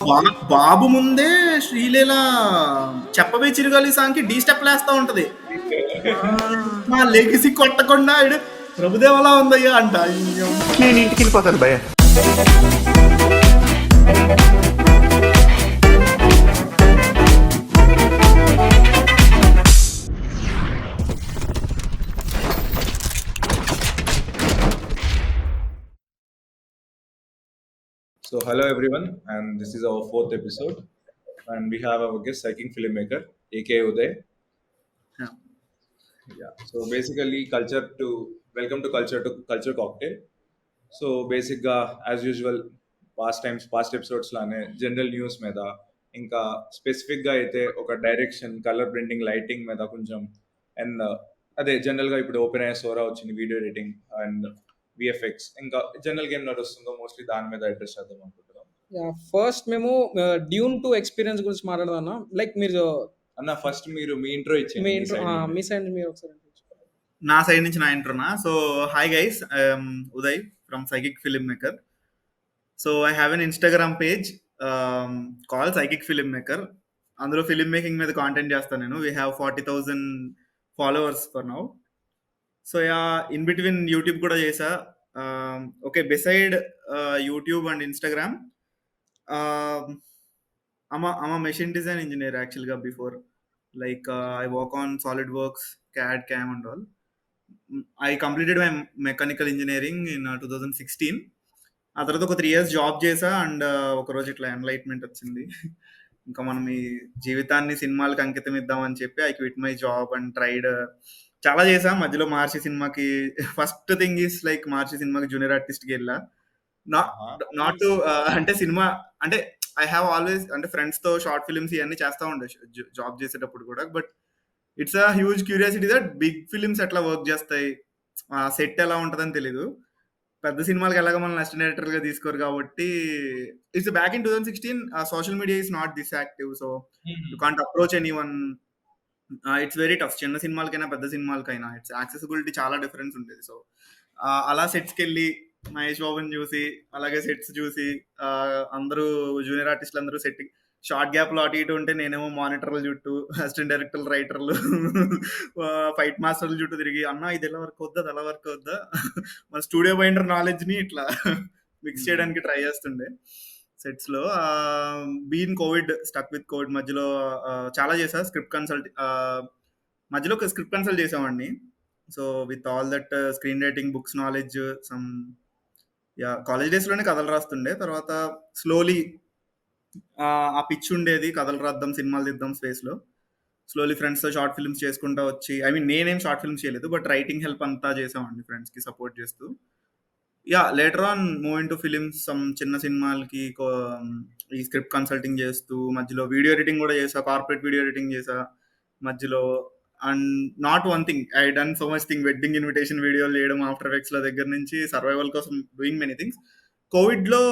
బాబు ముందే శ్రీలీల చెప్పవే చిరుగాలి సాంగ్కి డీ స్టెప్ లేస్తా ఉంటది. మా లెగసీ కొట్టకుండా ఈడు ప్రభుదేవలా ఉందయ్యా అంట. నేను ఇంటికి వెళ్ళిపోతాను భయ. So, hello everyone, and this is our fourth episode, and we have our guest, psychic filmmaker, aka Uday. Yeah. So basically, welcome to Culture Cocktail. So basically, as usual, past episodes లానే general news మీద ఇంకా స్పెసిఫిక్గా అయితే ఒక direction, colour printing, lighting మీద కొంచెం and అదే జనరల్గా ఇప్పుడు ఓపెన్ అయ్యే సోరా వచ్చింది, వీడియో ఎడిటింగ్ అండ్ విఎఫ్ఎక్స్, ఇంకా జనరల్ గేమ్ నడుస్తుందో మోస్ట్లీ దాని మీద అడ్రస్ చేద్దాం అనుకుంటున్నాం. ఫస్ట్ మేము డ్యూన్ 2 ఎక్స్పీరియన్స్ గురించి మాట్లాడదాం. లైక్ మీరు అన్న ఫస్ట్ మీరు మీ ఇంట్రో ఇచ్చేయండి. మీ సైడ్ మీరు ఒకసారి. నా సైడ్ నుంచి నా ఇంట్రోనా. So hi guys, Uday from psychic film maker. So I have an Instagram page call psychic film maker. అందులో ఫిలిం మేకింగ్ మీద కాంటెంట్ చేస్తాను నేను. We have 40,000 followers for now. So yeah, in between YouTube కూడా చేసా. Okay, beside YouTube and Instagram, I'm a machine design engineer actually before. Like I work on SolidWorks, CAD, CAM and all. I completed my mechanical engineering in 2016. ఆ తర్వాత ఒక 3 years job చేసా and ఒకరోజు ఇట్లా enlightenment వచ్చింది. ఇంకా మనం ఈ జీవితాన్ని సినిమాలకు అంకితం ఇద్దామని చెప్పి I quit my job and tried. చాలా చేసా. మధ్యలో మహర్షి సినిమాకి ఫస్ట్ థింగ్ ఈస్ లైక్ మహర్షి సినిమాకి జూనియర్ ఆర్టిస్ట్కి వెళ్ళా. నాట్ టు అంటే సినిమా అంటే ఐ హ్యావ్ ఆల్వేస్ అంటే ఫ్రెండ్స్తో షార్ట్ ఫిల్మ్స్ ఇవన్నీ చేస్తూ ఉండే జాబ్ చేసేటప్పుడు కూడా. But it's a huge curiosity that big films ఎట్లా వర్క్ చేస్తాయి, సెట్ ఎలా ఉంటుందని తెలీదు. పెద్ద సినిమాలకు ఎలాగ మనం అసిస్టెంట్ డైరెక్టర్గా తీసుకోరు కాబట్టి it's back in 2016. Social media is not this active, so you can't approach any one. It's very tough. చిన్న సినిమాలకైనా పెద్ద సినిమాలకైనా ఇట్స్ యాక్సెసిబిలిటీ చాలా డిఫరెన్స్ ఉండేది. సో అలా సెట్స్కి వెళ్ళి మహేష్ బాబుని చూసి, అలాగే సెట్స్ చూసి, అందరూ జూనియర్ ఆర్టిస్టులు అందరూ సెట్ షార్ట్ గ్యాప్లో అటు ఇటు ఉంటే నేనేమో మానిటర్ల చుట్టూ, అసిస్టెంట్ డైరెక్టర్లు, రైటర్లు, ఫైట్ మాస్టర్ల చుట్టూ తిరిగి అన్న ఇది ఎలా వర్క్ అవుద్దా, అది ఎలా వర్క్ అవుద్దా, మన స్టూడియో బైండర్ నాలెడ్జ్ని ఇట్లా మిక్స్ చేయడానికి ట్రై చేస్తుండే సెట్స్లో. Been covid, stuck with covid మధ్యలో చాలా చేసా. స్క్రిప్ట్ కన్సల్ట్ మధ్యలో ఒక స్క్రిప్ట్ కన్సల్ట్ చేసామండి. So with all that screen writing, books knowledge, some college డేస్లోనే కథలు రాస్తుండే. తర్వాత స్లోలీ ఆ పిచ్ ఉండేది, కథలు రాద్దాం, సినిమాలు తీద్దాం స్పేస్లో. స్లోలీ ఫ్రెండ్స్తో షార్ట్ ఫిల్మ్స్ చేసుకుంటా వచ్చి, ఐ మీన్ నేనేం షార్ట్ ఫిల్మ్స్ చేయలేదు, బట్ రైటింగ్ హెల్ప్ అంతా చేసామండి ఫ్రెండ్స్కి సపోర్ట్ చేస్తూ. Yeah, later on move in to films, some చిన్న సినిమాలకి ఈ స్క్రిప్ట్ కన్సల్టింగ్ చేస్తూ, మధ్యలో వీడియో ఎడిటింగ్ కూడా చేసా, కార్పొరేట్ వీడియో ఎడిటింగ్ చేసా మధ్యలో. And not one thing, I done so much thing. Wedding invitation వీడియోలు చేయడం, ఆఫ్టర్ ఎఫెక్ట్స్ల దగ్గర నుంచి సర్వైవల్ కోసం డూయింగ్ మెనీ థింగ్స్. కోవిడ్లో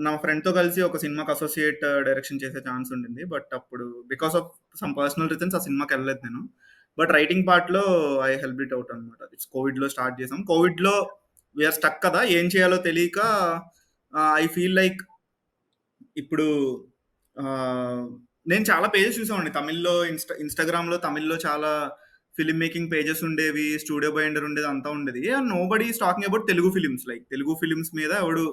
నా ఫ్రెండ్తో కలిసి ఒక సినిమాకి అసోసియేట్ డైరెక్షన్ చేసే ఛాన్స్ ఉండింది, బట్ అప్పుడు because of some personal reasons ఆ సినిమాకి వెళ్ళలేదు నేను. బట్ రైటింగ్ పార్ట్లో ఐ హెల్ప్ ఇట్ అవుట్ అనమాట. ఇట్స్ కోవిడ్లో స్టార్ట్ చేసాం. కోవిడ్లో వీఆర్ స్టక్ కదా, ఏం చేయాలో తెలియక ఐ ఫీల్ లైక్ ఇప్పుడు నేను చాలా పేజెస్ చూసామండి తమిళ్లో. ఇన్స్టాగ్రామ్లో తమిళ్లో చాలా ఫిలిం మేకింగ్ పేజెస్ ఉండేవి, స్టూడియో బైండర్ ఉండేది, అంతా ఉండేది. And nobody is talking about Telugu films. Like Telugu films మీద ఎవడు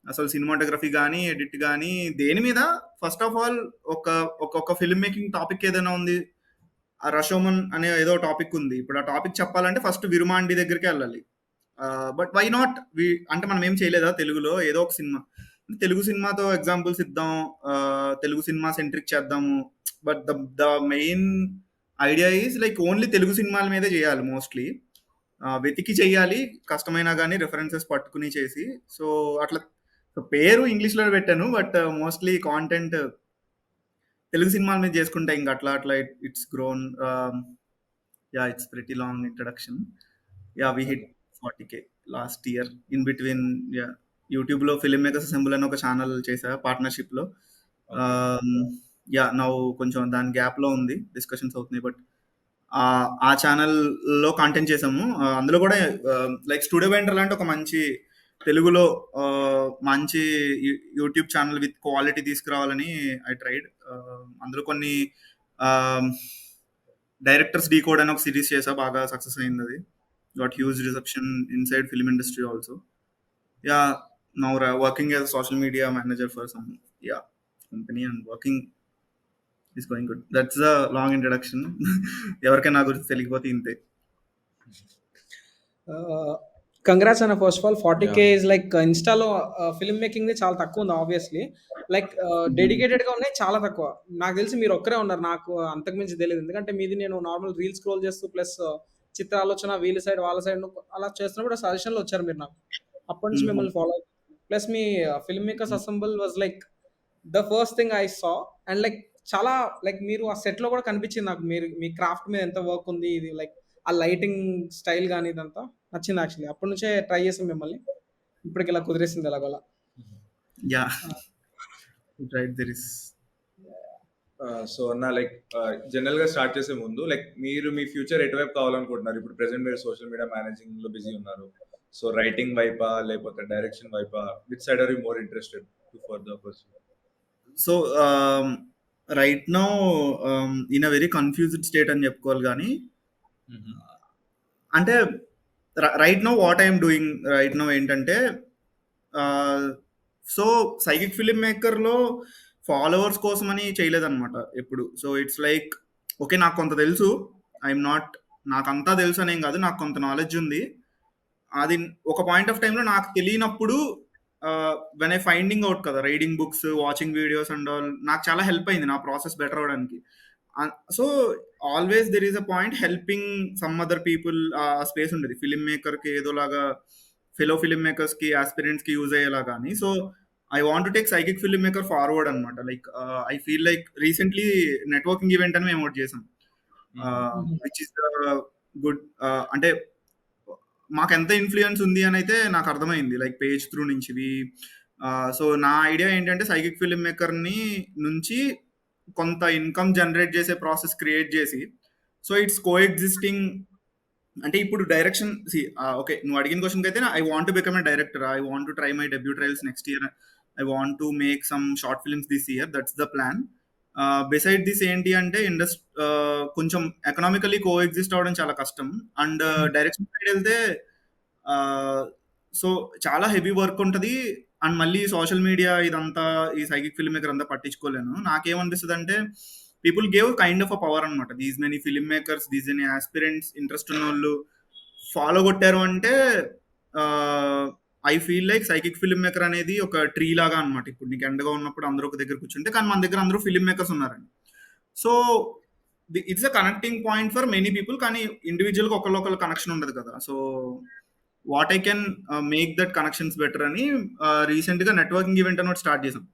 అసలు సినిమాటోగ్రఫీ కానీ, ఎడిట్ కానీ, దేని మీద ఫస్ట్ ఆఫ్ ఆల్ ఒక ఫిలిం మేకింగ్ టాపిక్ ఏదైనా ఉంది, ఆ రషోమన్ అనే ఏదో టాపిక్ ఉంది. ఇప్పుడు ఆ టాపిక్ చెప్పాలంటే ఫస్ట్ విరుమాండి దగ్గరికి వెళ్ళాలి. బట్ వై నాట్ అంటే మనం ఏం చేయలేదా తెలుగులో ఏదో ఒక సినిమా, తెలుగు సినిమాతో ఎగ్జాంపుల్స్ ఇద్దాం, తెలుగు సినిమా సెంట్రిక్ చేద్దాము. But the main idea is like only Telugu సినిమాల మీదే చేయాలి మోస్ట్లీ. వెతికి చేయాలి, కష్టమైనా కానీ రెఫరెన్సెస్ పట్టుకుని చేసి. సో అట్లా పేరు ఇంగ్లీష్లో పెట్టాను, బట్ మోస్ట్లీ కాంటెంట్ తెలుగు సినిమాల మీద చేసుకుంటే ఇంకా అట్లా అట్లా it's grown. Yeah, it's pretty long introduction. Yeah, we hit 40K last year. In between యూట్యూబ్లో ఫిలిం మేకర్స్ అసెంబుల్ అని ఒక ఛానల్ చేసా పార్ట్నర్షిప్లో. యా, నౌ కొంచెం దాని గ్యాప్లో ఉంది, డిస్కషన్స్ అవుతున్నాయి. బట్ ఆ ఛానల్లో కాంటెంట్ చేసాము. అందులో కూడా లైక్ స్టూడియో బైండర్ లాంటి ఒక మంచి తెలుగులో మంచి యూట్యూబ్ ఛానల్ విత్ క్వాలిటీ తీసుకురావాలని ఐ ట్రైడ్. అందులో కొన్ని డైరెక్టర్స్ డీకోడ్ అని ఒక సిరీస్ చేసా, బాగా సక్సెస్ అయింది అది. Got huge reception inside film industry also. Yeah, now working as social media manager for some company and working is going good. That's the long introduction. ఎవరికైనా నా గురించి తెలియకపోతే ఇంతే. కంగ్రాట్స్ అన్న first of all 40K Yeah. Is like ఇన్‌స్టాలో film మేకింగ్‌ది చాలా తక్కువ ఉంది ఆబ్వియస్‌లీ. లైక్ డెడికేటెడ్‌గా ఉన్నాయి చాలా తక్కువ. నాకు తెలిసి మీరు ఒక్కరే ఉన్నారు. నాకు అంతకు మించి తెలీదు. ఎందుకంటే మీది నేను నార్మల్ రీల్స్ స్క్రోల్ చేస్తూ ప్లస్ చిత్ర ఆలోచన వీళ్ళ సైడ్, వాళ్ళ సైడ్ అలా చేస్తున్నప్పుడు సజెషన్‌లో వచ్చారు మీరు నాకు. అప్పటి నుంచి మిమ్మల్ని ఫాలో అవుతున్నా. Plus me film makers assemble was like the first thing I saw. And like చాలా లైక్ మీరు ఆ సెట్‌లో కూడా కనిపించింది నాకు. మీరు మీ క్రాఫ్ట్ మీద ఎంత వర్క్ ఉంది. ఇది లైక్ ఆ లైటింగ్ స్టైల్ గాని ఇదంతా నచ్చింది యాక్చువల్లీ. అప్పటి నుంచే ట్రై చేసాం మిమ్మల్ని. ఇప్పటికి ఇలా కుదిరేసింది ఎలాగోలా. Yeah, right. There is so అన్న లైక్ జనరల్గా స్టార్ట్ చేసే ముందు లైక్ మీరు మీ ఫ్యూచర్ ఎటువైపు కావాలనుకుంటున్నారు? ఇప్పుడు ప్రెసెంట్ మీరు సోషల్ మీడియా మేనేజింగ్ లో బిజీ ఉన్నారు. సో రైటింగ్ వైపా లేకపోతే డైరెక్షన్ వైపా, which side are you more interested to further pursue? So right now in a very confused state అని చెప్పుకోవాలి. కానీ అంటే right now what I'm doing right now ఏంటంటే, సో సైకిక్ ఫిలిం మేకర్లో ఫాలోవర్స్ కోసం అని చేయలేదన్నమాట ఎప్పుడు. సో ఇట్స్ లైక్ ఓకే, నాకు కొంత తెలుసు, ఐఎమ్ నాట్, నాకంతా తెలుసు అనేం కాదు, నాకు కొంత నాలెడ్జ్ ఉంది. అది ఒక పాయింట్ ఆఫ్ టైంలో నాకు తెలియనప్పుడు వెన్ ఐ ఫైండింగ్ అవుట్ కదా, reading books, watching videos and all, నాకు చాలా హెల్ప్ అయింది నా ప్రాసెస్ బెటర్ అవడానికి. So always there is a point helping some other people. ఆ స్పేస్ ఉండేది ఫిలిం మేకర్కి ఏదోలాగా, ఫెలో ఫిలిం మేకర్స్కి, ఆస్పిరెంట్స్కి యూజ్ అయ్యేలాగా అని. So I want to take psychic film maker forward అనమాట. Like I feel like recently networking event అని మేము ఒకటి చేసాం, విచ్ ఇస్ గుడ్. అంటే మాకు ఎంత ఇన్ఫ్లుయెన్స్ ఉంది అని అయితే నాకు అర్థమైంది, లైక్ పేజ్ త్రూ నుంచి. సో నా ఐడియా ఏంటంటే సైకిక్ ఫిలిం మేకర్ని నుంచి కొంత ఇన్కమ్ జనరేట్ చేసే ప్రాసెస్ క్రియేట్ చేసి, సో ఇట్స్ కో ఎగ్జిస్టింగ్. అంటే ఇప్పుడు డైరెక్షన్ ఓకే, నువ్వు అడిగిన క్వశ్చన్కి అయితే I want to become a director, I want to try my debut trials next year, I want to make some short films this year, that's the plan. Beside this ఏంటి అంటే కొంచెం economically కో exist అవ్వడం చాలా కష్టం. And direction side వెళ్తే so చాలా heavy work ఉంటుంది. And మళ్ళీ సోషల్ మీడియా ఇదంతా, ఈ సైకిక్ ఫిల్మ్ మేకర్ అంతా పట్టించుకోలేను. నాకేమనిపిస్తుంది అంటే people gave kind of a power అనమాట. These many film makers, these many aspirants, interest ఉన్న వాళ్ళు ఫాలో కొట్టారు అంటే I feel like psychic film maker అనేది ఒక ట్రీ లాగా అనమాట. ఇప్పుడు నీకు ఎండగా ఉన్నప్పుడు అందరూ ఒక దగ్గర కూర్చుంటే, కానీ మన దగ్గర అందరూ ఫిల్మ్ మేకర్స్ ఉన్నారండి. So it's a connecting point for many people. కానీ ఇండివిజువల్గా ఒకళ్ళు కనెక్షన్ ఉండదు కదా. So what I can make that connections better అని రీసెంట్గా నెట్వర్కింగ్ ఈవెంట్ అని స్టార్ట్ చేసాం.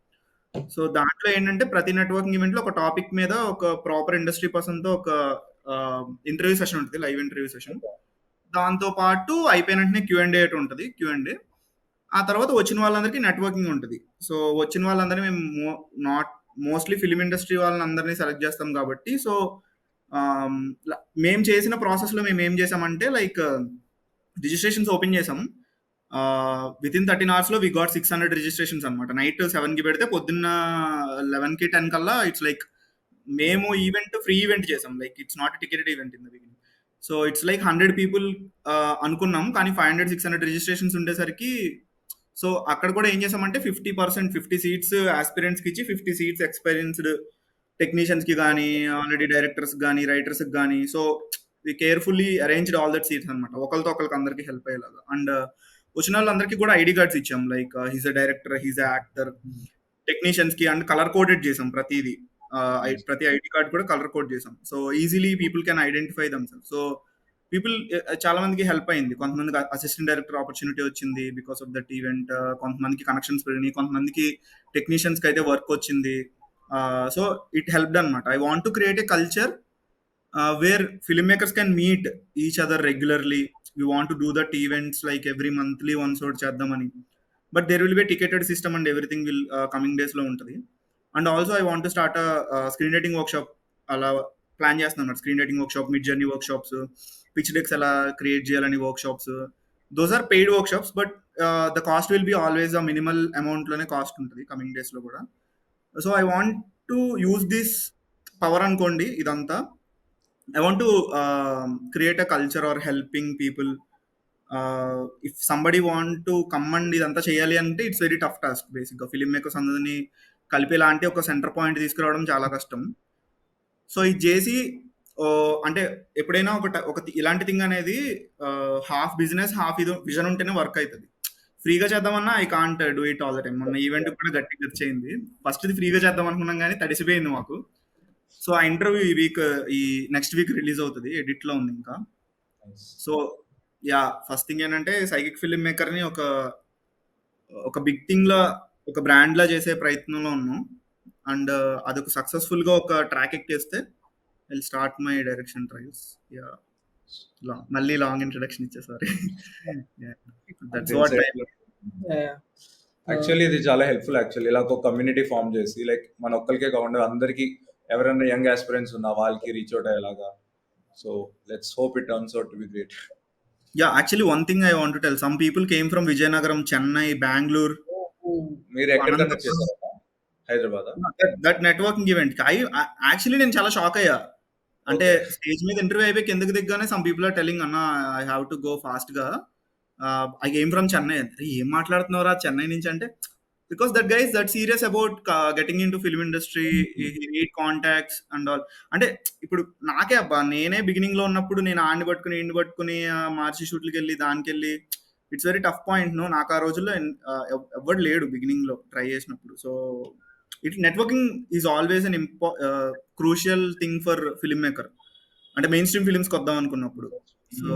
సో దాంట్లో ఏంటంటే ప్రతి నెట్వర్కింగ్ ఈవెంట్లో ఒక టాపిక్ మీద ఒక ప్రాపర్ ఇండస్ట్రీ పర్సన్తో ఒక ఇంటర్వ్యూ సెషన్ ఉంటుంది, లైవ్ ఇంటర్వ్యూ సెషన్. దాంతో పాటు అయిపోయిన వెంటనే Q&A ఉంటుంది, Q&A. ఆ తర్వాత వచ్చిన వాళ్ళందరికీ నెట్వర్కింగ్ ఉంటుంది. సో వచ్చిన వాళ్ళందరినీ మేము మోస్ట్లీ ఫిలిం ఇండస్ట్రీ వాళ్ళని అందరినీ సెలెక్ట్ చేస్తాం కాబట్టి, సో మేము చేసిన ప్రాసెస్లో మేము ఏం చేసామంటే లైక్ రిజిస్ట్రేషన్స్ ఓపెన్ చేసాం. Within 13 hours we got 600 registrations అనమాట. నైట్ 7కి పెడితే పొద్దున్న 11కి 10 కల్లా ఇట్స్ లైక్ మేము ఈవెంట్ ఫ్రీ ఈవెంట్ చేసాం. Like it's not ticketed event in the beginning. So it's like 100 people అనుకున్నాం, కానీ 500-600 రిజిస్ట్రేషన్స్ ఉండేసరికి సో అక్కడ కూడా ఏం చేసామంటే 50% 50 సీట్స్ ఆస్పిరెంట్స్కి ఇచ్చి 50 సీట్స్ ఎక్స్పీరియన్స్డ్ టెక్నీషియన్స్కి కానీ, ఆల్రెడీ డైరెక్టర్స్కి కానీ, రైటర్స్కి కానీ. So we carefully arranged all that seats అనమాట, ఒకరితో ఒకరికి అందరికి హెల్ప్ అయ్యేలాగా. అండ్ వచ్చిన వాళ్ళందరికీ కూడా ఐడి కార్డ్స్ ఇచ్చాం, like he's a director, he's a actor. టెక్నీషియన్స్కి అండ్ కలర్ కోడెడ్ చేసాం ప్రతిదీ. ప్రతి ఐడి కార్డ్ కూడా కలర్ కోడ్ చేసాం. So easily people can identify themselves. So people చాలా మందికి హెల్ప్ అయింది. కొంతమందికి అసిస్టెంట్ డైరెక్టర్ ఆపర్చునిటీ వచ్చింది బికాస్ ఆఫ్ దట్ ఈవెంట్. కొంతమందికి కనెక్షన్స్ పెరిగినాయి, కొంతమందికి టెక్నీషియన్స్కి అయితే వర్క్ వచ్చింది. సో ఇట్ హెల్ప్డ్ అనమాట. I want to create a culture where film makers can meet each other regularly. We want to do that events like every monthly once ఒకటి చేద్దామని. But there will be ticketed system and everything will coming డేస్లో ఉంటుంది. And also I want to start screen writing workshop అలా plan చేస్తున్నాను. Screen writing workshop, Midjourney workshops, pitch decks ఎలా create చేయాలని workshops, those are paid workshops, but the cost will be always a minimal అమౌంట్లోనే cost ఉంటుంది coming డేస్లో కూడా. So I want to use this power అనుకోండి ఇదంతా. I want to create a culture or helping people. If somebody want to come and ఇదంతా చేయాలి అంటే it's very tough task. బేసిక్గా ఫిలిం మేకర్స్ అందరినీ కలిపి ఇలాంటి ఒక సెంటర్ పాయింట్ తీసుకురావడం చాలా కష్టం. సో ఇది చేసి అంటే ఎప్పుడైనా ఒక ఇలాంటి థింగ్ అనేది హాఫ్ బిజినెస్ హాఫ్ ఇది విజన్ ఉంటేనే వర్క్ అవుతుంది. ఫ్రీగా చేద్దామన్నా I can't do it all the time. మొన్న ఈవెంట్ కూడా గట్టిగా వచ్చింది. ఫస్ట్ ఇది ఫ్రీగా చేద్దాం అనుకున్నాం కానీ తడిసిపోయింది మాకు. సో ఆ ఇంటర్వ్యూ ఈ నెక్స్ట్ వీక్ రిలీజ్ అవుతుంది, ఎడిట్లో ఉంది ఇంకా. సో యా, ఫస్ట్ థింగ్ ఏంటంటే సైకిక్ ఫిల్మ్ మేకర్ని ఒక బిగ్ థింగ్లా, ఒక బ్రాండ్లా చేసే ప్రయత్నంలో ఉన్నాం. అండ్ అదొక సక్సెస్ఫుల్గా ఒక ట్రాక్ ఎక్కేస్తే will start my direction trials. Yeah, మళ్ళీ లాంగ్ ఇంట్రడక్షన్ ఇచ్చే, సారీ. దట్స్ వాట్ యాక్చువల్లీ ఇది చాలా హెల్ప్ఫుల్. యాక్చువల్లీ ఇలా ఒక కమ్యూనిటీ ఫామ్ చేసి లైక్ మన ఒక్కరికే కాకుండా అందరికీ ఎవరైనా యంగ్ ఆస్పిరెంట్స్ ఉన్నా వాళ్ళకి రీచ్ అవుట్ అయ్యేలాగా. So let's hope it turns out to be great. Yeah, actually one thing I want to tell, some people came from Vizianagaram, Chennai, Bengaluru. మీరు ఎక్కడికన్నా చేశారా? Hyderabad. That networking event actually నేను చాలా షాక్ అయ్యా. అంటే స్టేజ్ మీద ఇంటర్వ్యూ అయిపోయి ఎందుకు దిగ్గానే సమ్ పీపుల్ ఆర్ టెలింగ్ అన్న I have to go fast గా, ఐ కేమ్ ఫ్రమ్ చెన్నై. ఏం మాట్లాడుతున్నారా చెన్నై నుంచి అంటే, because that guys that serious about getting in to film industry, need contacts and all. అంటే ఇప్పుడు నాకే అబ్బా, నేనే బిగినింగ్ లో ఉన్నప్పుడు నేను ఆడిని పట్టుకుని మార్చి షూట్లకి వెళ్ళి దానికి వెళ్ళి it's very tough point. No, నాకు ఆ రోజుల్లో ఎవ్వడు లేడు బిగినింగ్ లో ట్రై చేసినప్పుడు. So networking is always an crucial thing for film maker, అంటే మెయిన్ స్ట్రీమ్ ఫిలిమ్స్కి వద్దాం అనుకున్నప్పుడు. So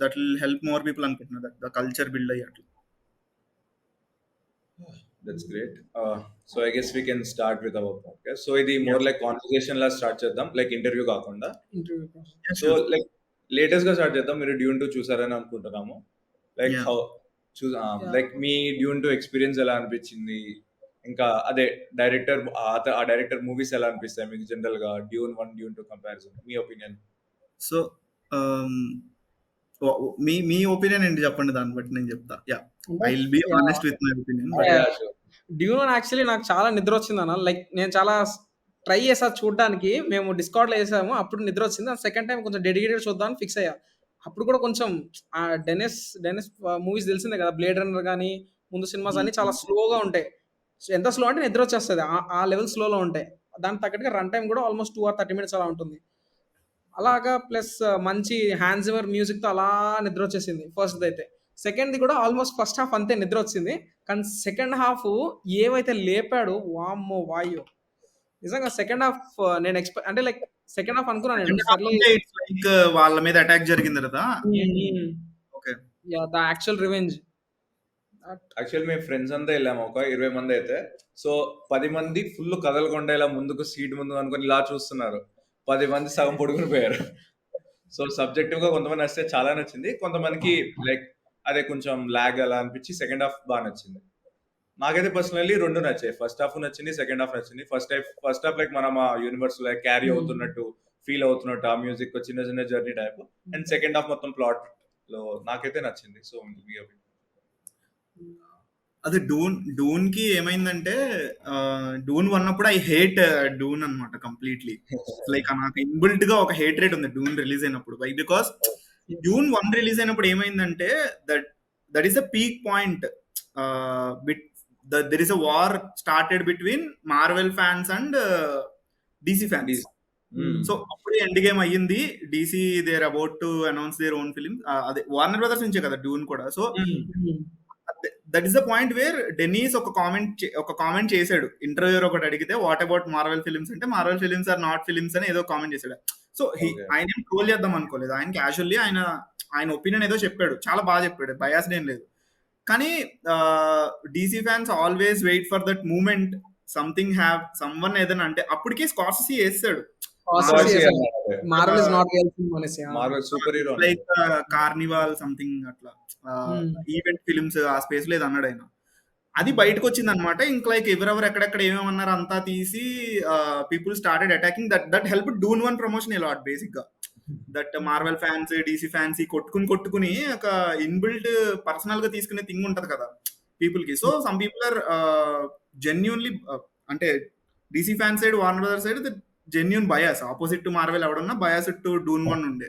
that will help more people అనుకుంటున్నా, దట్ ద కల్చర్ బిల్డ్ అయ్యట్లు. That's great. So I guess we can start with our podcast. So ఇది more like conversation లా start చేద్దాం, like interview కాకుండా. So like latest గా start చేద్దాం. మీరు Dune 2 చూసారని అనుకుంటున్నాము. Like how like me Dune 2 experience ఎలా అనిపించింది? ఇంకా అదే డైరెక్టర్, ఆ డైరెక్టర్ మూవీస్ ఎలా అనిపిస్తాయి మీకు జనరల్ గా? డ్యూన్ 1 డ్యూన్ 2 కంపారిజన్, మీ ఒపీనియన్. సో మీ ఒపీనియన్ ఏంటి చెప్పండి, దాన్ని బట్టి నేను చెప్తా. Yeah, I will be honest with my opinion. Dune actually నాకు చాలా నిద్ర వచ్చింది అన్న. లైక్ నేను చాలా ట్రై చేసా చూడడానికి, మేము డిస్కౌంట్లో వేసాము, అప్పుడు నిద్ర వచ్చింది. సెకండ్ టైం కొంచెం డెడికేటెడ్ చూద్దామని ఫిక్స్ అయ్యా. అప్పుడు కూడా కొంచెం ఆ డెనిస్ మూవీస్ తెలిసిందే కదా, బ్లేడ్ రన్నర్ కానీ ముందు సినిమాస్ అన్ని చాలా స్లోగా ఉంటాయి. ఎంత స్లో అంటే నిద్ర వచ్చేస్తుంది, ఆ లెవెల్ స్లోలో ఉంటాయి. దానికి తగ్గట్టుగా రన్ టైం కూడా ఆల్మోస్ట్ 2 or 30 minutes అలా ఉంటుంది. అలాగా ప్లస్ మంచి హ్యాండ్ జిమర్ మ్యూజిక్తో అలా నిద్ర వచ్చేసింది ఫస్ట్ది అయితే. సెకండ్ది కూడా ఆల్మోస్ట్ ఫస్ట్ హాఫ్ అంతే నిద్ర వచ్చింది, కానీ సెకండ్ హాఫ్ ఏవైతే లేపాడు, వామ్మో వాయో, నిజంగా సెకండ్ హాఫ్ నేను అంటే లైక్ సెకండ్ హాఫ్ అనుకున్నాను లైక్ వాళ్ళ మీద అటాక్ జరిగింది కదా. Okay, yeah, the actual revenge. Actual మేము ఫ్రెండ్స్ అంతా వెళ్ళాము, ఒక 20 మంది అయితే. సో 10 మంది ఫుల్ కదలకుండా ఇలా ముందుకు సీట్ ముందు అనుకుని ఇలా చూస్తున్నారు, 10 మంది సగం పొడుగుని పోయారు. సో సబ్జెక్టివ్ గా కొంతమంది వస్తే చాలా నచ్చింది, కొంతమందికి లైక్ అదే కొంచెం లాగ్ అలా అనిపించి సెకండ్ హాఫ్ బాగా నచ్చింది. నాకైతే పర్సనల్లీ 2 నచ్చాయి. ఫస్ట్ హాఫ్ నచ్చింది, సెకండ్ హాఫ్ నచ్చింది. ఫస్ట్ హాఫ్ లైక్ మనం ఆ యూనివర్స్ లైక్ క్యారీ అవుతున్నట్టు ఫీల్ అవుతున్నట్టు, ఆ మ్యూజిక్ చిన్న చిన్న journey type. And second half మొత్తం ప్లాట్ లో నాకైతే నచ్చింది. సో అది డూన్ కి ఏమైందంటే, డూన్ 1 అప్పుడు ఐ హేట్ డూన్ అనమాట కంప్లీట్లీ. లైక్ నాకు ఇన్బిల్ట్ గా ఒక హేట్ రేట్ ఉంది డూన్ రిలీజ్ అయినప్పుడు. వై బికాస్ డూన్ 1 రిలీజ్ అయినప్పుడు ఏమైందంటే, that is a peak point. There is a war started between Marvel fans and DC fans. So అప్పుడే ఎండ్ గేమ్ అయ్యింది. DC there about to announce their own film. అదే Warner Brothers నుంచే కదా Dune కూడా. So that is the point where Denis ఒక comment చేశాడు interviewer. ఒకటి అడిగితే వాట్ అబౌట్ మార్వెల్ ఫిలిమ్స్ అంటే, Marvel films are not films అని ఏదో కామెంట్ చేశాడు. సో ఆయన ఏం ట్రోల్ చేద్దాం అనుకోలేదు, ఆయన క్యాజువల్లీ ఆయన ఒపీనియన్ ఏదో చెప్పాడు, చాలా బాగా చెప్పాడు, బయాస్డ్ ఏం లేదు. కానీ DC fans always wait for that moment, something have someone ఏదైనా అంటే, అప్పటికే స్కార్సెసీ వేస్తాడు లైక్ కార్నివాల్ సంథింగ్ అట్లా ఈవెంట్ ఫిలిమ్స్ ఆ స్పేస్ లేదు అన్నాడు ఆయన. అది బయటకు వచ్చింది అనమాట. ఇంకా లైక్ ఎవరెవరు ఎక్కడెక్కడ ఏమేమన్నారు అంతా తీసి people started attacking. That help Dune 1 promotion a lot basic గా. That Marvel fans, DC fans కొట్టుకుని ఒక ఇన్‌బిల్ట్ పర్సనల్‌గా తీసుకునే థింగ్ ఉంటది కదా! పీపుల్‌కి. సో, సమ్ పీపుల్ ఆర్ జెన్యూన్‌లీ అంటే DC fan side, Warner Brothers side genuine bias. Opposite to Marvel ఎవడున్నా బయాస్డ్ టు డూన్ 1 ఉండే.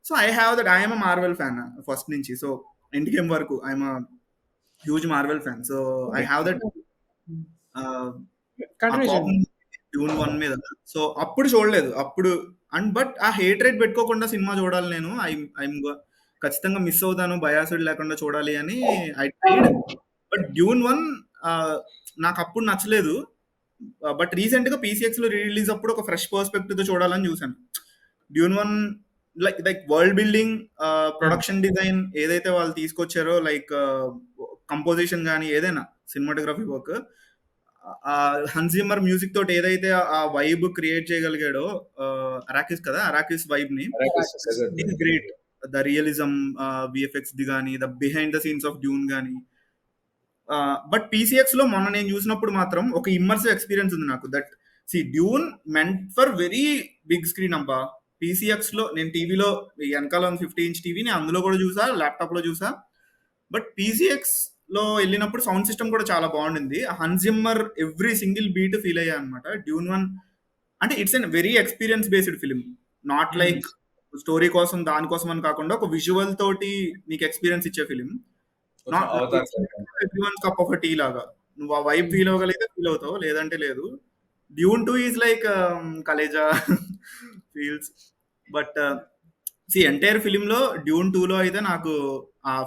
So, I have that. I am a Marvel fan first నుంచి. సో, ఎండ్ గేమ్ వరకు I am a huge Marvel fan. So, I have that ఆహ్, ఆ continue కోపం చేయండి. Dune 1 మీద. So, అప్పుడు చూడలేదు. అప్పుడు బట్ ఆ హేట్రేట్ పెట్టుకోకుండా సినిమా చూడాలి నేను. ఐఎమ్ ఖచ్చితంగా మిస్ అవుతాను. బయాస్డ్ లేకుండా చూడాలి అని ఐ ట్రైడ్. బట్ డ్యూన్ 1 నాకప్పుడు నచ్చలేదు. బట్ రీసెంట్‌గా పీసీఎక్స్‌లో రీ రిలీజ్ అప్పుడు ఒక ఫ్రెష్ పర్స్పెక్టివ్‌తో చూడాలని చూసాను. Dune 1 like world building, production design ఏదైతే వాళ్ళు తీసుకొచ్చారో, లైక్ కంపోజిషన్ గాని ఏదైనా cinematography work, Hans Zimmer music తోటి ఏదైతే ఆ వైబ్ క్రియేట్ చేయగలిగాడో, అరాకిస్ కదా! అరాకిస్ వైబ్‌ని Arrakis desert. Is great. The realism, వీఎఫ్ఎక్స్‌ది గాని, the behind the scenes of Dune గాని. బట్ పీసీఎక్స్‌లో మొన్న నేను చూసినప్పుడు మాత్రం ఒక ఇమ్మర్సివ్ ఎక్స్‌పీరియన్స్ ఉంది నాకు. That Dune meant for very big screen అబ్బా! పీసీఎక్స్‌లో నేను టీవీలో వెనకాల 50 ఇంచ్ టీవీ నేను అందులో కూడా చూసా, ల్యాప్‌టాప్‌లో చూసా. బట్ పీసీఎక్స్‌లో ఎళ్ళినప్పుడు సౌండ్ సిస్టమ్ కూడా చాలా బాగుండింది. Hans Zimmer every single beat feel అయ్యా అనమాట. డ్యూన్ 1 అంటే it's an very experience based film. Not like story కోసం దానికోసం అని కాకుండా ఒక విజువల్ తోటి నీకు ఎక్స్‌పీరియన్స్ ఇచ్చే ఫిల్మ్. కొంచెం Avatar everyone cup of tea లాగా. నువ్వు ఆ వైబ్ ఫీల్ అవ్వగలిగితే ఫీల్ అవుతావు. లేదంటే లేదు. డ్యూన్ 2 ఈజ్ లైక్ కలేజా ఫీల్స్. బట్ ఎంటైర్ ఫిల్మ్‌లో డ్యూన్ 2లో అయితే నాకు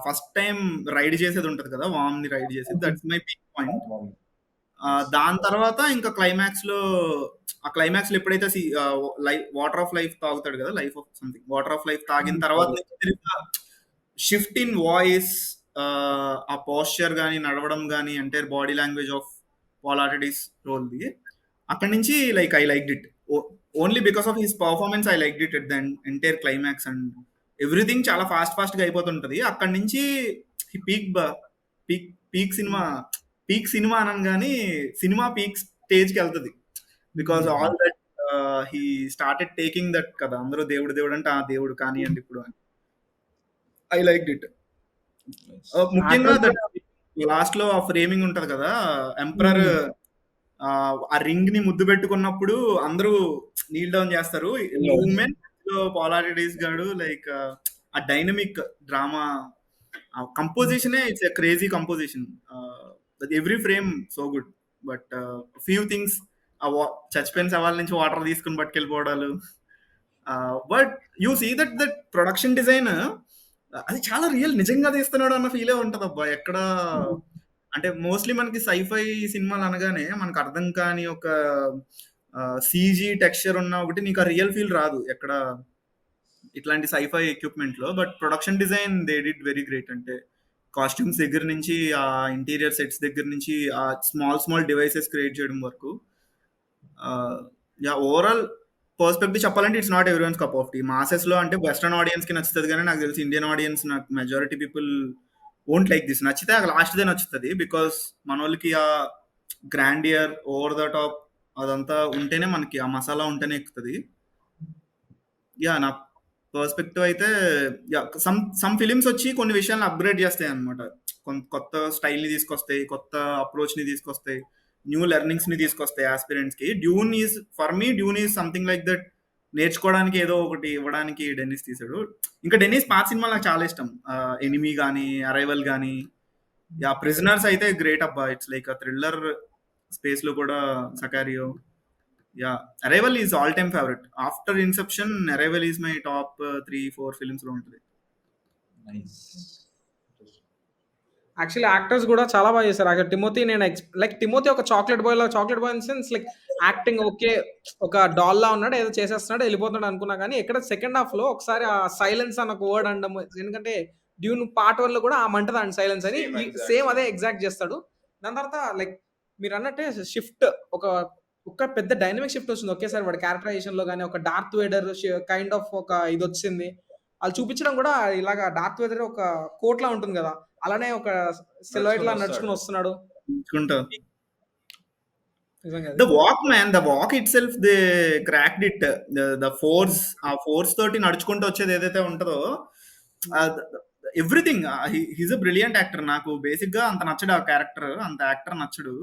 ఫస్ట్ టైమ్ రైడ్ చేసేది ఉంటది కదా! వామ్‌ని రైడ్ చేసేది. That's my peak point. దాని తర్వాత ఇంకా క్లైమాక్స్‌లో, ఆ క్లైమాక్స్‌లో ఎప్పుడైతే వాటర్ ఆఫ్ లైఫ్ తాగుతాడు కదా! Life of something water of life తాగిన తర్వాత నుంచి షిఫ్ట్ ఇన్ వాయిస్, ఆ పోస్చర్ గాని, నడవడం గాని, entire body language of Paul Atreides రోల్‌ది. అక్కడి నుంచి like I liked it. Only because of his performance I liked it at the entire climax and everything చాలా ఫాస్ట్‌గా అయిపోతుంటది. అక్కడి నుంచి పీక్ పీక్ పీక్ సినిమా అనను గాని, సినిమా పీక్ స్టేజ్‌కెళ్తది. Because all that he started taking that కదా! అందరూ దేవుడు దేవుడు అంటే, ఆ దేవుడు కానియండి ఇప్పుడు అని. I liked it. ముఖ్యంగా యాక్టర్స్ దట్ లాస్ట్‌లో ఆ ఫ్రేమింగ్ ఉంటది కదా! ఎంపరర్ ఆ రింగ్ ని ముద్దు పెట్టుకున్నప్పుడు అందరూ నీల్ డౌన్ చేస్తారు. మూవ్‌మెంట్ లో పాల్ ఆర్టడిస్ గాడు లైక్ ఆ డైనమిక్ డ్రామా, ఆ కంపోజిషనే it's a crazy composition. Every frame so good. But few things, ఆ చచ్చిపోయిన శవాల నుంచి వాటర్ తీసుకొని పట్టుకెళ్ళిపోవడాలు. But you see that production design అది చాలా రియల్, నిజంగా తీస్తున్నాడు అన్న ఫీలే ఉంటది అబ్బా. ఎక్కడ అంటే మోస్ట్లీ మనకి సైఫై సినిమాలు అనగానే మనకు అర్థం కాని ఒక సీజీ టెక్స్చర్ ఉన్న ఒకటి నీకు ఆ రియల్ ఫీల్ రాదు ఎక్కడ ఇట్లాంటి సైఫై ఎక్విప్మెంట్ లో. But production design they did very great. అంటే కాస్ట్యూమ్స్ దగ్గర నుంచి, ఆ ఇంటీరియర్ సెట్స్ దగ్గర నుంచి, ఆ స్మాల్ డివైసెస్ క్రియేట్ చేయడం వరకు, యా ఓవరాల్ పర్స్పెక్టివ్ చెప్పాలంటే it's not everyone's cup of tea. Masses లో అంటే వెస్టర్న్ ఆడియన్స్ కి నచ్చుతుంది, కానీ నాకు తెలిసి ఇండియన్ ఆడియన్స్, నాకు majority people won't like this. నచ్చితే ఆ లాస్ట్ దే నచ్చుతుంది. బికాస్ మన వాళ్ళకి ఆ గ్రాండియర్, ఓవర్ ద టాప్ అదంతా ఉంటేనే, మనకి ఆ మసాలా ఉంటేనే ఎక్కుతుంది. యా నా పర్స్పెక్టివ్ అయితే, యా సమ్ ఫిలిమ్స్ వచ్చి కొన్ని విషయాలను అప్గ్రేడ్ చేస్తాయి అనమాట. కొత్త స్టైల్ ని తీసుకొస్తాయి, కొత్త అప్రోచ్ ని తీసుకొస్తాయి, న్యూ లెర్నింగ్స్ ని తీసుకొస్తాయి ఆస్పిరెంట్స్ కి. Dune is something like that. నేర్చుకోవడానికి ఏదో ఒకటి ఇవ్వడానికి డెన్నిస్ తీసాడు. ఇంకా డెన్నిస్ పాత సినిమాలు నాకు చాలా ఇష్టం. ఎనిమీ గానీ, అరైవల్ గానీ, యా ప్రిజనర్స్ అయితే గ్రేట్ అబ్బా. ఇట్స్ లైక్ థ్రిల్లర్ స్పేస్ లో కూడా Sicario. Yeah Arrival is all time favourite. After Inception Arrival is my top 3-4 films లో ఉంటుంది. నైస్. యాక్చువల్లీ యాక్టర్స్ కూడా చాలా బాగా చేశారు. అక్కడ టిమోథీ, నేను లైక్ టిమోథీ ఒక chocolate boy in sense like acting okay, ఒక డాల్ లా ఉన్నాడు, ఏదో చేసేస్తున్నాడు, వెళ్ళిపోతున్నాడు అనుకున్నా. కానీ ఎక్కడ సెకండ్ హాఫ్ లో ఒకసారి ఆ సైలెన్స్ అన్న ఒక వర్డ్ అనడం, ఎందుకంటే డ్యూన్ పార్ట్ 1 లో కూడా ఆ మంటది అండ్ సైలెన్స్ అని, Same exact. సేమ్ అదే ఎగ్జాక్ట్ చేస్తాడు. దాని తర్వాత లైక్ మీరు అన్నట్టే షిఫ్ట్, ఒక పెద్ద డైనమిక్ షిఫ్ట్ వస్తుంది ఒకేసారి వాడి క్యారెక్టరైజేషన్ లో. కానీ ఒక డార్త్ వేడర్ కైండ్ ఆఫ్ ఒక ఇది వచ్చింది. వాళ్ళు చూపించడం కూడా ఇలాగా డార్త్ వేడర్ ఒక కోట్ లా ఉంటుంది కదా, అలానే ఒక సిల్హౌట్ లా నడుచుకుని వస్తున్నాడు. చూసుకుంటా నిజంగా అది. The walk man, the walk itself they cracked it. The force, ఆ ఫోర్స్ తోటి నడుచుకుంటూ వచ్చేది ఏదైతే ఉంటుందో, everything. He's a brilliant actor. నాకు బేసిక్ గా అంత నచ్చడు ఆ క్యారెక్టర్, అంత యాక్టర్ నచ్చడు.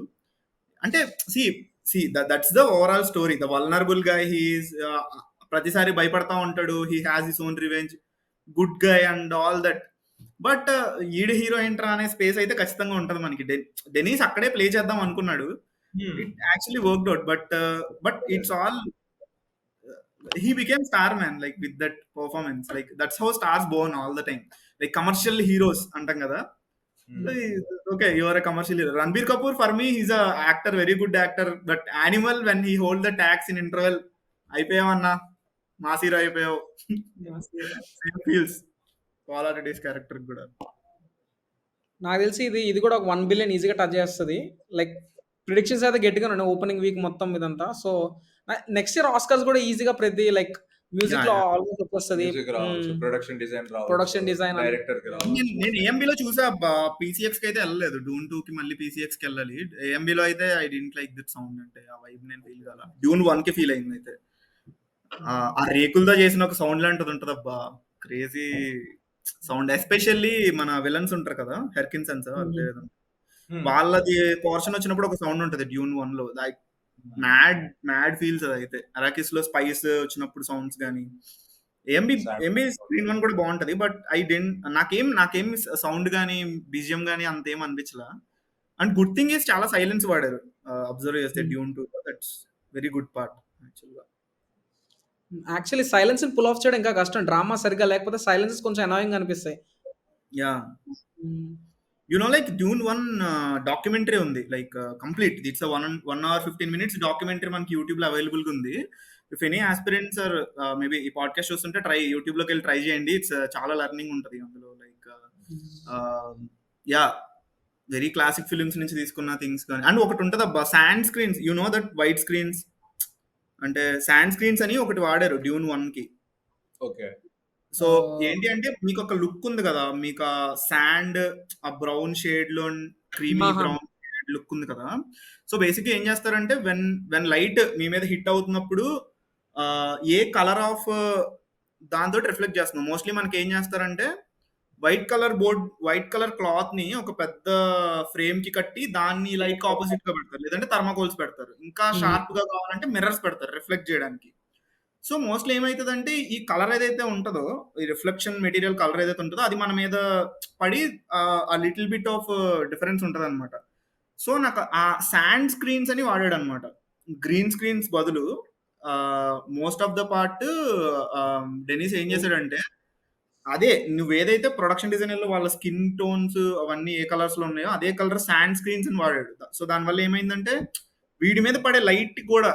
అంటే see see that's the overall story. The vulnerable guy, he's ప్రతిసారి భయపడతా ఉంటాడు, he has his own revenge, good guy and all that. But ఈడు హీరో ఏంట్రా అనే స్పేస్ అయితే ఖచ్చితంగా ఉంటది మనకి. డెనీస్ అక్కడే ప్లే చేద్దాం అనుకున్నాడు. It actually worked out, but it's all, he became star man like with that performance. Like that's how stars born all the time. Like commercial heroes antam kada. Okay, you are a commercial hero. Ranbir Kapoor for me, he's a actor, very good actor. But Animal, when he hold the tax in interval, అయిపోయావు అన్న, mass hero అయిపోయావు. Same feels పాల్ artist character కూడా. నాకు తెలిసి ఇది కూడా ఒక 1 బిలియన్ ఈజీగా టచ్ చేస్తది. లైక్ ప్రిడిక్షన్స్ అయితే గట్టిగా ఉన్నాయి ఓపెనింగ్ వీక్ మొత్తం ఇదంతా. సో నెక్స్ట్ ఇయర్ ఆస్కార్స్ కూడా ఈజీగా ప్రతి లైక్ మ్యూజిక్ లో Yeah, yeah. ఆల్మోస్ట్ వచ్చేస్తది. మ్యూజిక్ రావచ్చు, ప్రొడక్షన్ డిజైన్ రావచ్చు, ప్రొడక్షన్ డిజైన్ డైరెక్టర్ కి రావచ్చు. నేను AMB లో చూసా, PCX కి అయితే వెళ్ళలేదు. డూన్ 2 కి మళ్ళీ PCX కి వెళ్ళాలి. AMB లో అయితే ఐ డెంట్ లైక్ దిట్ సౌండ్. అంటే ఆ వైబ్ నేను ఫీల్ కాల. డ్యూన్ 1 కి ఫీల్ అయింది అయితే. ఆ రేకులతో చేసిన ఒక సౌండ్ లాంటిది ఉంటది అబ్బా, క్రేజీ సౌండ్. ఎస్పెషల్లీ మన విలన్స్ ఉంటారు కదా, హెర్కిన్సన్స్ అదే విధంగా, వాళ్ళది పోర్షన్ వచ్చినప్పుడు ఒక సౌండ్ ఉంటది డ్యూన్ 1 లో. లైక్ మ్యాడ్ ఫీల్స్ అది అయితే. అరాకిస్ లో స్పైస్ వచ్చినప్పుడు సౌండ్స్ కానీ. ఏఎంబి స్క్రీన్ 1 కూడా బాగుంటది. బట్ నాకేం సౌండ్ కానీ బీజిఎం కానీ అంతేం అనిపించలా. అండ్ గుడ్ థింగ్ ఈస్ చాలా సైలెన్స్ వాడారు అబ్జర్వ్ చేస్తే Dune 2. That's very good part యాక్చువల్గా. యాక్చువల్లీ సైలెన్స్ పుల్ ఆఫ్ చేయడం ఇంకా కష్టం. డ్రామా సరిగ్గా లేకపోతే సైలెన్సెస్ కొంచెం అనాయింగ్ అనిపిస్తాయి. Yeah, you know like Dune 1 documentary ఉంది, like complete. It's 1 hour 15 minutes documentary మనకి యూట్యూబ్ లో అవైలబుల్ గా ఉంది. If any aspirants are maybe ఈ పాడ్కాస్ట్ చూస్తుంటే యూట్యూబ్ లోకి వెళ్ళి ట్రై చేయండి. ఇట్స్ చాలా లెర్నింగ్ ఉంటుంది అందులో. Like yeah, very classic films నుంచి తీసుకున్న థింగ్స్ కానీ. అండ్ ఒకటి ఉంటుంది అబ్బా, sand screens. You know that white screens, అంటే శాండ్ స్క్రీన్స్ అని ఒకటి వాడారు డ్యూన్ 1 కి. ఓకే. సో ఏంటి అంటే మీకు ఒక లుక్ ఉంది కదా, మీకు ఆ శాండ్, ఆ బ్రౌన్ షేడ్ లో క్రీమీ బ్రౌన్ షేడ్ లుక్ ఉంది కదా. సో బేసిక్ ఏం చేస్తారంటే వెన్ లైట్ మీ మీద హిట్ అవుతున్నప్పుడు ఏ కలర్ ఆఫ్ దాంతో రిఫ్లెక్ట్ చేస్తున్నాం. మోస్ట్లీ మనకి ఏం చేస్తారంటే వైట్ కలర్ క్లాత్ ని ఒక పెద్ద ఫ్రేమ్ కి కట్టి దాన్ని లైట్ ఆపోజిట్ గా పెడతారు, లేదంటే థర్మాకోల్స్ పెడతారు. ఇంకా షార్ప్ గా కావాలంటే మిర్రర్స్ పెడతారు రిఫ్లెక్ట్ చేయడానికి. సో మోస్ట్లీ ఏమవుతుందంటే ఈ కలర్ ఏదైతే ఉంటుందో, ఈ రిఫ్లెక్షన్ మెటీరియల్ కలర్ ఏదైతే ఉంటుందో అది మన మీద పడి ఆ లిటిల్ బిట్ ఆఫ్ డిఫరెన్స్ ఉంటుంది అనమాట. సో నాకు ఆ శాండ్ స్క్రీన్స్ అని వాడాడు అనమాట, గ్రీన్ స్క్రీన్స్ బదులు. Most of the part Denis ఏం చేశాడంటే, అదే నువ్వు ఏదైతే ప్రొడక్షన్ డిజైనర్ లో వాళ్ళ స్కిన్ టోన్స్ అవన్నీ ఏ కలర్స్ లో ఉన్నాయో అదే కలర్ శాండ్ స్క్రీన్స్ అని వాడాడు. సో దానివల్ల ఏమైందంటే వీడి మీద పడే లైట్ కూడా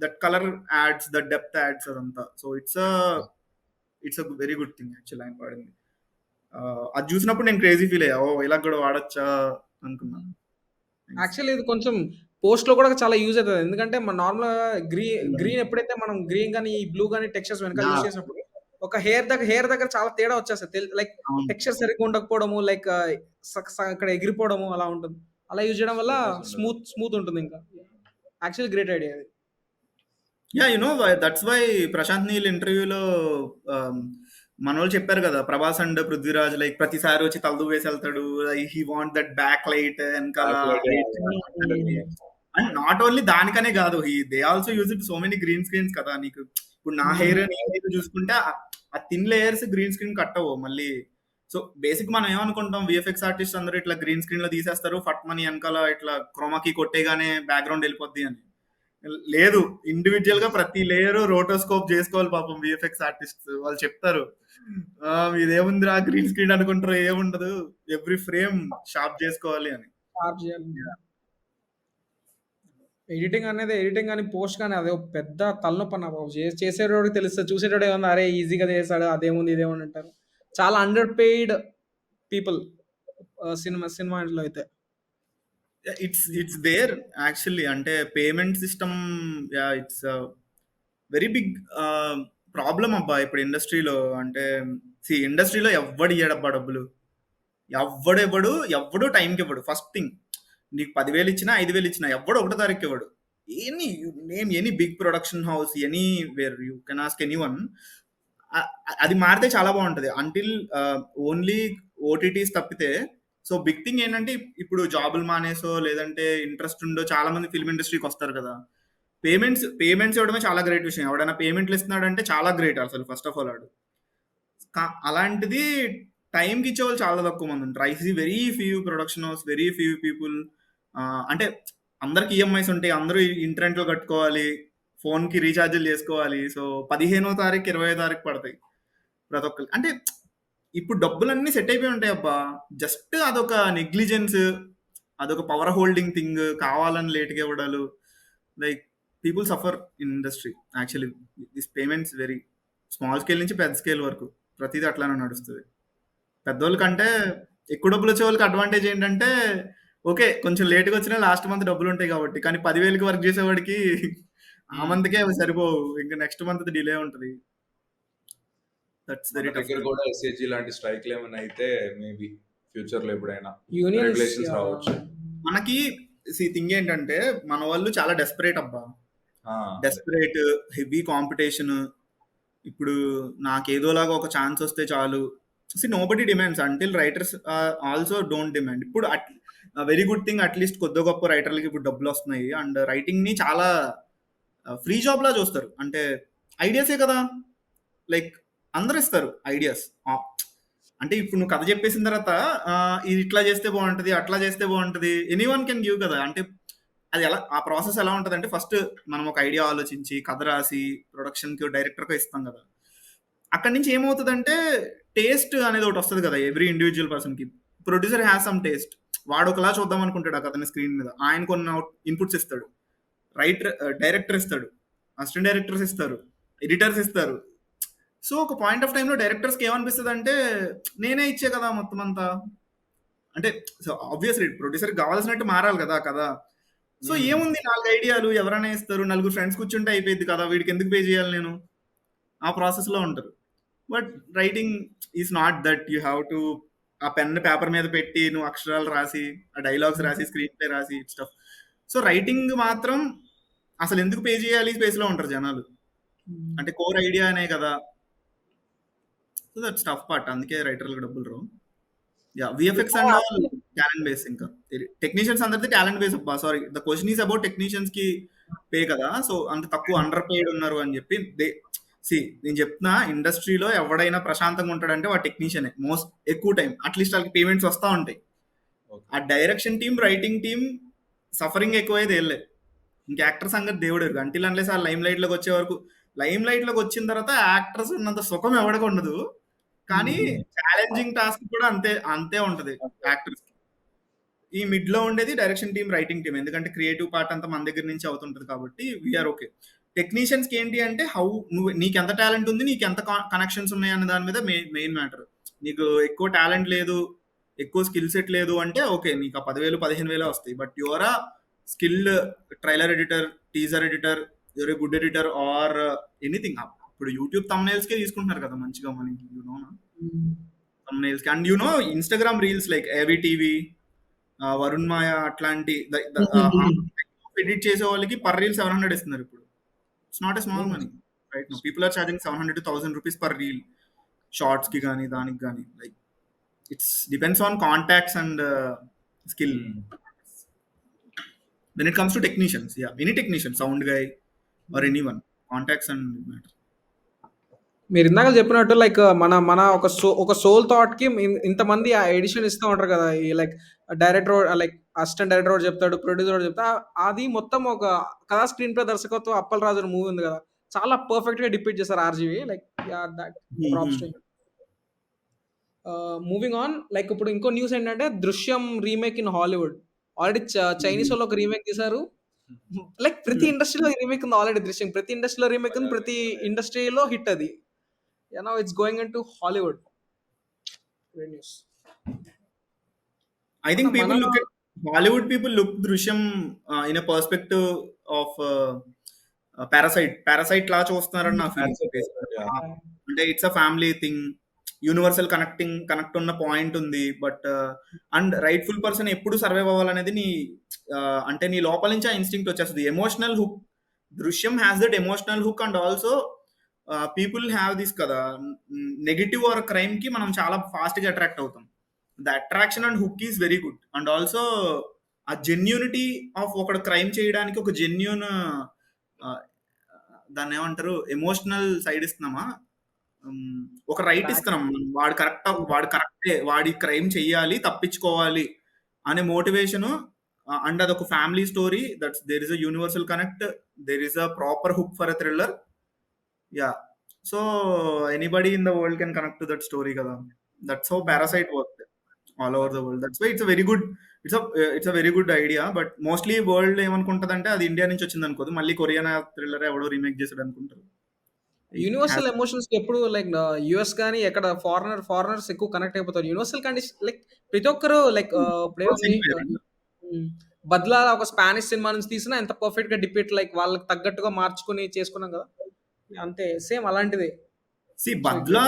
that colour adds, that depth adds అదంతా. So it's a very good thing actual ఆయన వాడింది. అది చూసినప్పుడు నేను క్రేజీ ఫీల్ అయ్యా, ఓ ఇలా కూడా వాడచ్చా అనుకున్నా. యాక్చువల్లీ ఇది కొంచెం పోస్ట్ లో కూడా చాలా యూజ్ అవుతుంది. ఎందుకంటే మన నార్మల్ గ్రీన్ ఎప్పుడైతే మనం గ్రీన్ కానీ బ్లూ కానీ టెక్స్చర్స్ వెనక యూజ్ చేసినప్పుడు ఒక హెయిర్ దగ్గర చాలా తేడా వచ్చేస్తుంది. లైక్ టెక్స్చర్ సరిగ్గా ఉండకపోవడము, లైక్ అక్కడ ఎగిరిపోవడము అలా ఉంటుంది. అలా యూజ్ చేయడం వల్ల స్మూత్ ఉంటుంది. ఇంకా యాక్చువల్లీ గ్రేట్ ఐడియా అది. Yeah, you know that's why Prashanth Neel ఇంటర్వ్యూలో మన వాళ్ళు చెప్పారు కదా, ప్రభాస్ అండ్ పృథ్వీరాజ్ లైక్ ప్రతిసారి వచ్చి తలదు వేసి వెళ్తాడు, he want that back light వెనకాల. అండ్ నాట్ ఓన్లీ దానికనే కాదు, they also use it so many green screens కదా. నీకు ఇప్పుడు నా హెయిర్ చూసుకుంటే ఆ థిన్ లేయర్స్ గ్రీన్ స్క్రీన్ కట్టవు మళ్ళీ. సో బేసిక్ మనం ఏమనుకుంటాం, విఎఫ్ఎక్స్ ఆర్టిస్ట్ అందరూ ఇట్లా గ్రీన్ స్క్రీన్ లో తీసేస్తారు, ఫట్ మనీ వెనకాల ఇట్లా క్రోమాకి కొట్టేగానే బ్యాక్గ్రౌండ్ వెళ్ళిపోద్ది అని. లేదు, ఇండివిజువల్ గా ప్రతి లేయర్ రోటోస్కోప్ చేసుకోవాలి పాపం విఎఫ్ఎక్స్ ఆర్టిస్ట్. వాళ్ళు చెప్తారు ఇదేముందిరా గ్రీన్ స్క్రీన్ అనుకుంటారు, ఏముండదు, ఎవ్రీ ఫ్రేమ్ షార్ప్ చేసుకోవాలి అని. ఎడిటింగ్ కానీ పోస్ట్ కానీ అదే పెద్ద తలనొప్పి అన్న బాబు. చేసేటోడికి తెలుస్తుంది, చూసేటోడు ఏమన్నా అరే ఈజీగా చేశాడు అదేముంది ఇదేముంది అంటారు. చాలా అండర్ పెయిడ్ పీపుల్ సినిమాలో అయితే. It's there actually. అంటే payment system, it's very big problem అబ్బా ఇప్పుడు ఇండస్ట్రీలో. అంటే ఇండస్ట్రీలో ఎవ్వడు ఇయ్యడబ్బా డబ్బులు, ఎవ్వడు టైంకి ఇవ్వడు. ఫస్ట్ థింగ్, నీకు 10,000 ఇచ్చినా 5,000 ఇచ్చినా ఎవ్వడు 1వ తారీఖు ఇవ్వడు. Any big production house, anywhere you can ask anyone. అది మారితే చాలా బాగుంటది. అంటిల్ ఓన్లీ ఓటీటీస్ తప్పితే. సో బిగ్ థింగ్ ఏంటంటే ఇప్పుడు జాబులు మానేసో లేదంటే ఇంట్రెస్ట్ ఉండో చాలా మంది ఫిల్మ్ ఇండస్ట్రీకి వస్తారు కదా. పేమెంట్స్ ఇవ్వడమే చాలా గ్రేట్ విషయం. ఎవడైనా పేమెంట్లు ఇస్తున్నాడంటే చాలా గ్రేట్ అసలు, ఫస్ట్ ఆఫ్ ఆల్ ఆడు. అలాంటిది టైంకి ఇచ్చే వాళ్ళు చాలా తక్కువ మంది ఉంటారు. I see very few production house, very few people. అంటే అందరికి ఈఎంఐస్ ఉంటాయి, అందరూ ఇంటర్నెట్లో కట్టుకోవాలి, ఫోన్కి రీఛార్జ్లు చేసుకోవాలి. సో 15వ తారీఖు 20వ తారీఖు పడతాయి ప్రతి ఒక్కరికి. అంటే ఇప్పుడు డబ్బులన్నీ సెట్ అయిపోయి ఉంటాయి అబ్బా. జస్ట్ అదొక నెగ్లిజెన్స్, అదొక పవర్ హోల్డింగ్ థింగ్, కావాలని లేట్గా ఇవ్వడాలు. Like people suffer in industry actually. This payments very small scale నుంచి పెద్ద స్కేల్ వరకు ప్రతిదీ అట్లానే నడుస్తుంది. పెద్దోళ్ళ కంటే ఎక్కువ డబ్బులు వచ్చే వాళ్ళకి అడ్వాంటేజ్ ఏంటంటే, ఓకే కొంచెం లేట్గా వచ్చినా లాస్ట్ మంత్ డబ్బులు ఉంటాయి కాబట్టి. కానీ 10,000కి వర్క్ చేసేవాడికి ఆ మంత్కే అవి సరిపోవు, ఇంకా నెక్స్ట్ మంత్ డిలే ఉంటుంది. దట్స్ మన వెరీ టఫ్. దగ్గర కూడా ఎస్ఏజీ లాంటి స్ట్రైక్లు ఏమైనా అయితే మేబీ ఫ్యూచర్ లో ఎప్పుడైనా యూనియన్స్ రెగ్యులేషన్స్ రావచ్చు. మనకి థింగ్ ఏంటంటే మన వాళ్ళు చాలా డెస్పరేట్ అబ్బా. Desperate, heavy competition. ఇప్పుడు నాకేదోలాగా ఒక ఛాన్స్ వస్తే చాలు. Nobody demands until writers also don't demand. ఇప్పుడు వెరీ గుడ్ థింగ్, అట్లీస్ట్ కొద్ది గొప్ప రైటర్లకి ఇప్పుడు డబ్బులు వస్తున్నాయి. అండ్ రైటింగ్ని చాలా ఫ్రీ జాబ్ లా చూస్తారు. అంటే ఐడియాసే కదా, లైక్ అందరు ఇస్తారు ఐడియాస్. అంటే ఇప్పుడు నువ్వు కథ చెప్పేసిన తర్వాత ఇది ఇట్లా చేస్తే బాగుంటుంది, అట్లా చేస్తే బాగుంటుంది, ఎనీ వన్ కెన్ గివ్ కదా. అంటే అది ఎలా, ఆ ప్రాసెస్ ఎలా ఉంటుంది అంటే ఫస్ట్ మనం ఒక ఐడియా ఆలోచించి కథ రాసి ప్రొడక్షన్కి డైరెక్టర్కి ఇస్తాం కదా. అక్కడి నుంచి ఏమవుతుందంటే టేస్ట్ అనేది ఒకటి వస్తుంది కదా ఎవ్రీ ఇండివిజువల్ పర్సన్కి. Producer has some taste. వాడు ఒకలా చూద్దాం అనుకుంటాడు ఆ కథని స్క్రీన్ మీద, ఆయన కొన్ని ఇన్పుట్స్ ఇస్తాడు. డైరెక్టర్ ఇస్తాడు, అసిస్టెంట్ డైరెక్టర్స్ ఇస్తారు, ఎడిటర్స్ ఇస్తారు. సో ఒక పాయింట్ ఆఫ్ టైంలో డైరెక్టర్స్కి ఏమనిపిస్తుంది అంటే నేనే ఇచ్చే కదా మొత్తం అంతా. అంటే సో ఆబ్వియస్లీ ప్రొడ్యూసర్కి కావాల్సినట్టు మారాలి కదా కదా. సో ఏముంది, 4 ఐడియాలు ఎవరైనా ఇస్తారు, 4 ఫ్రెండ్స్ కూర్చుంటే అయిపోయింది కదా, వీడికి ఎందుకు పే చేయాలి నేను, ఆ ప్రాసెస్లో ఉంటారు. But writing is not that. You have to ఆ పెన్ పేపర్ మీద పెట్టి నువ్వు అక్షరాలు రాసి, ఆ డైలాగ్స్ రాసి, స్క్రీన్ ప్లే రాసి స్టఫ్. సో రైటింగ్ మాత్రం అసలు ఎందుకు పే చేయాలి స్పేస్లో ఉంటారు జనాలు. అంటే కోర్ ఐడియా అనే కదా. So that's tough part. అందుకే రైటర్లకు డబ్బులు రావు. Yeah, VFX and all talent base. ఇంకా టెక్నీషియన్స్ అందరిది టాలెంట్ బేస్ అబ్బా. Sorry, the question is about technicians కి పే కదా. సో అంత తక్కువ అండర్ పేడ్ ఉన్నారు అని చెప్పి నేను చెప్తున్నా, ఇండస్ట్రీలో ఎవడైనా ప్రశాంతంగా ఉంటాడంటే వాడు టెక్నీషియనే మోస్ట్ ఎక్కువ టైం. అట్లీస్ట్ వాళ్ళకి పేమెంట్స్ వస్తూ ఉంటాయి. ఆ direction team, writing team suffering ఎక్కువైతే వెళ్ళే. ఇంకా యాక్టర్ సంగతి దేవుడు ఎరుగు. అంటిల్ అన్లెస్ ఆ లైమ్ లైట్లోకి వచ్చే వరకు. లైమ్ లైట్లోకి వచ్చిన తర్వాత యాక్టర్స్ ఉన్నంత సుఖం ఎవడికి ఉండదు. కానీ ఛాలెంజింగ్ టాస్క్ కూడా అంతే అంతే ఉంటది యాక్టర్స్. ఈ మిడ్ లో ఉండేది డైరెక్షన్ టీం, రైటింగ్ టీం. ఎందుకంటే క్రియేటివ్ పార్ట్ అంతా మన దగ్గర నుంచి అవుతుంటది కాబట్టి వీఆర్ ఓకే. టెక్నీషియన్స్ కి ఏంటి అంటే నీకు ఎంత టాలెంట్ ఉంది, నీకు ఎంత కనెక్షన్స్ ఉన్నాయి అనే దాని మీద మెయిన్ మ్యాటర్. నీకు ఎక్కువ టాలెంట్ లేదు, ఎక్కువ స్కిల్ సెట్ లేదు అంటే ఓకే, నీకు ఆ 10,000 15,000 వస్తాయి. But you're uh skilled trailer editor, teaser editor, you're a good editor or anything. ఇప్పుడు యూట్యూబ్ తమ్నైల్స్ కే తీసుకుంటున్నారు కదా మంచిగా మనీ, యూనోనా తమ్నైల్స్ కి. And you know Instagram reels like ఏవి టీవీ, వరుణ్ మాయ అట్లాంటి ఎడిట్ చేసే వాళ్ళకి పర్ రీల్ 700 ఇస్తున్నారు ఇప్పుడు. It's not a small money right now. People are charging 700 to 1,000 rupees per reel, shorts కి కానీ దానికి కానీ. Like it's depends on contacts and skill. When it comes to technicians, yeah, any technician, sound guy or anyone, contacts and matter. మీరు ఇందాక చెప్పినట్టు like మన ఒక soul thought కి ఇంతమంది ఆ ఎడిషన్ ఇస్తూ ఉంటారు కదా. ఈ like director, like assistant director చెప్తాడు, ప్రొడ్యూసర్ చెప్తా, అది మొత్తం ఒక కథా స్క్రీన్ ప్లే దర్శకత్వం. అప్పల్ రాజు మూవీ ఉంది కదా, చాలా పర్ఫెక్ట్ గా డిపిక్ట్ చేస్తారు RGV. Like props to. Moving on, like ఇప్పుడు ఇంకో న్యూస్ ఏంటంటే Drishyam remake in Hollywood. Already Chinese వాళ్ళు ఒక రీమేక్ తీశారు. లైక్ ప్రతి ఇండస్ట్రీలో రీమేక్ ఉంది ఆల్రెడీ. దృశ్యం ప్రతి ఇండస్ట్రీలో రీమేక్ ఉంది, ప్రతి ఇండస్ట్రీలో హిట్ అది. Now it's going into Hollywood. Great news. I think people look at Hollywood, people look Drishyam in a perspective of Parasite లా చూస్తున్నారని నా ఫీలింగ్. అంటే it's a family thing. Universal connect ఉన్న పాయింట్ ఉంది. But and rightful person ఎప్పుడు survive అవ్వాలనేది అంటే నీ లోపల నుంచి ఆ ఇన్‌స్టింక్ట్ వచ్చేస్తది. Emotional hook 'Drishyam' has that emotional hook and also people have this కదా! నెగెటివ్ ఆర్ క్రైమ్‌కి మనం చాలా ఫాస్ట్‌గా అట్రాక్ట్ అవుతాం. The attraction and hook is very good. And also ఆ జెన్యూనిటీ ఆఫ్ ఒకడు క్రైమ్ చేయడానికి ఒక జెన్యూన్ ఆహ్, దాన్నేమంటారు? Emotional side ఇస్తున్నామా? హ్మ్. ఒక రైట్ బ్యాక్ ఇస్తున్నాం. వాడు కరెక్టే. వాడు ఈ క్రైమ్ చెయ్యాలి, తప్పించుకోవాలి అనే మోటివేషను అండ్ అదొక family story. There is a universal connect. There is a proper hook for a thriller. Yeah! So, anybody in the world can connect to that story కదా! That's how 'Parasite' worked all over the world. That's why it's a very good idea. But మోస్ట్‌లీ world ఏమనుకుంటదంటే అది India నుంచి వచ్చిందనుకోదు. మళ్ళీ Korean thriller ఎవడో remake చేసాడనుకుంటారు. It universal has ఎమోషన్స్‌కి ఎప్పుడు లైక్ యూఎస్ గాని ఎక్కడ ఫారినర్స్ ఎక్కువ కనెక్ట్ అయిపోతారు. యూనివర్సల్ కండిషన్ లైక్ ప్రతి ఒక్కరు లైక్ ఇప్పుడేముంది హ్మ్. 'బద్లా' ఒక స్పానిష్ సినిమా నుంచి తీసినా ఎంత పర్ఫెక్ట్‌గా డిపిక్ట్ లైక్ వాళ్ళకి తగ్గట్టుగా మార్చుకొని చేసుకున్నాం కదా! అంతే సేమ్ అలాంటిదే. సో, ఇక్కడ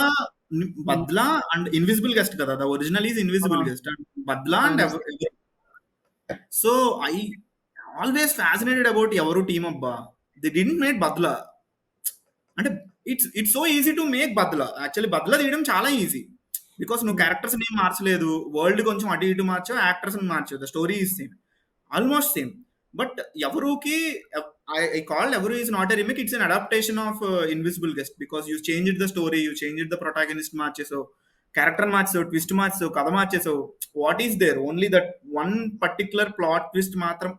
'బద్లా' అండ్ 'ఇన్విజిబుల్ గెస్ట్' కదా! ద ఒరిజినల్ ఈస్ ఆ! 'Invisible guest' and 'Badla' and yes. So, I always fascinated about Evaru team అబ్బా! They didn't make 'Badla.' అంటే it's so easy to make 'Badla.' Actually 'Badla' తీయడం చాలా ఈజీ. బికాస్ నువ్వు హ్మ్. క్యారెక్టర్స్‌ని ఏం మార్చలేదు. వరల్డ్ కొంచెం అటు ఇటు మార్చావు. యాక్టర్స్‌ని మార్చావు. The story is same. Almost same. But ఎవరుకి I called Evaru is not a remake. It's an adaptation of 'invisible guest' because you changed the story. You changed the protagonist మార్చేసావు. క్యారెక్టర్ మార్చేసావు. ట్విస్ట్ మార్చేసావు. కథ మార్చేసావు. What is there? Only that one particular plot twist మాత్రం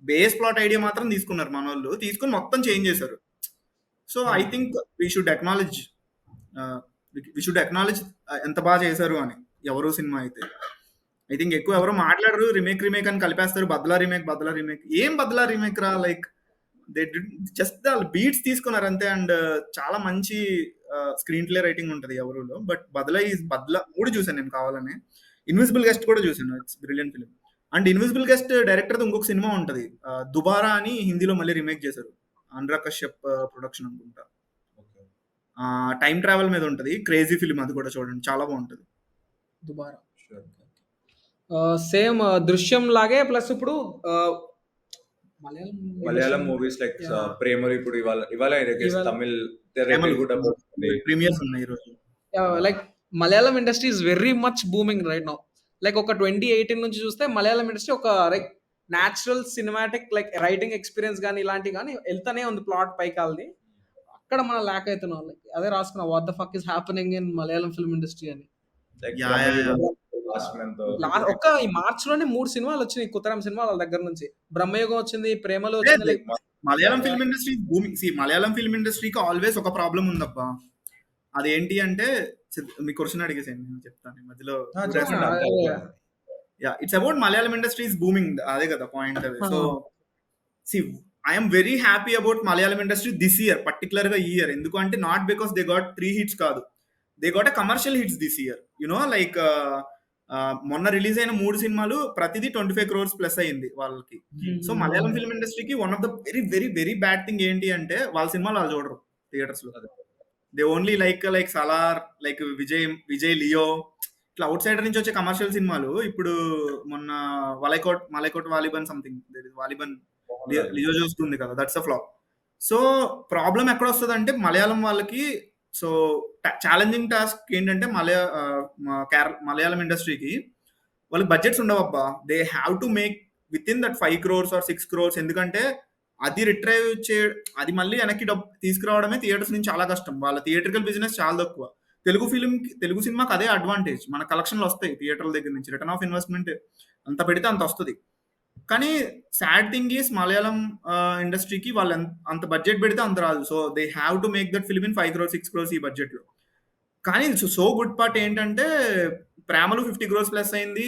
base plot idea మాత్రం తీసుకున్నారు మనోళ్ళు. తీసుకొని మొత్తం చేంజ్ చేశారు. So I hmm. Think we should acknowledge we should acknowledge ఎంత బాగా చేశారు అని ఎవరు సినిమా అయితే. ఐ థింక్ ఎక్కువ ఎవరు మాట్లాడరు. రీమేక్ అని కలిపేస్తారు. 'బద్లా రీమేక్' ఏం 'బద్లా రీమేక్' రా? లైక్ దే జస్ట్ వాళ్ళు బీట్స్ తీసుకున్నారు అంతే. అండ్ చాలా మంచి స్క్రీన్ ప్లే రైటింగ్ ఉంటది ఎవరులో. బట్ 'బద్లా' 3 చూసాను నేను కావాలని. 'ఇన్విజిబుల్ గెస్ట్' కూడా చూసాను. It's brilliant film. And 'invisible guest' డైరెక్టర్‌ది ఇంకొక సినిమా ఉంటది. 'దుబారా' అని హిందీలో మళ్ళీ రీమేక్ చేశారు. అనురాగ్ కశ్యప్ ప్రొడక్షన్ అనుకుంటా. ఓకే. టైమ్ ట్రావెల్ మీద ఉంటది. క్రేజీ ఫిల్మ్ అది కూడా చూడండి. చాలా బాగుంటది. 'దుబారా'. షూర్. సేమ్ 'దృశ్యం' లాగే ప్లస్ ఇప్పుడు ఆహ్, Malayalam Malayalam industry movies like yeah! 'ప్రేమలు' ఇప్పుడు ఇవాళ ఐ గెస్ ఇవాళ తమిళ్ దే ప్రేమలు గుడ్ అబౌట్ ది ప్రీమియర్స్ ఉన్నాయి ఈరోజు. Like Malayalam industry is very much booming right now. Like ఒక 2018 నుంచి చూస్తే మలయాళం ఇండస్ట్రీ ఒక like natural cinematic like writing experience గాని, ఇలాంటివి గాని ఎళ్తానే ఉంది ప్లాట్ పైకాల్ది. అక్కడ మనం ల్యాక్ అయితున్నాం. లైక్ అదే రాసుకున్నా what the fuck is happening in Malayalam film industry అని. Like yeah yeah yeah 'Bramayugam' last month ఒక్క ఈ మార్చ్‌లోనే 3 సినిమాలొచ్చినాయి. కొత్తరం సినిమాలు వాళ్ళ దగ్గర నుంచి. 'బ్రహ్మయుగం' వచ్చింది, 'ప్రేమలో' వచ్చింది. లేదు like Malayalam yeah! Film industry booming. Malayalam film ఇండస్ట్రీకి ఆల్వేస్ ఒక ప్రాబ్లం ఉందబ్బా. అదేంటి అంటే మీ క్వశ్చన్ అడిగేసేయండి నేను చెప్తాను. ఈ మధ్యలో చెప్పండి ఊరేస్తున్నా. అంతా అదే. Okay. Yeah it's about Malayalam industry is booming. అదే కదా పాయింట్ అది. ఆ! So See, I am very happy about Malayalam industry this year, particularly ఈ ఇయర్. ఎందుకంటే not because they got 3 hits కాదు. They got a commercial hits this year. Like మొన్న release అయిన 3 సినిమాలు ప్రతిదీ 25 క్రోర్స్ ప్లస్ అయింది వాళ్ళకి. సో హ్మ్. మలయాళం అవును. ఫిల్మ్ ఇండస్ట్రీకి one of the very very very bad thing ఏంటి అంటే వాళ్ళ సినిమాలు వాళ్ళు చూడరు థియేటర్స్ లో. అదే. They only like Salaar, like Vijay Leo, ఇట్లా అవుట్ సైడర్ నుంచి వచ్చే కమర్షియల్ సినిమాలు. ఇప్పుడు మొన్న మలైకోట్ వాలిబన్ సంథింగ్ వాలిబన్ మోహన్ లాల్. లియో చూస్తుంది కదా, that's a flop. So problem ఎక్కడ వస్తుంది అంటే మలయాళం వాళ్ళకి. సో ఛాలెంజింగ్ టాస్క్ ఏంటంటే మలయాళం ఇండస్ట్రీకి వాళ్ళకి బడ్జెట్స్ ఉండవబ్బా. They have to make with in that 5 crores or 6 crores. ఎందుకంటే అది రిట్రైవ్ చే అది మళ్ళీ వెనక్కి డబ్బు తీసుకురావడమే థియేటర్స్ నుంచి చాలా కష్టం. వాళ్ళ థియేటర్కల్ బిజినెస్ చాలా తక్కువ. తెలుగు సినిమాకి అదే అడ్వాంటేజ్. మన కలెక్షన్లు వస్తాయి థియేటర్ల దగ్గర నుంచి. రిటర్న్ ఆఫ్ ఇన్వెస్ట్మెంట్ అంత పెడితే అంత వస్తుంది. కానీ సాడ్ థింగ్ ఈస్ మలయాళం ఇండస్ట్రీకి వాళ్ళు అంత బడ్జెట్ పెడితే అంత రాదు. So they have to make that film in 5 crores 6 crores ఈ బడ్జెట్ లో. కానీ సో గుడ్ పార్ట్ ఏంటంటే ప్రేమలు 50 క్రోర్స్ ప్లస్ అయింది.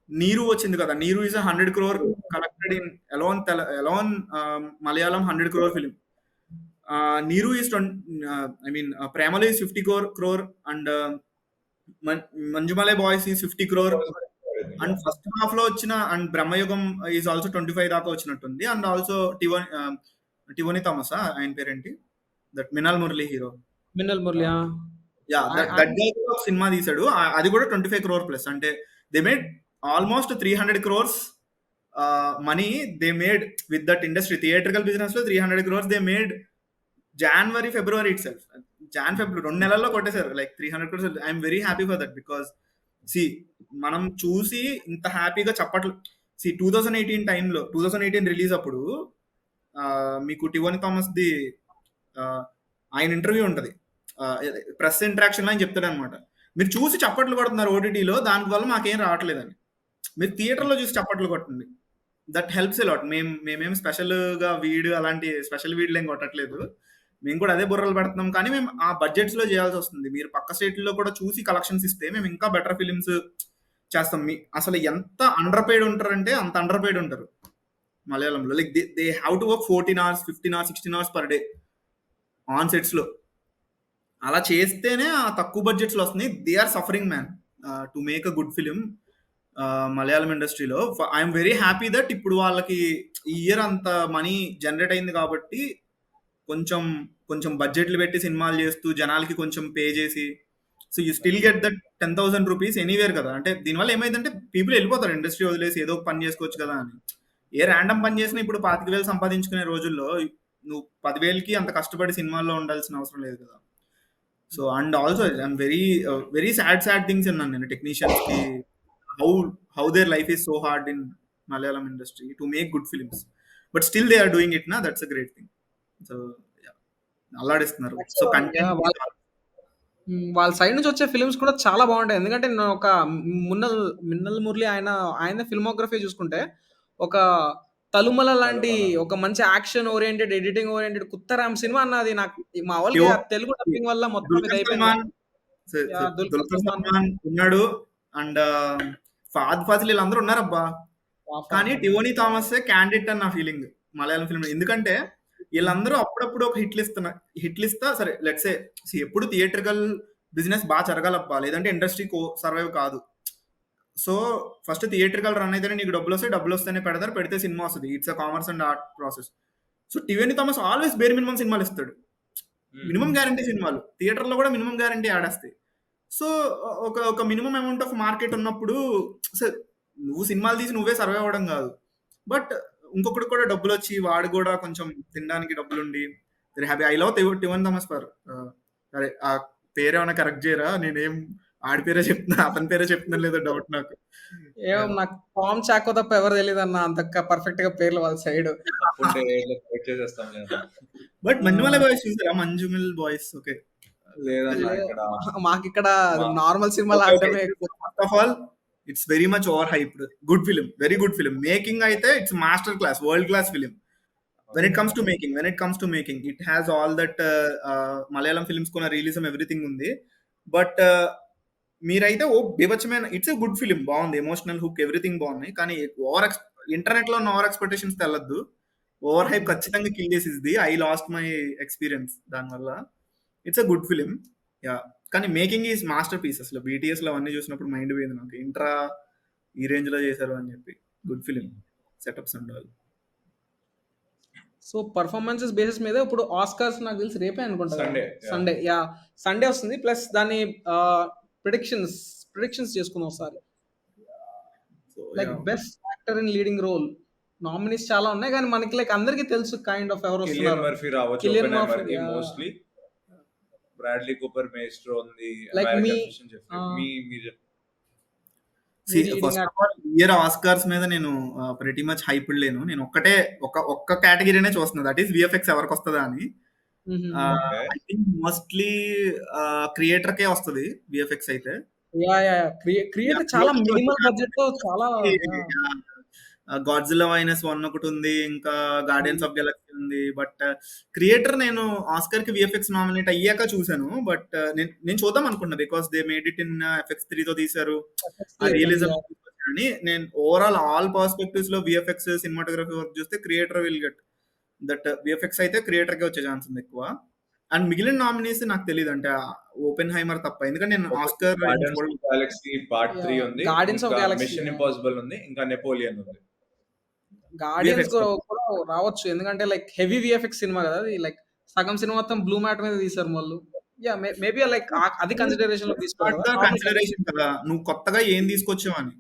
నీరు వచ్చింది కదా. నీరు is 100 crore collected in alone Malayalam 100 crore film. నీరు ఈస్ ఐ మీన్ ప్రేమలు is 50 crore and Manjummel boys is 50 crore. And first half లో వచ్చిన అండ్ బ్రహ్మయుగం ఈజ్ ఆల్సో 25 దాకా వచ్చినట్టుంది. అండ్ ఆల్సో టివోని థామస్ ఆయన పేరేంటి, దట్ మినాల్ మురళి హీరో. 'మిన్నల్ మురళి' ఆ! యా ఆయ దట్ ఆయన గై సినిమా తీశాడు. అది కూడా 25 crore ప్లస్. అంటే they made almost 300 crores money they made with that industry. Theatrical business లో 300 crores they made January, February itself. February 2 నెలల్లో కొట్టేశారు. Like 300 crores. I'm very happy for that because see మనం చూసి ఇంత హ్యాపీగా చప్పట్లు. సి 2018 టైంలో 2018 రిలీజ్ అప్పుడు మీకు టివోని థామస్ ది ఆయన ఇంటర్వ్యూ ఉంటుంది ప్రెస్ ఇంటరాక్షన్ లో ఆయన చెప్తాడు అనమాట. మీరు చూసి చప్పట్లు కొడుతున్నారు ఓటీటీలో, దానివల్ల మాకేం రావట్లేదని. మీరు థియేటర్లో చూసి చప్పట్లు కొట్టండి. That helps allot. మేమేం స్పెషల్గా వీడు అలాంటి స్పెషల్ వీడియో ఏం కొట్టట్లేదు. మేము కూడా అదే బుర్రలు పెడుతున్నాం, కానీ మేము ఆ బడ్జెట్స్ లో చేయాల్సి వస్తుంది. మీరు పక్క స్టేట్లో కూడా చూసి కలెక్షన్స్ ఇస్తే మేము ఇంకా బెటర్ ఫిలిమ్స్ చేస్తాం. అసలు ఎంత అండర్ పెయిడ్ ఉంటారంటే అంత అండర్ పెయిడ్ ఉంటారు మలయాళంలో. Like they have to work 14 hours, 15 hours, 16 hours per day on sets లో. అలా చేస్తేనే ఆ తక్కువ బడ్జెట్స్ లో వస్తుంది. They are suffering man to make a good film Malayalam ఇండస్ట్రీలో. ఐఎమ్ వెరీ హ్యాపీ దట్ ఇప్పుడు వాళ్ళకి ఈ ఇయర్ అంత మనీ జనరేట్ అయింది కాబట్టి కొంచెం కొంచెం బడ్జెట్లు పెట్టి సినిమాలు చేస్తూ జనాలకి కొంచెం పే చేసి, so you still get that 10,000 rupees anywhere కదా. అంటే దీనివల్ల ఏమైందంటే పీపుల్ వెళ్ళిపోతారు ఇండస్ట్రీ వదిలేసి, ఏదో ఒక పని చేసుకోవచ్చు కదా అని. ఏ ర్యాండమ్ పని చేసినా ఇప్పుడు 25,000 సంపాదించుకునే రోజుల్లో నువ్వు 10,000కి అంత కష్టపడి సినిమాల్లో ఉండాల్సిన అవసరం లేదు కదా. So and also I'm very sad things విన్నాను నేను టెక్నీషియన్స్ కి, how their life is so hard in Malayalam industry to make good films, but still they are doing it నా. That's a great thing. So అల్లాడిస్తున్నారు. So content వాళ్ళ side నుంచి వచ్చే films కూడా చాలా బాగుంటాయి. ఎందుకంటే నేను ఒక మిన్నల్ మురళి ఆయన ఫిల్మోగ్రఫీ చూసుకుంటే, ఒక తలుమల లాంటి ఒక మంచి యాక్షన్ ఓరియంటెడ్, ఎడిటింగ్ ఓరియంటెడ్ కుత్తరామ్ సినిమా అన్నది నాకు మా వాళ్ళకి తెలుగు డబ్బింగ్ వల్ల మొత్తం ఇది అయిపోయింది. దుల్కర్ సల్మాన్ ఉన్నాడు అండ్ ఫాద్ ఫాసిల్ వీళ్ళందరూ ఉన్నారబ్బా. కానీ టివోనీ థామస్ క్యాండిడేట్ అని నా ఫీలింగ్ మలయాళం ఫిల్మ్. ఎందుకంటే వీళ్ళందరూ అప్పుడప్పుడు ఒక హిట్లు ఇస్తా సరే లెట్స్ సే ఎప్పుడు థియేట్రికల్ బిజినెస్ బాగా జరగాలబ్బా, లేదంటే ఇండస్ట్రీ సర్వైవ్ కాదు. సో ఫస్ట్ థియేట్రికల్ రన్ అయితేనే నీకు డబ్బులు వస్తేనే పెడితే సినిమా వస్తుంది. It's a commerce and art process. So Tovino Thomas always bare minimum సినిమాలు ఇస్తాడు, మినిమం గ్యారంటీ సినిమాలు. థియేటర్లో కూడా మినిమం గ్యారంటీ ఆడేస్తాయి. సో ఒక మినిమం అమౌంట్ ఆఫ్ మార్కెట్ ఉన్నప్పుడు నువ్వు సినిమాలు తీసి నువ్వే సర్వైవ్ అవ్వడం కాదు, బట్ ఇంకొకటి కూడా డబ్బులు వచ్చి వాడు కూడా కొంచెం తినడానికి డబ్బులుండి happy. I love Tovino Thomas for అరే ఆ పేరేమైనా కరెక్ట్ చేయరా, నేనేం ఆడి పేరే చెప్తున్నా అతని పేరే చెప్తున్నా లేదో డౌట్ నాకు. ఏమో నాకు టామ్ చాకో తప్ప ఎవరు తెలియదు అన్న అంత పర్ఫెక్ట్ గా పేర్లు వాళ్ళ సైడ్. బట్ మంజుమల బాయ్స్ చూసారా? మంజుమల్ బాయ్స్ ఓకే మాకు ఇక్కడ నార్మల్ సినిమాలు ఆడటమే ఎక్కువ. First of all it's very much over hyped. Good film, very good film. Making అయితే it's master class, world class film. when it comes to making it has all that Malayalam films కొన్న realism everything but. బట్ మీరైతే బీభత్సమైన it's a good film, బాగుంది, emotional hook everything బాగున్నాయి. కానీ internet లో ఉన్న ఓవర్ ఎక్స్పెక్టేషన్స్ తెల్లద్దు. ఓవర్ హైప్ ఖచ్చితంగా కిల్ చేసిద్ది. ఐ లాస్ట్ మై ఎక్స్పీరియన్స్ దానివల్ల. It's a good film yeah, కానీ మేకింగ్ ఈజ్ మాస్టర్ పీస్. అసలు బీటీఎస్ లో అవన్నీ చూసినప్పుడు మైండ్ పోయింది నాకు, ఇంట్రా ఈ రేంజ్ లో చేశారు అని చెప్పి. Good film, setups and all. So performances basis మీద ఇప్పుడు ఆస్కార్స్ నాకు తెలిసి రేపే అనుకుంటా, సండే వస్తుంది. ప్లస్ దాని ప్రిడిక్షన్స్ చేసుకుందాం ఒకసారి. Like best actor in leading role nominees చాలా ఉన్నాయి, కానీ మనకి లైక్ అందరికి తెలుసు కైండ్ ఆఫ్ ఎవరు వస్తున్నారు. కిలియన్ మర్ఫీ రావచ్చు, ఓపెన్హైమర్ కి మోస్ట్లీ. బ్రాడ్లీ కూపర్ మేస్ట్రో ఉంది, first of all year Oscars మీద నేను ప్రెటీ మచ్ హైప్డ్ లేను. నేను ఒక్క కేటగిరీనే చూస్తున్నా, దట్ ఈస్ విఎఫ్ఎక్స్ ఎవరికి వస్తుందా అని. ఐ థింక్ మోస్ట్లీ క్రియేటర్ కే వస్తుంది విఎఫ్ఎక్స్ అయితే. క్రియేటర్ చాలా మినిమల్ బడ్జెట్ లో చాలా. గాడ్జిల్లా -1 ఒకటి ఉంది, ఇంకా గార్డియన్స్ ఆఫ్ గెలాక్సీ ఉంది. బట్ క్రియేటర్ నేను ఆస్కర్ కి విఎఫ్ఎక్స్ నామినేట్ అయ్యాక చూసాను. బట్ నేను చూద్దాం అనుకున్నా, because they made it in FX3 తో తీశారు రియలిజం అని. నేను ఓవరాల్ ఆల్ పర్స్పెక్టివ్స్ లో విఎఫ్ఎక్స్ సినిమాటోగ్రఫీ వర్క్ చూస్తే creator will get that. VFX అయితే క్రియేటర్ కి వచ్చే ఛాన్స్ ఉంది ఎక్కువ. అండ్ మిగిలిన నామినీస్ నాకు తెలియదు, అంటే ఓపెన్హైమర్ తప్ప. ఎందుకంటే నేను ఆస్కర్ గెలాక్సీ పార్ట్ 3 ఉంది, guardians of galaxy, mission impossible ఉంది, ఇంకా నెపోలియన్ ఉంది. గార్డియన్స్ కూడా రావచ్చు, ఎందుకంటే లైక్ హెవీ విఎఫ్ఎక్స్ సినిమా కదా అది. లైక్ సగం సినిమా మొత్తం బ్లూ మ్యాట్ మీద తీసారు వాళ్ళు. యాహ్! మేబీ లైక్ అది కన్సిడరేషన్‌లోకి తీసుకోరు నాట్ కదా! ద నార్మల్ కన్సిడరేషన్ కదా, నువ్వు కొత్తగా ఏం తీసుకొచ్చావు అని.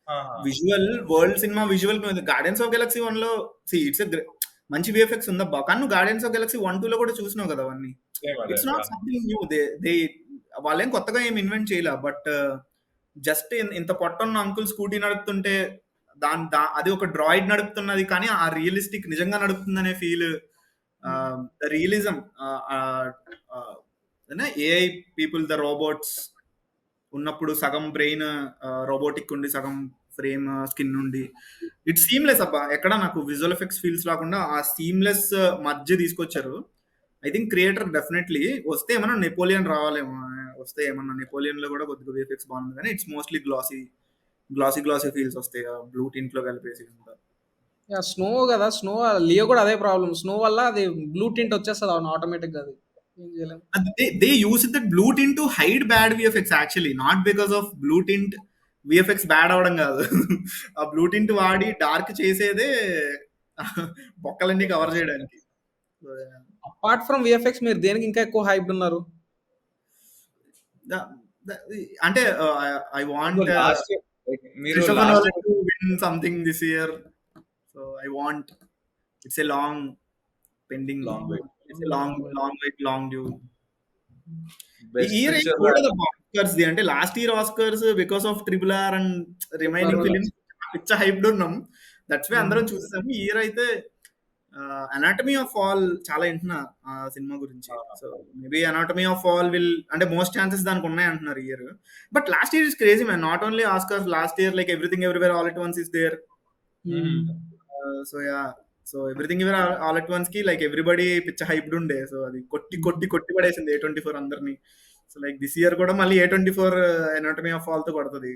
ఆహా. Visual world cinema visual guardians of Galaxy 1 లో ఇట్స్ మంచి విఎఫ్ఎక్స్ ఉందబ్బా, కానీ నువ్వు గార్డియన్స్ ఆఫ్ గెలాక్సీ 1, 2 లో కూడా చూసినావు కదా అవన్నీ. Same అదే. It's not something new. They వాళ్ళేం కొత్తగా ఏం ఇన్వెంట్ చేయలే. బట్ జస్ట్ ఇంత పొట్టున్న అంకుల్ స్కూటీ నడుపుతుంటే అది ఒక డ్రాయిడ్ నడుపుతున్నది, కానీ ఆ రియలిస్టిక్ నిజంగా నడుపుతుందనే feel, the realism, AI people, the robots ఉన్నప్పుడు సగం బ్రెయిన్ రోబోటిక్ ఉండి సగం ఫ్రేమ్ స్కిన్ ఉండి, ఇట్స్ సీమ్లెస్ అబ్బా. ఎక్కడ నాకు విజువల్ ఎఫెక్ట్స్ ఫీల్స్ రాకుండా ఆ సీమ్లెస్ మధ్య తీసుకొచ్చారు. ఐ థింక్ క్రియేటర్ డెఫినెట్లీ వస్తే ఏమన్నా నెపోలియన్ రావాలేమో, వస్తే ఏమన్నా నెపోలియన్ లో కూడా కొద్దిగా విఎఫ్ఎక్స్ బాగుంది, కానీ ఇట్స్ మోస్ట్లీ గ్లాసీ ఫీల్స్ వస్తాయి బ్లూ టింట్ లో కలిపేసి. యాహ్! స్నో గదా! లియో కూడా అదే ప్రాబ్లమ్. స్నో వల్ల అది బ్లూ టింట్ వచ్చేస్తది ఆటోమేటిక్‌గా అది. ఏం చేయలేం. They use that blue tint to hide bad VFX actually, not because of blue tint VFX bad అవడం కాదు. ఆ బ్లూ టింట్ వాడి డార్క్ చేసేదే బొక్కలన్నీ కవర్ చేయడానికి. అపార్ట్ ఫ్రమ్ విఎఫ్ఎక్స్ మీరు దేనికి ఇంకా ఎక్కువ హైప్డ్ ఉన్నారు? The- అంటే ఐ వాంట్ లాస్ట్ ఇయర్ మీరు Christopher last Nolan to win something this year. So I want, it's a long pending, Long wait. it's a long wait, long due. Best ఈ year picture చూడదబ్బా Oscars the, అంటే last year Oscars because of triple R and remaining films పిచ్చ hyped ఉన్నాం. That's way అందరం చూసేసాము. ఈ year అయితే anatomy of fall చాలా వింటున్నా ఆ సినిమా గురించి. So maybe anatomy of fall అంటే మోస్ట్ ఛాన్సెస్ దానికి ఉన్నాయి అంటున్నారు ఈ year. But last year is crazy man, not only Oscars, last year like everything everywhere all at once is there. So everything ever all at once కి like everybody పిచ్చ hyped ఉండే. So అది కొట్టి పడేసింది A24 అందరినీ. So like this year కూడా మళ్ళీ A24 anatomy of fall తో కొడుతుంది.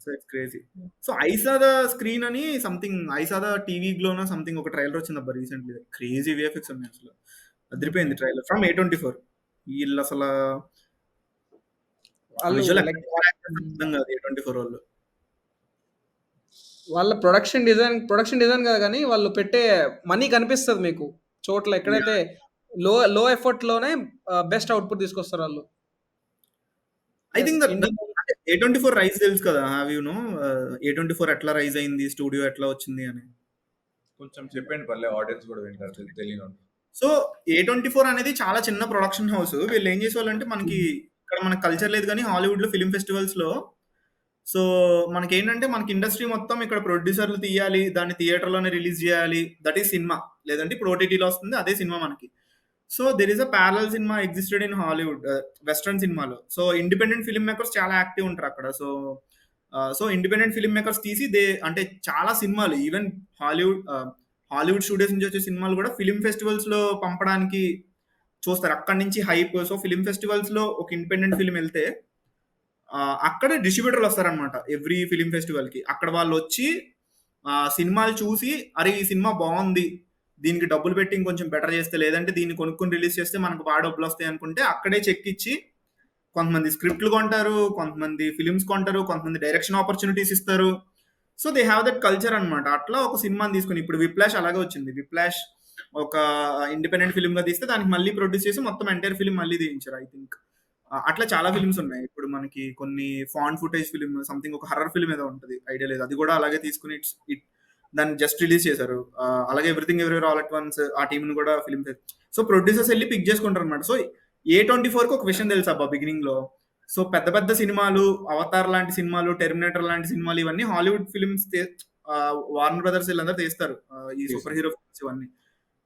So it's crazy. So I saw the screen అని something, I saw the TV glow something ఒక ట్రైలర్ వచ్చింది అబ్బా రీసెంట్లీ. క్రేజీ విఎఫ్ఎక్స్ ఉన్నాయి అసలు, అదిరిపోయింది ట్రైలర్ ఫ్రమ్ A24. వీళ్ళు అసలు వాళ్ళు visual like effects అర్థం కాదు A24 వాళ్ళు. వాళ్ళ ప్రొడక్షన్ డిజైన్ కాదు కానీ వాళ్ళు పెట్టే మనీ కనిపిస్తది మీకు చోట్ల ఎక్కడైతే లో ఎఫర్ట్ లోనే బెస్ట్ అవుట్పుట్ తీసుకొస్తారు వాళ్ళు. ఐ థింక్ A24 రైజ్ తెలుసు కదా, హ్యావ్ యూ నో A24 ఎట్లా రైజ్ అయింది, స్టూడియో ఎట్లా వచ్చింది అని కొంచెం చెప్పండి పర్లే, ఆడియన్స్ కూడా వింటారు తెలియని వాళ్ళు. సో A24 అనేది చాలా చిన్న ప్రొడక్షన్ హౌస్. వీళ్ళు ఏం చేసేవాళ్ళంటే, మనకి ఇక్కడ మనకు కల్చర్ లేదు కానీ హాలీవుడ్ లో ఫిలిం ఫెస్టివల్స్ లో, సో మనకి ఏంటంటే మనకి ఇండస్ట్రీ మొత్తం ఇక్కడ ప్రొడ్యూసర్లు తీయాలి, దాన్ని థియేటర్లోనే రిలీజ్ చేయాలి, దట్ ఈస్ సినిమా. లేదంటే ఇప్పుడు ఓటీటీలో వస్తుంది అదే సినిమా మనకి. So there is a parallel cinema existed in Hollywood, western సినిమాలో. సో ఇండిపెండెంట్ ఫిల్మ్ మేకర్స్ చాలా యాక్టివ్ ఉంటారు అక్కడ. సో ఇండిపెండెంట్ ఫిల్మ్ మేకర్స్ తీసి అంటే చాలా సినిమాలు, ఈవెన్ హాలీవుడ్ స్టూడియోస్ నుంచి వచ్చే సినిమాలు కూడా ఫిలిం ఫెస్టివల్స్ లో పంపడానికి చూస్తారు. అక్కడి నుంచి హైప్. సో ఫిలిం ఫెస్టివల్స్ లో ఒక ఇండిపెండెంట్ ఫిల్మ్ వెళ్తే అక్కడే డిస్ట్రిబ్యూటర్లు వస్తారనమాట ఎవ్రీ ఫిలిం ఫెస్టివల్ కి. అక్కడ వాళ్ళు వచ్చి సినిమాలు చూసి, అరే ఈ సినిమా బాగుంది, దీనికి డబ్బులు పెట్టి ఇంకొంచెం బెటర్ చేస్తే, లేదంటే దీన్ని కొనుక్కొని రిలీజ్ చేస్తే మనకు బాగా డబ్బులు వస్తాయి అనుకుంటే అక్కడే చెక్ ఇచ్చి కొంతమంది స్క్రిప్ట్లు కొంటారు, కొంతమంది ఫిలిమ్స్ కొంటారు, కొంతమంది డైరెక్షన్ ఆపర్చునిటీస్ ఇస్తారు. So they have that culture అనమాట. అట్లా ఒక సినిమాని తీసుకుని, ఇప్పుడు విప్లాష్ అలాగే వచ్చింది. విప్లాష్ ఒక ఇండిపెండెంట్ ఫిల్మ్ గా తీస్తే దానికి మళ్ళీ ప్రొడ్యూస్ చేసి మొత్తం ఎంటైర్ ఫిల్మ్ మళ్ళీ తీయించారు. ఐ థింక్ అట్లా చాలా ఫిల్మ్స్ ఉన్నాయి. ఇప్పుడు మనకి కొన్ని ఫాన్ ఫుటేజ్ ఫిల్మ్ సంథింగ్, ఒక హర్రర్ ఫిల్మ్ ఏదో ఉంటుంది, ఐడియా లేదు, అది కూడా అలాగే తీసుకుని దాన్ని జస్ట్ రిలీజ్ చేశారు. అలాగే everything everywhere all at once ఆ టీమ్ ని కూడా ఫిల్మ్. సో ప్రొడ్యూసర్స్ వెళ్ళి పిక్ చేసుకుంటారు అనమాట. సో A24 కి ఒక విషయం తెలుసా అబ్బా బిగినింగ్ లో, సో పెద్ద పెద్ద సినిమాలు, అవతార్ లాంటి సినిమాలు, టెర్మినేటర్ లాంటి సినిమాలు, ఇవన్నీ హాలీవుడ్ ఫిల్మ్స్, వార్నర్ బ్రదర్స్ వీళ్ళందరూ తీస్తారు ఈ సూపర్ హీరో ఫిల్మ్స్ ఇవన్నీ.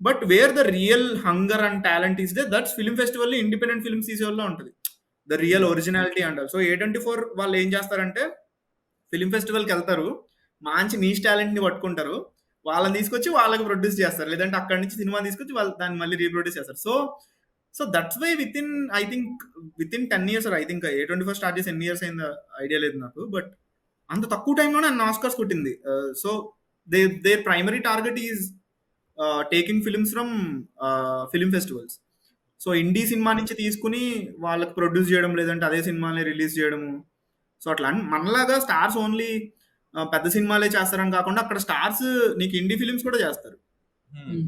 But where the real hunger and talent is they, that's film festival independent films తీసే వాళ్ళు ఉంటుంది, ద రియల్ ఒరిజినాలిటీ అంటారు. సో A24 వాళ్ళు ఏం చేస్తారంటే, ఫిల్మ్ ఫెస్టివల్కి వెళ్తారు, మంచి నీష్ టాలెంట్ ని పట్టుకుంటారు, వాళ్ళని తీసుకొచ్చి వాళ్ళకి ప్రొడ్యూస్ చేస్తారు, లేదంటే అక్కడి నుంచి సినిమా తీసుకొచ్చి వాళ్ళు దాన్ని మళ్ళీ రీప్రొడ్యూస్ చేస్తారు. So that's why with in 10 years, I think A24 start చేసి ఎన్ని ఇయర్స్ అయిందో ఐడియా లేదు నాకు, బట్ అంత తక్కువ టైంలోనే అన్ని ఆస్కర్స్ కొట్టింది. So their primary target is taking films from film festivals. So indie cinema నుంచి తీసుకుని వాళ్ళకి ప్రొడ్యూస్ చేయడం, లేదంటే అదే సినిమాని రిలీజ్ చేయడము. సో అట్లా మనలాగా స్టార్స్ ఓన్లీ పెద్ద సినిమాలే చేస్తారని కాకుండా, అక్కడ స్టార్స్ నీకు ఇండీ ఫిలిమ్స్ కూడా చేస్తారు.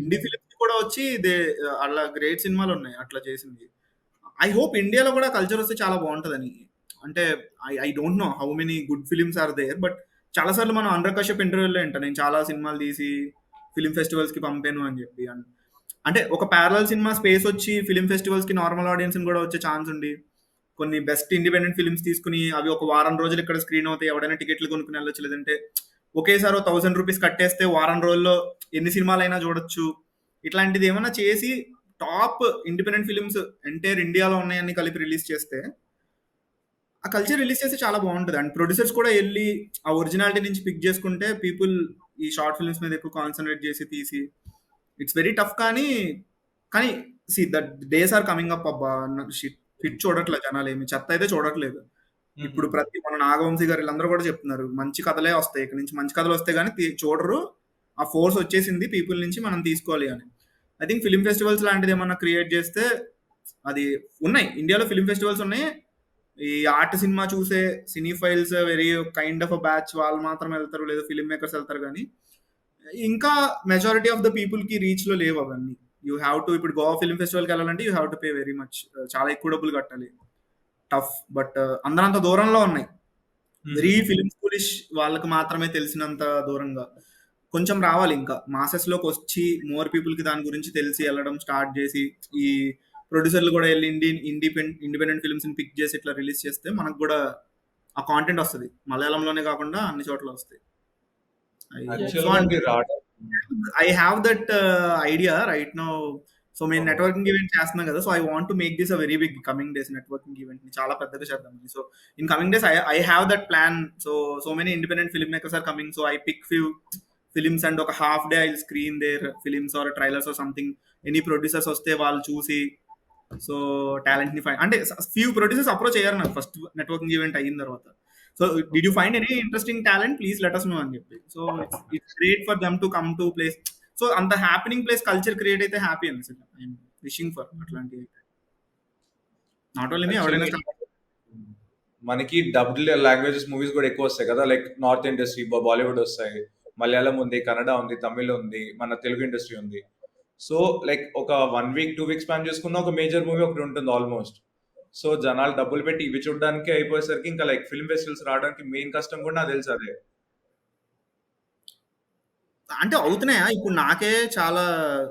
ఇండీ ఫిలిమ్స్ కూడా వచ్చి అలా గ్రేట్ సినిమాలు ఉన్నాయి అట్లా చేసింది. ఐ హోప్ ఇండియాలో కూడా కల్చర్ వస్తే చాలా బాగుంటుందని. అంటే I don't know how many good films are there, but చాలాసార్లు మనం అనురాగ్ కశ్యప్ ఇంటర్వ్యూలో వింటా, నేను చాలా సినిమాలు తీసి ఫిలిం ఫెస్టివల్స్కి పంపాను అని చెప్పి. అంటే ఒక ప్యారలల్ సినిమా స్పేస్ వచ్చి ఫిలిం ఫెస్టివల్స్కి నార్మల్ ఆడియన్స్ కూడా వచ్చే ఛాన్స్ ఉంది. కొన్ని బెస్ట్ ఇండిపెండెంట్ ఫిల్మ్స్ తీసుకుని అవి ఒక వారం రోజులు ఇక్కడ స్క్రీన్ అవుతాయి, ఎవడైనా టికెట్లు కొనుక్కుని వెళ్ళొచ్చు. లేదంటే ఒకేసారి 1000 రూపీస్ కట్టేస్తే వారం రోజుల్లో ఎన్ని సినిమాలైనా చూడొచ్చు. ఇట్లాంటిది ఏమైనా చేసి టాప్ ఇండిపెండెంట్ ఫిలిమ్స్ ఎంటైర్ ఇండియాలో ఉన్నాయని కలిపి రిలీజ్ చేస్తే, ఆ కల్చర్ రిలీజ్ చేస్తే చాలా బాగుంటుంది. అండ్ ప్రొడ్యూసర్స్ కూడా వెళ్ళి ఆ ఒరిజినాలిటీ నుంచి పిక్ చేసుకుంటే పీపుల్ ఈ షార్ట్ ఫిల్మ్స్ మీద ఎక్కువ కాన్సన్ట్రేట్ చేసి తీసి, ఇట్స్ వెరీ టఫ్. కానీ కానీ see that days are coming up అబ్బా. హిట్ చూడట్లేదు జనాలు, ఏమి చెత్త అయితే చూడట్లేదు. ఇప్పుడు ప్రతి మన నాగవంశీ గారు వీళ్ళందరూ కూడా చెప్తున్నారు మంచి కథలే వస్తాయి, ఇక్కడ నుంచి మంచి కథలు వస్తాయి కానీ చూడరు, ఆ ఫోర్స్ వచ్చేసింది పీపుల్ నుంచి, మనం తీసుకోవాలి అని. ఐ థింక్ ఫిలిం ఫెస్టివల్స్ లాంటిది ఏమన్నా క్రియేట్ చేస్తే, అది ఉన్నాయి ఇండియాలో ఫిలిం ఫెస్టివల్స్ ఉన్నాయి. ఈ ఆర్ట్ సినిమా చూసే cinephiles very kind of a batch వాళ్ళు మాత్రం వెళ్తారు, లేదా ఫిలిం మేకర్స్ వెళ్తారు. కానీ ఇంకా మెజారిటీ ఆఫ్ ద పీపుల్ కి రీచ్ లో లేవు అవన్నీ. యూ హ్యావ్ టు, ఇప్పుడు గోవా ఫిలిం ఫెస్టివల్కి వెళ్ళాలంటే you have to pay very much, చాలా ఎక్కువ డబ్బులు కట్టాలి, టఫ్. బట్ అందరంత దూరంలో ఉన్నాయి, వెరీ ఫిలిం స్కూలిష్ వాళ్ళకి మాత్రమే తెలిసినంత దూరంగా. కొంచెం రావాలి ఇంకా మాసెస్ లోకి వచ్చి మోర్ పీపుల్ కి దాని గురించి తెలిసి వెళ్ళడం స్టార్ట్ చేసి, ఈ ప్రొడ్యూసర్లు కూడా వెళ్ళి ఇండిపెండెంట్ ఫిల్మ్స్ ని పిక్ చేసి ఇట్లా రిలీజ్ చేస్తే మనకు కూడా ఆ కాంటెంట్ వస్తుంది. మలయాళంలోనే కాకుండా అన్ని చోట్ల వస్తాయి. I have that idea right now. So మేము నెట్వర్కింగ్ ఈవెంట్ చేస్తున్నాం కదా, so I want to make this a very big coming days networking event ని చాలా పెద్దగా చేద్దామని. So in coming days I have that plan. So many independent film makers are coming, so I pick few films and ఒక half day I will screen their films or trailers or something. Any producers వస్తే వాళ్ళు చూసి, so talent ని find, అంటే few producers approach అయ్యారు నాకు first networking event అయిన తర్వాత. So did you find any interesting talent, please let us know అని చెప్పి. So it's great for them to come to place. So అంత హ్యాపెనింగ్ ప్లేస్ కల్చర్ క్రియేట్ అయితే happy అనిపిస్తుంది. I'm wishing for అట్లాంటివి. Not only మీ, ఎవరైనా. మనకి dubbed languages movies కూడా ఎక్కువ వస్తాయి కదా, లైక్ నార్త్ ఇండస్ట్రీ, బాలీవుడ్ వస్తాయి, మలయాళం ఉంది, కన్నడ ఉంది, తమిళ్ ఉంది, మన తెలుగు ఇండస్ట్రీ ఉంది. సో లైక్ ఒక 1 week 2 weeks స్పాన్ చేసుకున్న ఒక మేజర్ మూవీ ఒకటి ఉంటుంది ఆల్మోస్ట్. సో జనాలు డబ్బులు పెట్టి ఇవి చూడడానికి అయిపోయేసరికి ఇంకా లైక్ ఫిల్మ్ ఫెస్టివల్స్ రావడానికి మెయిన్ కష్టం కూడా నాకు తెలుసు అదే. అంటే అవుతున్నాయా ఇప్పుడు? నాకే చాలా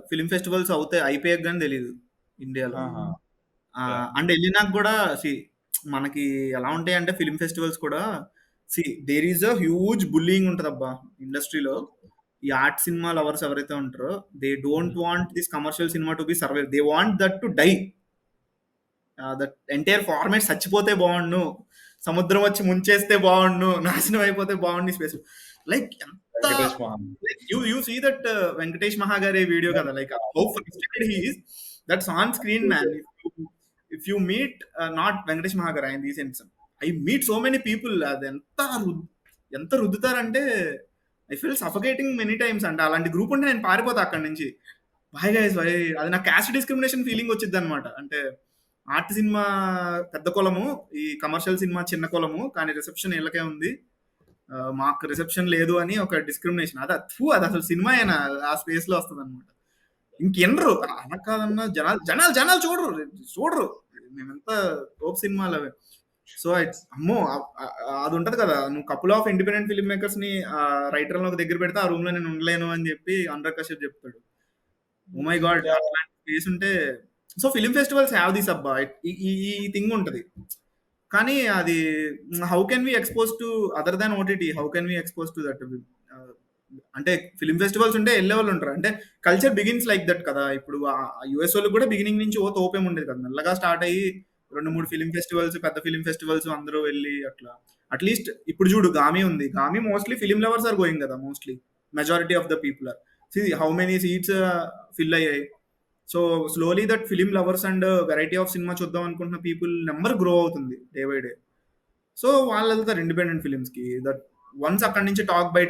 ఫిలిం ఫెస్టివల్స్ అయిపోయాక కానీ తెలియదు ఇండియాలో. అండ్ వెళ్ళినాక కూడా మనకి ఎలా ఉంటాయి అంటే ఫిలిం ఫెస్టివల్స్ కూడా there is a huge bullying ఉంటుంది అబ్బా ఇండస్ట్రీలో. ఈ ఆర్ట్ సినిమా లవర్స్ ఎవరైతే ఉంటారో, they don't want this commercial cinema to be survive, they want that to die. That entire format చచ్చిపోతే బాగుండు, సముద్రం వచ్చి ముంచేస్తే బాగుండు, నాశనం అయిపోతే బాగుండు స్పేస్. లైక్ ఎంత యూ సీ దట్ వెంకటేష్ మహాగారి వీడియో కదా, like how frustrated he is. That's on screen man. If you meet not Venkatesh మహాగారి, ఆయన recent I meet so many people, అది ఎంత రుద్దుతారంటే I feel suffocating many times. అంటే అలాంటి గ్రూప్ ఉంటే నేను పారిపోతా అక్కడి నుంచి. బాయ్ గైస్ బాయ్, అది నాకు క్యాస్ట్ డిస్క్రిమినేషన్ ఫీలింగ్ వచ్చింది అనమాట. అంటే ఆర్ట్ సినిమా పెద్ద కులము, ఈ కమర్షియల్ సినిమా చిన్న కులము, కానీ రిసెప్షన్ వీళ్ళకే ఉంది, మాకు రిసెప్షన్ లేదు అని ఒక డిస్క్రిమినేషన్. అది అసలు సినిమా అయినా ఆ స్పేస్ లో వస్తుంది అనమాట. ఇంకెనరు అలా కాదన్నా, జనాలు చూడరు మేమెంత టోప్ సినిమాలు అవి. సో అమ్మో అది ఉంటది కదా, నువ్వు couple of independent film makers ని రైటర్ లో దగ్గర పెడితే ఆ రూమ్ లో నేను ఉండలేను అని చెప్పి అనురాగ్ కశ్యప్ చెప్తాడు. ఓ మై గాడ్, అట్లాంటి స్పేస్ ఉంటే. So film festivals have this అబ్బా, ఈ థింగ్ ఉంటది. కానీ అది how can we expose to other than OTT, how can we expose to that? అంటే ఫిలిం ఫెస్టివల్స్ ఉంటే వెళ్ళే వాళ్ళు ఉంటారు. అంటే కల్చర్ బిగిన్స్ లైక్ దట్ కదా. ఇప్పుడు యుఎస్ వాళ్ళు కూడా బిగినింగ్ నుంచి తోపేం ఉండేది కదా, మెల్లగా స్టార్ట్ అయ్యి 2-3 ఫిలిం ఫెస్టివల్స్, పెద్ద ఫిలిం ఫెస్టివల్స్ అందరూ వెళ్ళి అట్లా. అట్లీస్ట్ ఇప్పుడు చూడు గామి ఉంది, Gaami mostly film lovers are going కదా, mostly majority of the people are. How many seats fill అయ్యాయి. So slowly that film lovers and variety of సినిమా చూద్దాం అనుకుంటున్న పీపుల్ నెంబర్ గ్రో అవుతుంది డే బై డే. సో వాళ్ళు వెళ్తారు ఇండిపెండెంట్ ఫిలిమ్స్ కి. That once అక్కడి నుంచి టాక్ బయట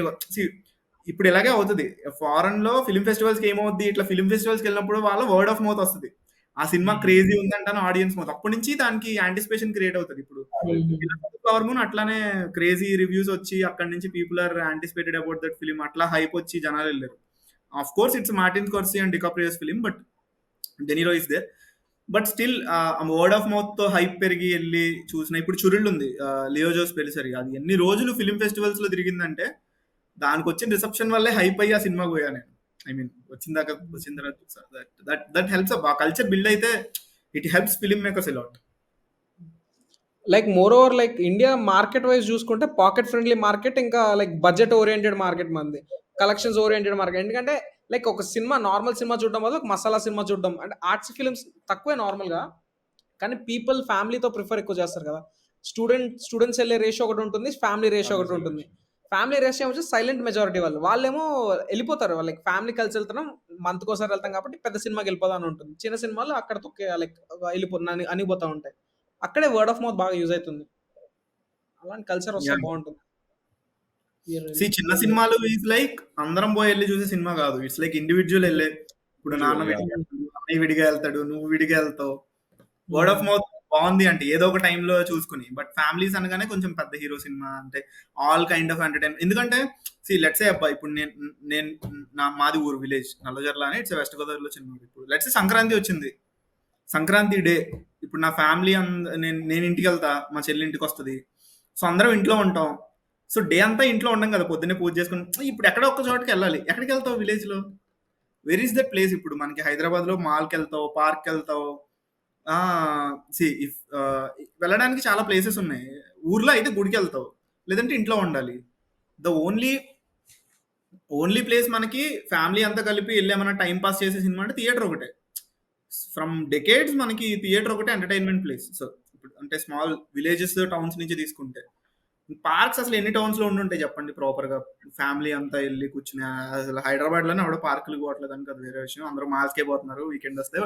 ఇప్పుడు ఇలాగే అవుతుంది. ఫారెన్ లో ఫిలిం ఫెస్టివల్స్ కి ఏమవుద్ది, ఇట్లా ఫిలిం ఫెస్టివల్స్ కి వెళ్ళినప్పుడు వాళ్ళ వర్డ్ ఆఫ్ మౌత్ వస్తుంది, ఆ సినిమా క్రేజీ ఉందంటాను ఆడియన్స్ మౌత్. అప్పటి నుంచి దానికి యాంటిసిపేషన్ క్రియేట్ అవుతుంది. ఇప్పుడు ఫ్లవర్ మూన్ అట్లానే క్రేజీ రివ్యూస్ వచ్చి అక్కడి నుంచి people are anticipated about that film, అట్లా హైప్ వచ్చి జనాలు వెళ్ళారు. Of course it's Martin స్కోర్సీ and డికాప్రియోస్ film, but డెనిరో is there. But still word of mouth తో హైప్ పెరిగి వెళ్ళి చూసిన ఇప్పుడు చురుళ్ళు ఉంది, లియో జోస్ పెలిసరి, అది ఎన్ని రోజులు ఫిలిం ఫెస్టివల్స్ లో తిరిగిందంటే దానికి వచ్చిన రిసెప్షన్ వల్లే హైప్ అయ్యి ఆ సినిమా పోయా నేను. ఐ మీన్ వచ్చిన తర్వాత that helps uh culture build అయితే it helps film makers a lot. Like more over like India market wise చూసుకుంటే పాకెట్ ఫ్రెండ్లీ మార్కెట్, ఇంకా లైక్ బడ్జెట్ ఓరియంటెడ్ మార్కెట్ మంది, కలెక్షన్స్ ఓరియంటెడ్ మార్కెట్. ఎందుకంటే లైక్ ఒక సినిమా నార్మల్ సినిమా చూడడం వల్ల ఒక masala cinema చూడడం అంటే ఆర్ట్స్ ఫిల్మ్స్ తక్కువే నార్మల్గా, కానీ పీపుల్ ఫ్యామిలీతో ప్రిఫర్ ఎక్కువ చేస్తారు కదా. స్టూడెంట్స్ వెళ్ళే రేషియో ఒకటి ఉంటుంది, ఫ్యామిలీ రేషియో ఒకటి ఉంటుంది. ఫ్యామిలీ రేషియో వచ్చి సైలెంట్ మెజారిటీ వాళ్ళేమో వెళ్ళిపోతారు, లైక్ ఫ్యామిలీ కలిసి వెళ్తున్నాం, మంత్కి ఒకసారి వెళ్తాం కాబట్టి పెద్ద సినిమాకి వెళ్ళిపోదా అని ఉంటుంది. చిన్న సినిమాలు అక్కడ తొక్కే లైక్ అనిపోతా ఉంటాయి. అక్కడే వర్డ్ ఆఫ్ మౌత్ బాగా యూజ్ అవుతుంది. అలాంటి కల్చర్ వస్తే బాగుంటుంది. చిన్న సినిమాలు ఈజ్ లైక్ అందరం పోయి వెళ్ళి చూసే సినిమా కాదు, ఇట్స్ లైక్ ఇండివిజువల్ వెళ్ళే. ఇప్పుడు నాన్న విడిగా వెళ్తాడు, అన్నయ్య విడిగా వెళ్తాడు, నువ్వు విడిగా వెళ్తావు. వర్డ్ ఆఫ్ మౌత్ బాగుంది అంటే ఏదో ఒక టైంలో చూసుకుని. బట్ ఫ్యామిలీస్ అనగానే కొంచెం పెద్ద హీరో సినిమా అంటే ఆల్ కైండ్ ఆఫ్ ఎంటర్టైన్. ఎందుకంటే లెట్స్ ఏ అబ్బా, ఇప్పుడు నేను మాది ఊరు విలేజ్ నల్లజర్ల అని, ఇట్స్ వెస్ట్ గోదావరిలో చిన్న. ఇప్పుడు లెట్స్ సంక్రాంతి వచ్చింది, సంక్రాంతి డే ఇప్పుడు నా ఫ్యామిలీ నేను ఇంటికి వెళ్తా, మా చెల్లి ఇంటికి వస్తుంది, సో అందరం ఇంట్లో ఉంటాం. సో డే అంతా ఇంట్లో ఉండం కదా, పొద్దున్నే పూజ చేసుకుని ఇప్పుడు ఎక్కడ ఒక్క చోటకి వెళ్ళాలి. ఎక్కడికి వెళ్తావు విలేజ్ లో? Where is that place? ఇప్పుడు మనకి హైదరాబాద్ లో మాల్కి వెళ్తావు, పార్క్ వెళ్తావు, ఇఫ్ వెళ్ళడానికి చాలా ప్లేసెస్ ఉన్నాయి. ఊర్లో అయితే గుడికి వెళ్తావు, లేదంటే ఇంట్లో ఉండాలి. ద ఓన్లీ ప్లేస్ మనకి ఫ్యామిలీ అంతా కలిపి వెళ్ళేమన్నా టైం పాస్ చేసే సినిమా అంటే థియేటర్ ఒకటే. ఫ్రమ్ డెకేడ్స్ మనకి థియేటర్ ఒకటే ఎంటర్టైన్మెంట్ ప్లేస్. సో ఇప్పుడు అంటే స్మాల్ విలేజెస్ టౌన్స్ నుంచి తీసుకుంటే పార్క్స్ అసలు ఎన్ని టౌన్స్ లో ఉండుంటాయి చెప్పండి ప్రాపర్ గా ఫ్యామిలీ అంతా వెళ్ళి కూర్చుని. అసలు హైదరాబాద్ లోనే ఎవడో పార్కులు పోవట్లేదు అని కదా వేరే విషయం, అందరూ మాల్స్కే పోతున్నారు వీకెండ్ వస్తే.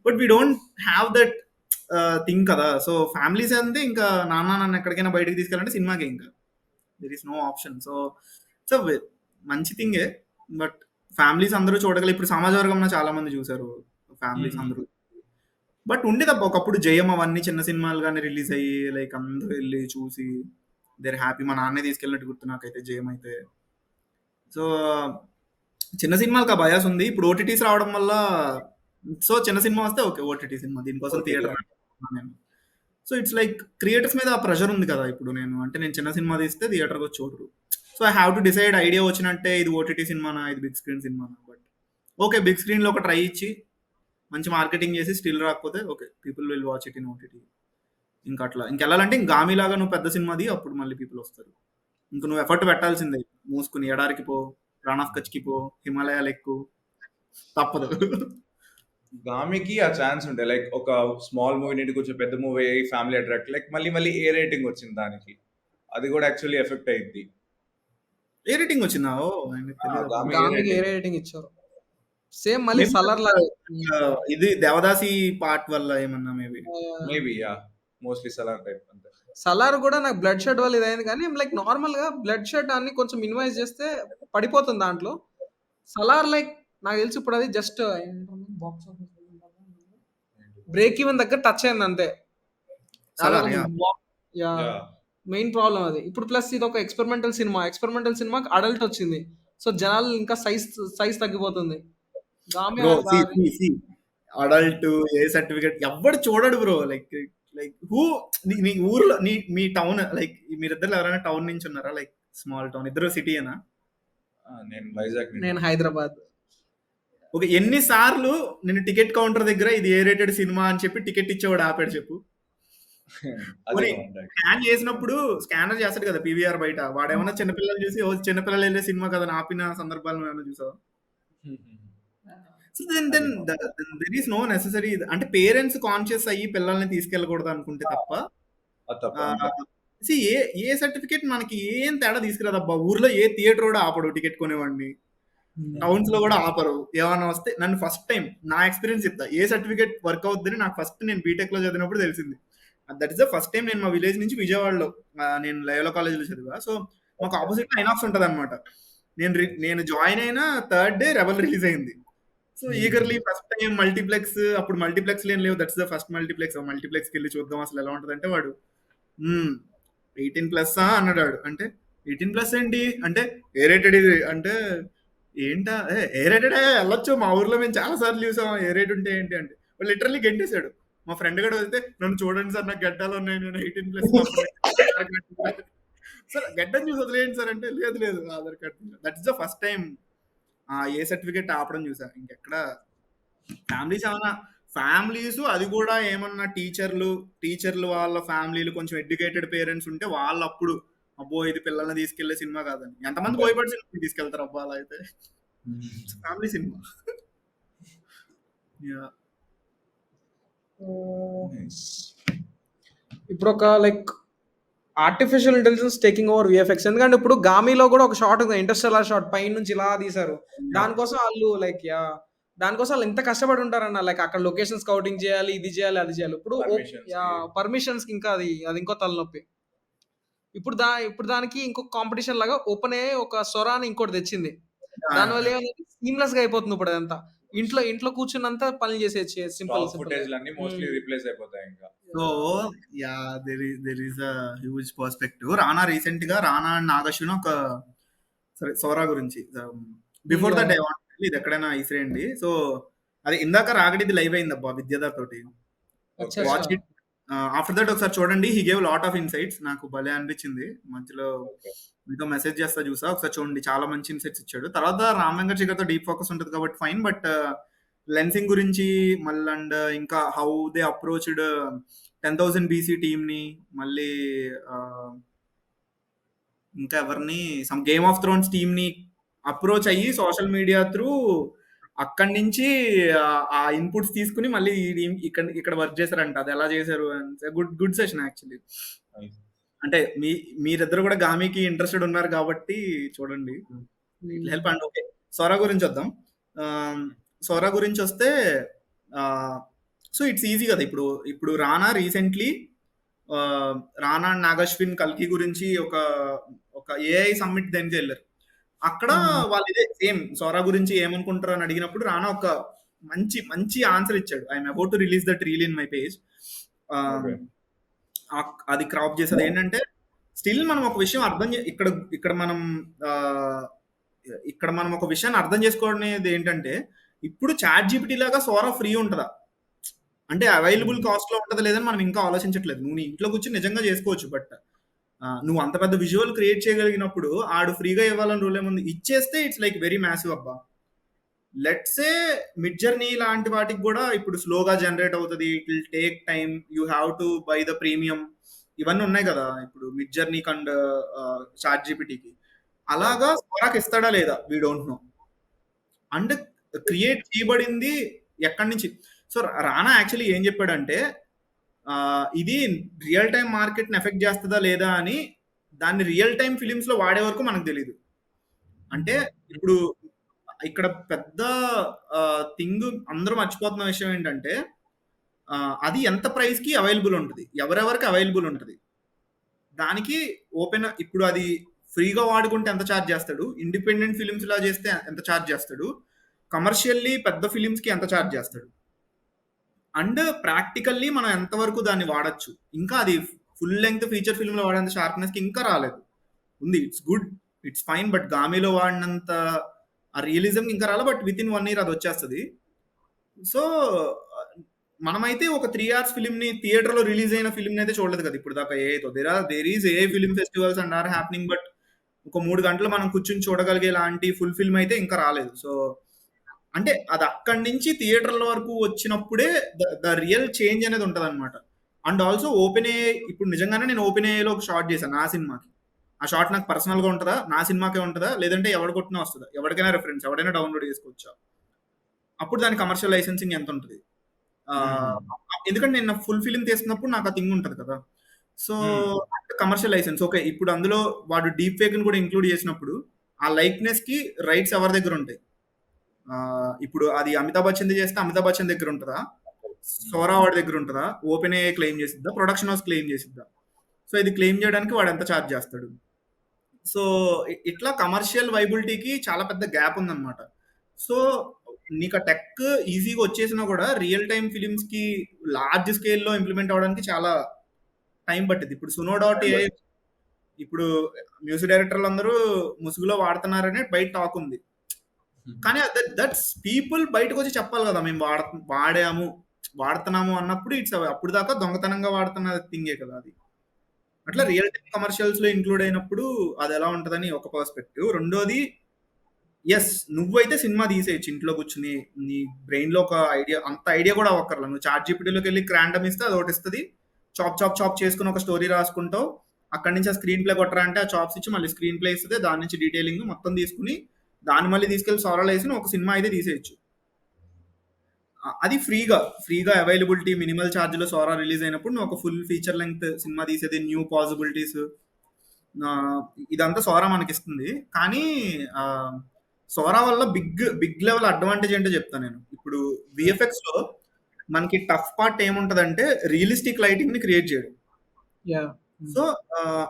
But we don't have that thing కదా. సో ఫ్యామిలీస్ అంతే, ఇంకా నన్ను ఎక్కడికైనా బయటకు తీసుకెళ్ళాలంటే సినిమాకే, ఇంకా there is no option. So so మంచి థింగే, బట్ ఫ్యామిలీస్ అందరూ చూడగల. ఇప్పుడు సమాజ వర్గంలో చాలా మంది చూసారు ఫ్యామిలీస్ అందరూ. బట్ ఉండేదబ్బా ఒకప్పుడు జయం అవన్నీ చిన్న సినిమాలు కానీ రిలీజ్ అయ్యి లైక్ అందరూ వెళ్ళి చూసి దేర్ హ్యాపీ. మా నాన్నే తీసుకెళ్ళినట్టు గుర్తు నాకైతే జయం అయితే. సో చిన్న సినిమాలకు ఆ బయాస్ ఉంది. ఇప్పుడు ఓటీటీస్ రావడం వల్ల సో చిన్న సినిమా వస్తే ఓకే ఓటీటీ సినిమా, దీనికోసం థియేటర్ నేను. సో ఇట్స్ లైక్ క్రియేటర్స్ మీద ఆ ప్రెషర్ ఉంది కదా. ఇప్పుడు నేను చిన్న సినిమా తీస్తే థియేటర్కి వచ్చి చూడరు. So I have to decide, idea వచ్చినట్టే ఇది ఓటీటీ సినిమానా, ఇది బిగ్ స్క్రీన్ సినిమానా. బట్ ఓకే బిగ్ స్క్రీన్లో ఒక ట్రై ఇచ్చి మంచి మార్కెటింగ్ చేసి స్టిల్ రాకపోతే okay people will watch it in OTT. ఇంకా అట్లా ఇంకెళ్ళాలంటే ఇంకా గామిలాగా నువ్వు పెద్ద సినిమాది, అప్పుడు మళ్ళీ పీపుల్ వస్తారు. ఇంకా నువ్వు ఎఫర్ట్ పెట్టాల్సిందే, మూసుకుని ఎడారికి పో, రాన్ ఆఫ్ కచ్కి పో, హిమాలయాలు ఎక్కువ, తప్పదు. గామికి ఆ ఛాన్స్ ఉండే లైక్ ఒక స్మాల్ మూవీ నుండి కొంచెం పెద్ద మూవీ అయ్యి ఫ్యామిలీ అట్రాక్ట్ లైక్ మళ్ళీ ఏ రేటింగ్ వచ్చింది దానికి, అది కూడా యాక్చువల్లీ ఎఫెక్ట్ అయింది. ఏ రేటింగ్ వచ్చిందా? గామికి ఏ రేటింగ్ ఇచ్చారు? సేమ్ మళ్ళీ సలార్ లాగా ఇది దేవదాసి పార్ట్ వల్ల ఏమన్నా maybe yeah mostly Salaar type అంతే. సలార్ కూడా నాకు బ్లడ్ షెడ్ వల్ల ఇదైంది, కానీ లైక్ నార్మల్ గా బ్లడ్ షెడ్ అన్ని కొంచెం మినిమైజ్ చేస్తే పడిపోతుంది దాంట్లో. సలార్ లైక్ నాకు తెలిసి ఇప్పుడు అది జస్ట్ బ్రేక్ ఈవెన్ దగ్గర టచ్ అయింది అంతే. మెయిన్ ప్రాబ్లం అది. ఇప్పుడు ప్లస్ ఇది ఒక ఎక్స్పెరిమెంటల్ సినిమా అడల్ట్ వచ్చింది, సో జనాలు ఇంకా సైజ్ తగ్గిపోతుంది. అడల్ట్ ఏ సర్టిఫికెట్ ఎవడు చూడడు బ్రో. లైక్ హూ నీ ఊర్లో మీ టౌన్, లైక్ మీరిద్దరు ఎవరైనా టౌన్ నుంచి ఉన్నారా? లైక్ స్మాల్ టౌన్, ఇద్దరు సిటీయేనా? నేను వైజాగ్, నేను హైదరాబాద్. ఓకే, ఎన్నిసార్లు నేను టికెట్ కౌంటర్ దగ్గర ఇది ఏ రేటెడ్ సినిమా అని చెప్పి టికెట్ ఇచ్చేవాడు ఆపాడు చెప్పు. స్కాన్ చేసినప్పుడు స్కానర్ చేస్తాడు కదా పీవీఆర్ బయట, వాడేమన్నా చిన్నపిల్లలు చూసి చిన్నపిల్లలు వెళ్ళే సినిమా కదా ఆపిన సందర్భాలు ఏమైనా చూసావా? So then there is no necessary. అంటే పేరెంట్స్ కాన్షియస్ అయ్యి పిల్లల్ని తీసుకెళ్ళకూడదు అనుకుంటే తప్ప ఏ సర్టిఫికేట్ మనకి ఏం తేడా తీసుకురాదబ్బా. ఊర్లో ఏ థియేటర్ కూడా ఆపడు టికెట్ కొనేవాడిని, టౌన్స్ లో కూడా ఆపరు. ఏమన్నా వస్తే నన్ను ఫస్ట్ టైం నా ఎక్స్పీరియన్స్ చెప్తా, ఏ సర్టిఫికేట్ వర్క్ అవుతుందని నాకు ఫస్ట్ నేను బీటెక్ లో చదివినప్పుడు తెలిసింది. That is the first time. నేను మా విలేజ్ నుంచి విజయవాడలో, నేను లయోలా కాలేజీలో చదివా. సో మాకు ఆపోజిట్ ఐనాక్స్ ఉంటుంది అనమాట. నేను జాయిన్ అయిన థర్డ్ డే రెబల్ రిలీజ్ అయింది. So eagerly first time multiplex, అప్పుడు మల్టీప్లెక్స్ లేవు, దట్స్ ద ఫస్ట్ మల్టీప్లెక్స్కి వెళ్ళి చూద్దాం అసలు ఎలా ఉంటుంది. అంటే వాడు 18+ అన్నాడు. అంటే 18+ ఏంటి అంటే ఏ రేటెడ్ ఇది అంటే ఏంటా ఏ రేటెడ్ వెళ్ళొచ్చు, మా ఊర్లో మేము చాలా సార్లు చూసాం, ఏ రేట్ ఉంటే ఏంటి అంటే వాడు లిటరల్లీ గెంటేశాడు. మా ఫ్రెండ్ కూడా వెళ్తే నన్ను చూడండి సార్ నాకు గడ్డాలు ఉన్నాయి నేను 18+ సార్ గడ్డని చూసి వదిలేయండి సార్ అంటే లేదు లేదు Aadhaar card that is the first time A certificate ఆపడం చూసా. ఇంకెక్కడ ఫ్యామిలీస్ అది కూడా ఏమన్నా టీచర్లు వాళ్ళ ఫ్యామిలీలు కొంచెం ఎడ్యుకేటెడ్ పేరెంట్స్ ఉంటే వాళ్ళు అప్పుడు అబ్బో ఇది పిల్లల్ని తీసుకెళ్లే సినిమా కాదని. ఎంతమంది భయపడి సినిమా తీసుకెళ్తారు అబ్బా అలా అయితే. Family cinema. ఇప్పుడు ఒక like artificial intelligence taking over VFX. ఎందుకంటే ఇప్పుడు గామీలో కూడా ఒక షాట్ ఉంది, ఇంటర్స్టెల్లార్ షాట్ పైన నుంచి ఇలా తీశారు. దానికోసం వాళ్ళు లైక్ దానికోసం వాళ్ళు ఎంత కష్టపడి ఉంటారన్న, లైక్ అక్కడ లొకేషన్ స్కౌటింగ్ చేయాలి, ఇది చేయాలి, అది చేయాలి. ఇప్పుడు పర్మిషన్స్ ఇంకా అది ఇంకో తలనొప్పి. ఇప్పుడు దానికి ఇంకొక కాంపిటీషన్ లాగా ఓపెన్ అయ్యే ఒక సొరాని ఇంకోటి తెచ్చింది. దానివల్ల ఏమైంది, సీమ్లెస్ గా అయిపోతుంది ఇప్పుడు అదంతా. ఇంట్లో కూర్చున్నంత పనులు చేసేయచ్చు సింపుల్ ఫుటేజ్ అన్ని మోస్ట్లీ రీప్లేస్ అయిపోతాయి ఇంకా. So yeah there is a huge perspective. Recent గా రానా అండ్ నాగశ్విన్ ఒక సోరా గురించి బిఫోర్ దట్ ఐ వాంట్ ఇది ఎక్కడైనా ఇసిరేయండి. సో అది ఇందాక రాగడిది లైవ్ అయింది అబ్బా విద్యాధర్ తోటి. Watch it. ఆఫ్టర్ దట్ ఒకసారి చూడండి. He gave lot of insights. నాకు భలే అనిపించింది. మధ్యలో మీతో మెసేజ్ చేస్తా చూసా, ఒకసారి చూడండి. చాలా మంచి ఇన్సైట్స్ ఇచ్చాడు. తర్వాత రామ్ వెంకట్ శేఖర్ తో డీప్ ఫోకస్ ఉంటుంది కాబట్టి ఫైన్. బట్ లెన్సింగ్ గురించి మళ్ళీ అండ్ ఇంకా how they approached 10,000 BC team ని, మళ్ళీ ఇంకా ఎవరిని sum game of Thrones team ని అప్రోచ్ అయ్యి సోషల్ మీడియా త్రూ అక్కడి నుంచి ఆ ఇన్పుట్స్ తీసుకుని మళ్ళీ ఇక్కడ వర్క్ చేశారంట. అది ఎలా చేశారు? Good session actually. అంటే మీరిద్దరు కూడా గామీకి ఇంట్రెస్టెడ్ ఉన్నారు కాబట్టి చూడండి. Help and okay. సోరా గురించి వద్దాం. సోరా గురించి వస్తే సో ఇట్స్ ఈజీ కదా. ఇప్పుడు రానా రీసెంట్లీ రానా అండ్ నాగశ్విన్ కల్కి గురించి ఒక ఏఐ సమ్మిట్ దానికి వెళ్ళారు. అక్కడ వాళ్ళు ఇదే సేమ్ సోరా గురించి ఏమనుకుంటారు అని అడిగినప్పుడు రానా ఒక మంచి ఆన్సర్ ఇచ్చాడు. I'm about to release that reel in my page. అది క్రాప్ చేసేది ఏంటంటే స్టిల్ మనం ఒక విషయం ఇక్కడ మనం ఒక విషయాన్ని అర్థం చేసుకోవడం ఏంటంటే ఇప్పుడు చాట్ జీపీటీ లాగా సోరా ఫ్రీ ఉంటుందా అంటే అవైలబుల్ కాస్ట్ లో ఉంటుందా లేదని మనం ఇంకా ఆలోచించట్లేదు. నువ్వు నీ ఇంట్లో కూర్చొని నిజంగా చేసుకోవచ్చు. బట్ నువ్వు అంత పెద్ద విజువల్ క్రియేట్ చేయగలిగినప్పుడు ఆడు ఫ్రీగా ఇవ్వాలని రూల్ ఏముంది? ఇచ్చేస్తే ఇట్స్ లైక్ వెరీ మ్యాసివ్ అబ్బా. లెట్స్ సే మిడ్ జర్నీ లాంటి వాటికి కూడా ఇప్పుడు స్లోగా జనరేట్ అవుతుంది. It will take time. You have to buy the premium. ఇవన్నీ ఉన్నాయి కదా ఇప్పుడు మిడ్ జర్నీ అండ్ చాట్ జీపీటీకి. అలాగా సోరాకి ఇస్తాడా లేదా we don't know. And create చేయబడింది ఎక్కడి నుంచి? సో రానా యాక్చువల్లీ ఏం చెప్పాడంటే ఇది రియల్ టైం మార్కెట్ని ఎఫెక్ట్ చేస్తుందా లేదా అని దాన్ని రియల్ టైం ఫిలిమ్స్ లో వాడే వరకు మనకు తెలియదు. అంటే ఇప్పుడు ఇక్కడ పెద్ద థింగ్ అందరూ మర్చిపోతున్న విషయం ఏంటంటే అది ఎంత ప్రైస్ కి అవైలబుల్ ఉంటుంది, ఎవరెవరికి అవైలబుల్ ఉంటుంది. దానికి ఓపెన్ ఇప్పుడు అది ఫ్రీగా వాడుకుంటే ఎంత ఛార్జ్ చేస్తాడు, ఇండిపెండెంట్ ఫిలిమ్స్ లా చేస్తే ఎంత ఛార్జ్ చేస్తాడు, కమర్షియల్లీ పెద్ద ఫిలిమ్స్ కి ఎంత ఛార్జ్ చేస్తాడు, అండ్ ప్రాక్టికల్లీ మనం ఎంతవరకు దాన్ని వాడచ్చు. ఇంకా అది ఫుల్ లెంగ్త్ ఫీచర్ ఫిల్మ్ లో వాడేంత షార్ప్నెస్ కి ఇంకా రాలేదు. ఉంది, it's good, it's fine. But గామీలో వాడినంత ఆ రియలిజం ఇంకా రాలే. బట్ విత్ ఇన్ 1 year అది వచ్చేస్తుంది. సో మనమైతే ఒక 3 hours ఫిలిం ని థియేటర్ లో రిలీజ్ అయిన ఫిలిం అయితే చూడలేదు కదా ఇప్పుడు దాకా. ఏఐతో there is a film festivals and are happening. But ఒక 3 గంటలు మనం కూర్చుని చూడగలిగే లాంటి ఫుల్ ఫిల్మ్ అయితే ఇంకా రాలేదు. సో అంటే అది అక్కడి నుంచి థియేటర్ల వరకు వచ్చినప్పుడే ద రియల్ చేంజ్ అనేది ఉంటుంది అనమాట. అండ్ ఆల్సో ఓపెన్ ఏ ఇప్పుడు నిజంగానే నేను ఓపెన్ ఏలో ఒక షార్ట్ చేశాను నా సినిమాకి. ఆ షార్ట్ నాకు పర్సనల్ గా ఉంటుందా, నా సినిమాకే ఉంటుందా, లేదంటే ఎవరు కొట్టినా వస్తుందా, ఎవరికైనా రెఫరెన్స్ ఎవడైనా డౌన్లోడ్ చేసుకోవచ్చా, అప్పుడు దాని కమర్షియల్ లైసెన్సింగ్ ఎంత ఉంటుంది? ఎందుకంటే నేను ఫుల్ ఫిలిం తీస్తున్నప్పుడు నాకు ఆ థింగ్ ఉంటుంది కదా. So commercial licence okay. ఇప్పుడు అందులో వాడు డీప్ ఫేక్ ని కూడా ఇంక్లూడ్ చేసినప్పుడు ఆ లైక్నెస్ కి రైట్స్ ఎవరి దగ్గర ఉంటాయి? ఇప్పుడు అది అమితాబ్ బచ్చన్ చేస్తే అమితాబ్ బచ్చన్ దగ్గర ఉంటుందా, సోరా వాడి దగ్గర ఉంటుందా, ఓపెన్ ఏ క్లెయిమ్ చేసిద్దా, ప్రొడక్షన్ హౌస్ క్లెయిమ్ చేసిద్దా? సో ఇది క్లెయిమ్ చేయడానికి వాడు ఎంత ఛార్జ్ చేస్తాడు? సో ఇట్లా కమర్షియల్ వైబిలిటీకి చాలా పెద్ద గ్యాప్ ఉందన్నమాట. సో నీకు ఆ టెక్ ఈజీగా వచ్చేసినా కూడా రియల్ టైమ్ ఫిలిమ్స్ కి లార్జ్ స్కేల్లో ఇంప్లిమెంట్ అవడానికి చాలా టైం పట్టింది. ఇప్పుడు suno.ai ఇప్పుడు మ్యూజిక్ డైరెక్టర్లు అందరూ ముసుగులో వాడుతున్నారని బయట టాక్ ఉంది. కానీ దట్స్ పీపుల్ బయటకు వచ్చి చెప్పాలి కదా మేము వాడాము. వాడుతున్నాము అన్నప్పుడు ఇట్స్ అప్పుడు దాకా దొంగతనంగా వాడుతున్న థింగే కదా అది. అట్లా రియల్ టైమ్ కమర్షియల్స్ లో ఇంక్లూడ్ అయినప్పుడు అది ఎలా ఉంటదని ఒక పర్స్పెక్టివ్. రెండోది, ఎస్ నువ్వైతే సినిమా తీసేయచ్చు ఇంట్లో కూర్చుని. నీ బ్రెయిన్ లో ఒక ఐడియా, అంత ఐడియా కూడా అవ్వక్కర్లా. నువ్వు చాట్ జీపీటీలోకి వెళ్ళి క్రాండమ్ ఇస్తే అది ఒకటి ఇస్తుంది. చాప్ చాప్ చాప్ చేసుకుని ఒక స్టోరీ రాసుకుంటావు. అక్కడి నుంచి ఆ స్క్రీన్ ప్లే కొట్టరా అంటే ఆ చాప్స్ ఇచ్చి మళ్ళీ స్క్రీన్ ప్లే ఇస్తుంది. దాని నుంచి డీటెయిలింగ్ మొత్తం తీసుకుని దాన్ని మళ్ళీ తీసుకెళ్లి సారాలు వేసి నువ్వు ఒక సినిమా అయితే తీసేయచ్చు. అది ఫ్రీగా అవైలబిలిటీ, మినిమల్ ఛార్జ్ లో సోరా రిలీజ్ అయినప్పుడు నువ్వు ఒక ఫుల్ ఫీచర్ లెంగ్త్ సినిమా తీసేది, న్యూ పాసిబిలిటీస్, ఇదంతా సోరా మనకి ఇస్తుంది. కానీ సోరా వల్ల బిగ్ లెవెల్ అడ్వాంటేజ్ ఏంటో చెప్తాను నేను. ఇప్పుడు విఎఫ్ఎక్స్ లో మనకి టఫ్ పార్ట్ ఏముంటదంటే రియలిస్టిక్ లైటింగ్ ని క్రియేట్ చేయడం. యాహ్! సో